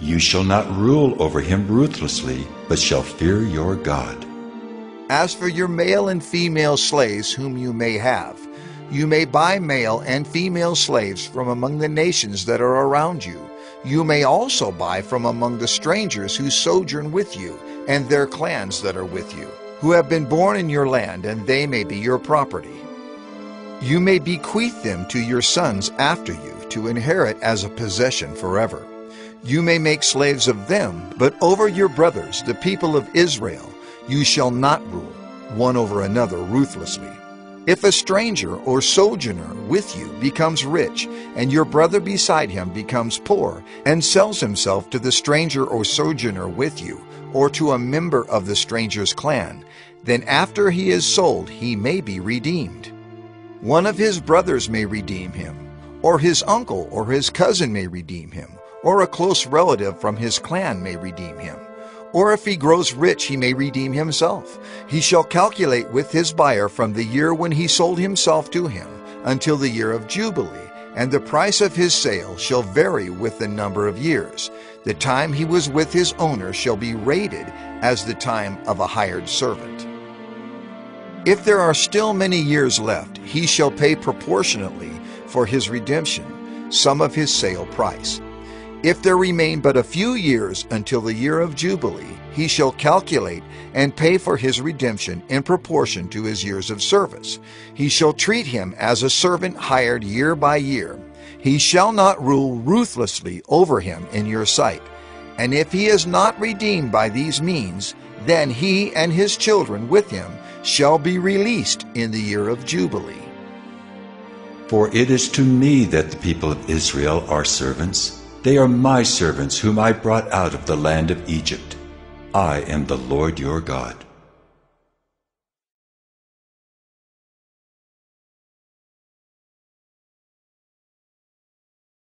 You shall not rule over him ruthlessly, but shall fear your God. As for your male and female slaves whom you may have, you may buy male and female slaves from among the nations that are around you. You may also buy from among the strangers who sojourn with you, and their clans that are with you, who have been born in your land, and they may be your property. You may bequeath them to your sons after you, to inherit as a possession forever. You may make slaves of them, but over your brothers, the people of Israel, you shall not rule, one over another ruthlessly. If a stranger or sojourner with you becomes rich, and your brother beside him becomes poor, and sells himself to the stranger or sojourner with you, or to a member of the stranger's clan, then after he is sold he may be redeemed. One of his brothers may redeem him, or his uncle or his cousin may redeem him, or a close relative from his clan may redeem him. Or if he grows rich, he may redeem himself. He shall calculate with his buyer from the year when he sold himself to him until the year of Jubilee, and the price of his sale shall vary with the number of years. The time he was with his owner shall be rated as the time of a hired servant. If there are still many years left, he shall pay proportionately for his redemption some of his sale price. If there remain but a few years until the year of Jubilee, he shall calculate and pay for his redemption in proportion to his years of service. He shall treat him as a servant hired year by year. He shall not rule ruthlessly over him in your sight. And if he is not redeemed by these means, then he and his children with him shall be released in the year of Jubilee. For it is to me that the people of Israel are servants. They are my servants whom I brought out of the land of Egypt. I am the Lord your God.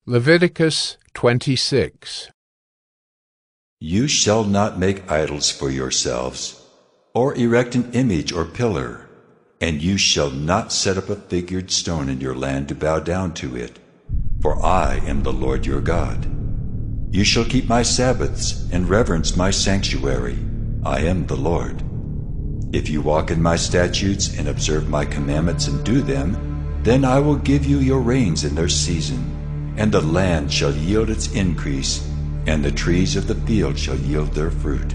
Leviticus 26. You shall not make idols for yourselves, or erect an image or pillar, and you shall not set up a figured stone in your land to bow down to it, for I am the Lord your God. You shall keep my Sabbaths and reverence my sanctuary. I am the Lord. If you walk in my statutes and observe my commandments and do them, then I will give you your rains in their season, and the land shall yield its increase, and the trees of the field shall yield their fruit.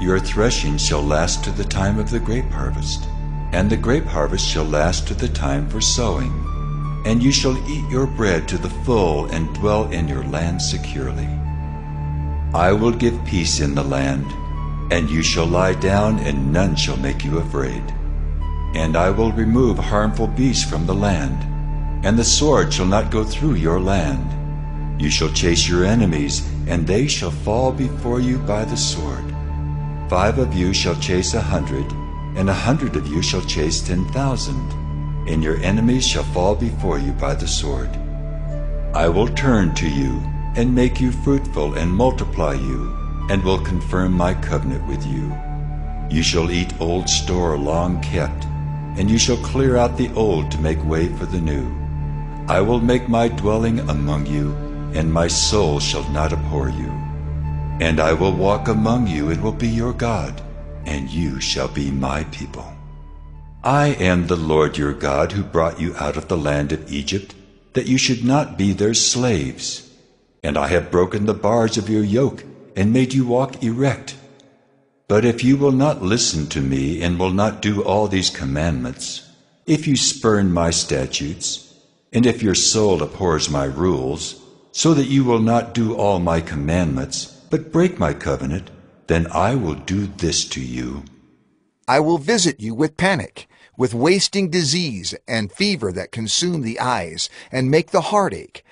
Your threshing shall last to the time of the grape harvest, and the grape harvest shall last to the time for sowing. And you shall eat your bread to the full and dwell in your land securely. I will give peace in the land, and you shall lie down, and none shall make you afraid. And I will remove harmful beasts from the land, and the sword shall not go through your land. You shall chase your enemies, and they shall fall before you by the sword. 5 of you shall chase 100, and 100 of you shall chase 10,000, and your enemies shall fall before you by the sword. I will turn to you, and make you fruitful, and multiply you, and will confirm my covenant with you. You shall eat old store long kept, and you shall clear out the old to make way for the new. I will make my dwelling among you, and my soul shall not abhor you. And I will walk among you, and will be your God, and you shall be my people. I am the Lord your God, who brought you out of the land of Egypt. that you should not be their slaves. And I have broken the bars of your yoke, and made you walk erect. But if you will not listen to me, and will not do all these commandments, if you spurn my statutes, and if your soul abhors my rules, so that you will not do all my commandments, but break my covenant, then I will do this to you. I will visit you with panic, with wasting disease and fever that consume the eyes and make the heart ache.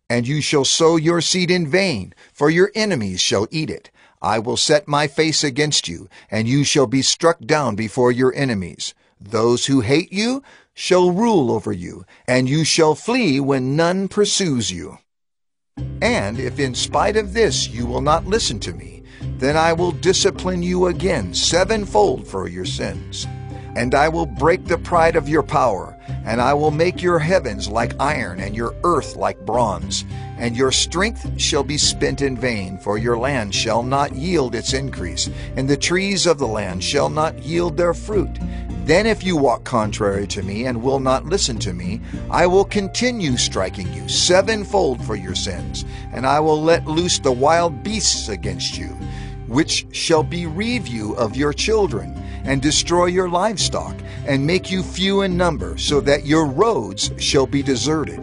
And you shall sow your seed in vain, for your enemies shall eat it. I will set my face against you, and you shall be struck down before your enemies. Those who hate you shall rule over you, and you shall flee when none pursues you. And if in spite of this you will not listen to me, then I will discipline you again sevenfold for your sins. And I will break the pride of your power, and I will make your heavens like iron and your earth like bronze. And your strength shall be spent in vain, for your land shall not yield its increase, and the trees of the land shall not yield their fruit. Then if you walk contrary to me and will not listen to me, I will continue striking you sevenfold for your sins, and I will let loose the wild beasts against you, which shall bereave you of your children, and destroy your livestock, and make you few in number, so that your roads shall be deserted.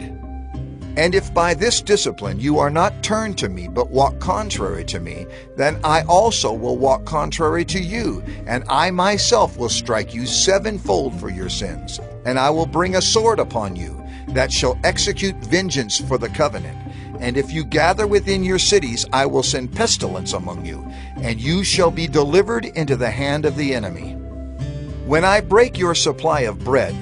And if by this discipline you are not turned to me, but walk contrary to me, then I also will walk contrary to you, and I myself will strike you sevenfold for your sins. And I will bring a sword upon you, that shall execute vengeance for the covenant. And if you gather within your cities, I will send pestilence among you, and you shall be delivered into the hand of the enemy. When I break your supply of bread,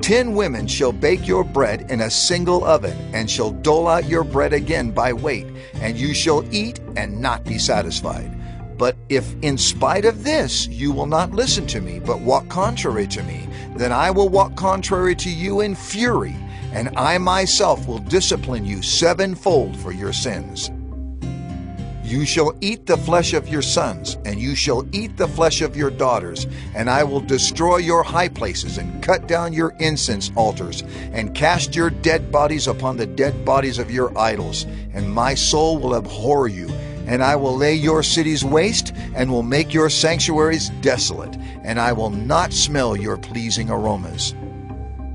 10 women shall bake your bread in a single oven, and shall dole out your bread again by weight, and you shall eat and not be satisfied. But if in spite of this you will not listen to me, but walk contrary to me, then I will walk contrary to you in fury, and I myself will discipline you sevenfold for your sins. You shall eat the flesh of your sons, and you shall eat the flesh of your daughters, and I will destroy your high places, and cut down your incense altars, and cast your dead bodies upon the dead bodies of your idols, and my soul will abhor you. And I will lay your cities waste, and will make your sanctuaries desolate, and I will not smell your pleasing aromas.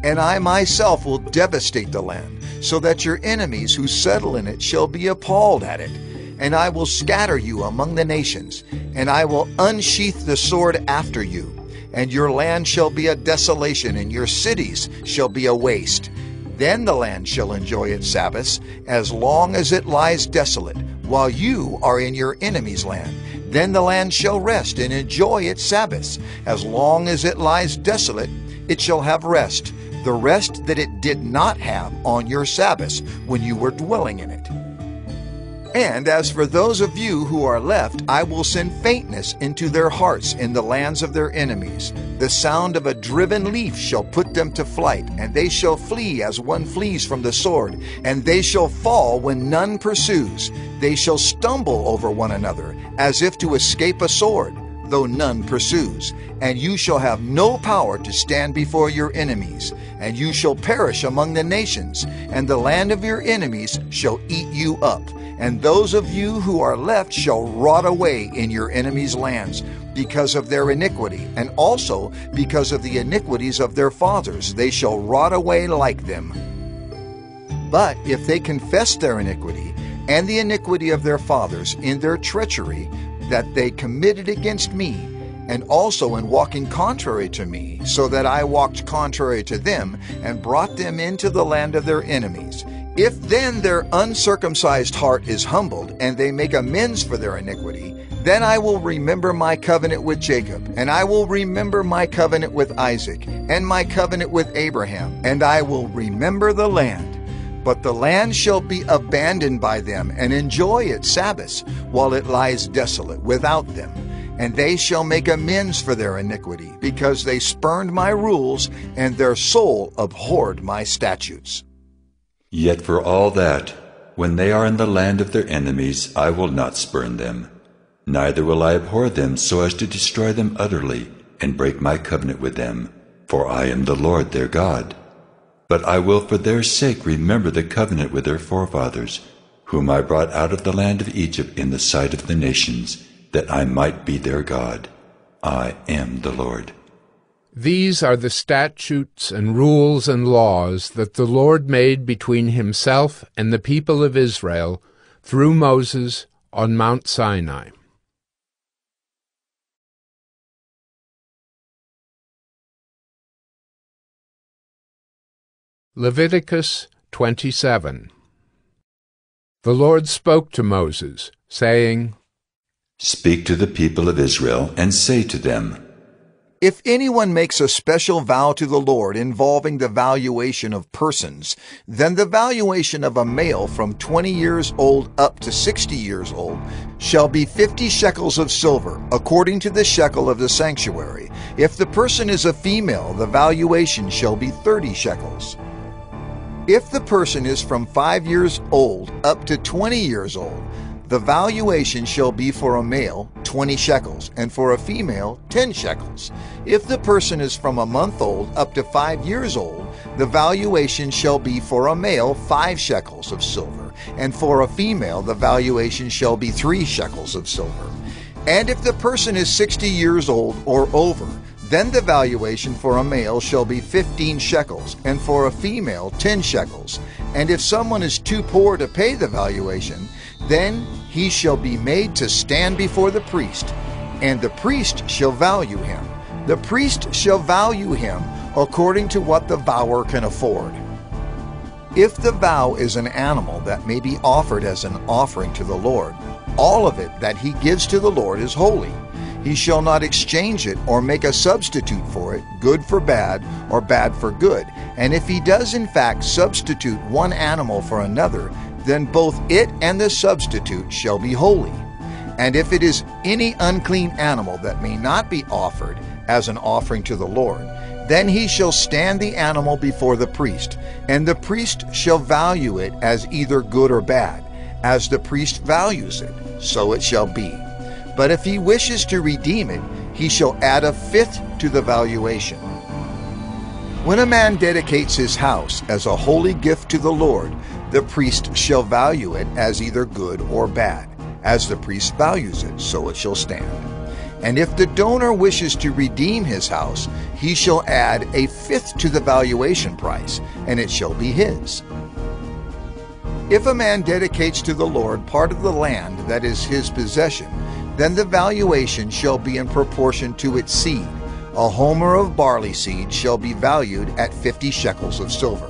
And I myself will devastate the land, so that your enemies who settle in it shall be appalled at it. And I will scatter you among the nations, and I will unsheath the sword after you. And your land shall be a desolation, and your cities shall be a waste. Then the land shall enjoy its Sabbaths, as long as it lies desolate, while you are in your enemy's land. Then the land shall rest and enjoy its Sabbaths. As long as it lies desolate, it shall have rest, the rest that it did not have on your Sabbaths when you were dwelling in it. And as for those of you who are left, I will send faintness into their hearts in the lands of their enemies. The sound of a driven leaf shall put them to flight, and they shall flee as one flees from the sword, and they shall fall when none pursues. They shall stumble over one another, as if to escape a sword, though none pursues. And you shall have no power to stand before your enemies, and you shall perish among the nations, and the land of your enemies shall eat you up. And those of you who are left shall rot away in your enemies' lands because of their iniquity, and also because of the iniquities of their fathers. They shall rot away like them. But if they confess their iniquity and the iniquity of their fathers in their treachery that they committed against me, and also in walking contrary to me, so that I walked contrary to them, and brought them into the land of their enemies, if then their uncircumcised heart is humbled, and they make amends for their iniquity, then I will remember my covenant with Jacob, and I will remember my covenant with Isaac, and my covenant with Abraham, and I will remember the land. But the land shall be abandoned by them, and enjoy its Sabbaths, while it lies desolate without them. And they shall make amends for their iniquity, because they spurned my rules, and their soul abhorred my statutes. Yet for all that, when they are in the land of their enemies, I will not spurn them, neither will I abhor them so as to destroy them utterly, and break my covenant with them, for I am the Lord their God. But I will for their sake remember the covenant with their forefathers, whom I brought out of the land of Egypt in the sight of the nations, that I might be their God. I am the Lord. These are the statutes and rules and laws that the Lord made between himself and the people of Israel through Moses on Mount Sinai. Leviticus 27. The Lord spoke to Moses, saying, Speak to the people of Israel, and say to them, If anyone makes a special vow to the Lord involving the valuation of persons, then the valuation of a male from 20 years old up to 60 years old shall be 50 shekels of silver, according to the shekel of the sanctuary. If the person is a female, the valuation shall be 30 shekels. If the person is from 5 years old up to 20 years old, the valuation shall be for a male 20 shekels, and for a female 10 shekels. If the person is from a month old up to 5 years old, the valuation shall be for a male 5 shekels of silver, and for a female the valuation shall be 3 shekels of silver. And if the person is 60 years old or over, then the valuation for a male shall be 15 shekels, and for a female 10 shekels. And if someone is too poor to pay the valuation, then he shall be made to stand before the priest, and the priest shall value him. The priest shall value him according to what the vower can afford. If the vow is an animal that may be offered as an offering to the Lord, all of it that he gives to the Lord is holy. He shall not exchange it or make a substitute for it, good for bad or bad for good. And if he does in fact substitute one animal for another, then both it and the substitute shall be holy. And if it is any unclean animal that may not be offered as an offering to the Lord, then he shall stand the animal before the priest, and the priest shall value it as either good or bad. As the priest values it, so it shall be. But if he wishes to redeem it, he shall add a fifth to the valuation. When a man dedicates his house as a holy gift to the Lord, the priest shall value it as either good or bad. As the priest values it, so it shall stand. And if the donor wishes to redeem his house, he shall add a fifth to the valuation price, and it shall be his. If a man dedicates to the Lord part of the land that is his possession, then the valuation shall be in proportion to its seed. A homer of barley seed shall be valued at 50 shekels of silver.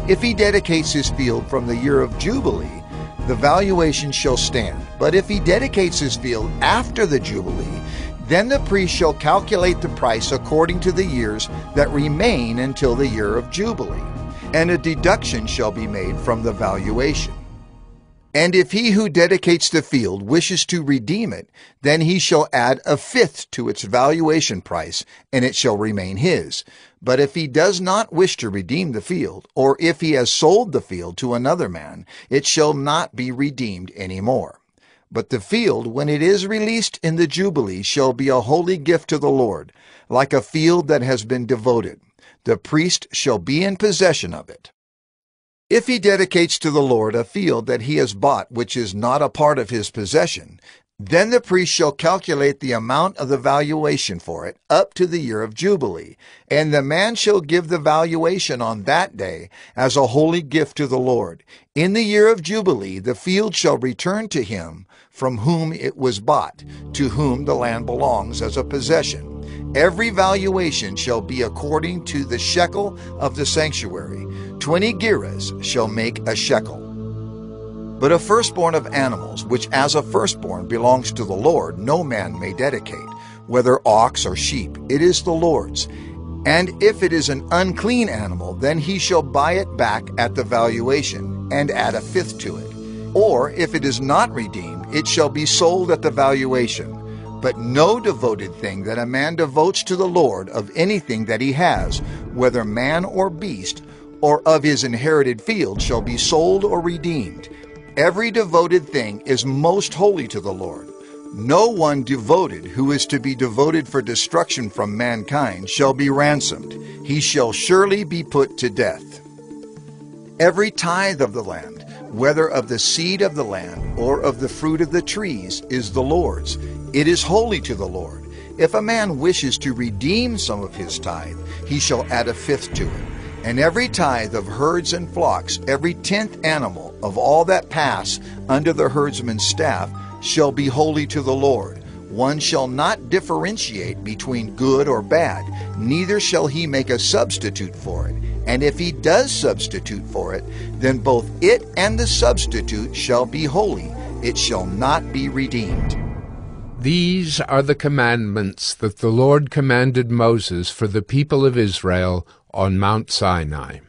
If he dedicates his field from the year of Jubilee, the valuation shall stand. But if he dedicates his field after the Jubilee, then the priest shall calculate the price according to the years that remain until the year of Jubilee, and a deduction shall be made from the valuation. And if he who dedicates the field wishes to redeem it, then he shall add a fifth to its valuation price, and it shall remain his. But if he does not wish to redeem the field, or if he has sold the field to another man, it shall not be redeemed any more. But the field, when it is released in the Jubilee, shall be a holy gift to the Lord, like a field that has been devoted. The priest shall be in possession of it. If he dedicates to the Lord a field that he has bought which is not a part of his possession, then the priest shall calculate the amount of the valuation for it up to the year of Jubilee, and the man shall give the valuation on that day as a holy gift to the Lord. In the year of Jubilee the field shall return to him from whom it was bought, to whom the land belongs as a possession. Every valuation shall be according to the shekel of the sanctuary. 20 gerahs shall make a shekel. But a firstborn of animals, which as a firstborn belongs to the Lord, no man may dedicate, whether ox or sheep, it is the Lord's. And if it is an unclean animal, then he shall buy it back at the valuation, and add a fifth to it. Or if it is not redeemed, it shall be sold at the valuation. But no devoted thing that a man devotes to the Lord of anything that he has, whether man or beast, or of his inherited field, shall be sold or redeemed. Every devoted thing is most holy to the Lord. No one devoted who is to be devoted for destruction from mankind shall be ransomed. He shall surely be put to death. Every tithe of the land, whether of the seed of the land or of the fruit of the trees, is the Lord's. It is holy to the Lord. If a man wishes to redeem some of his tithe, he shall add a fifth to it. And every tithe of herds and flocks, every 10th animal of all that pass under the herdsman's staff, shall be holy to the Lord. One shall not differentiate between good or bad, neither shall he make a substitute for it. And if he does substitute for it, then both it and the substitute shall be holy. It shall not be redeemed. These are the commandments that the Lord commanded Moses for the people of Israel on Mount Sinai.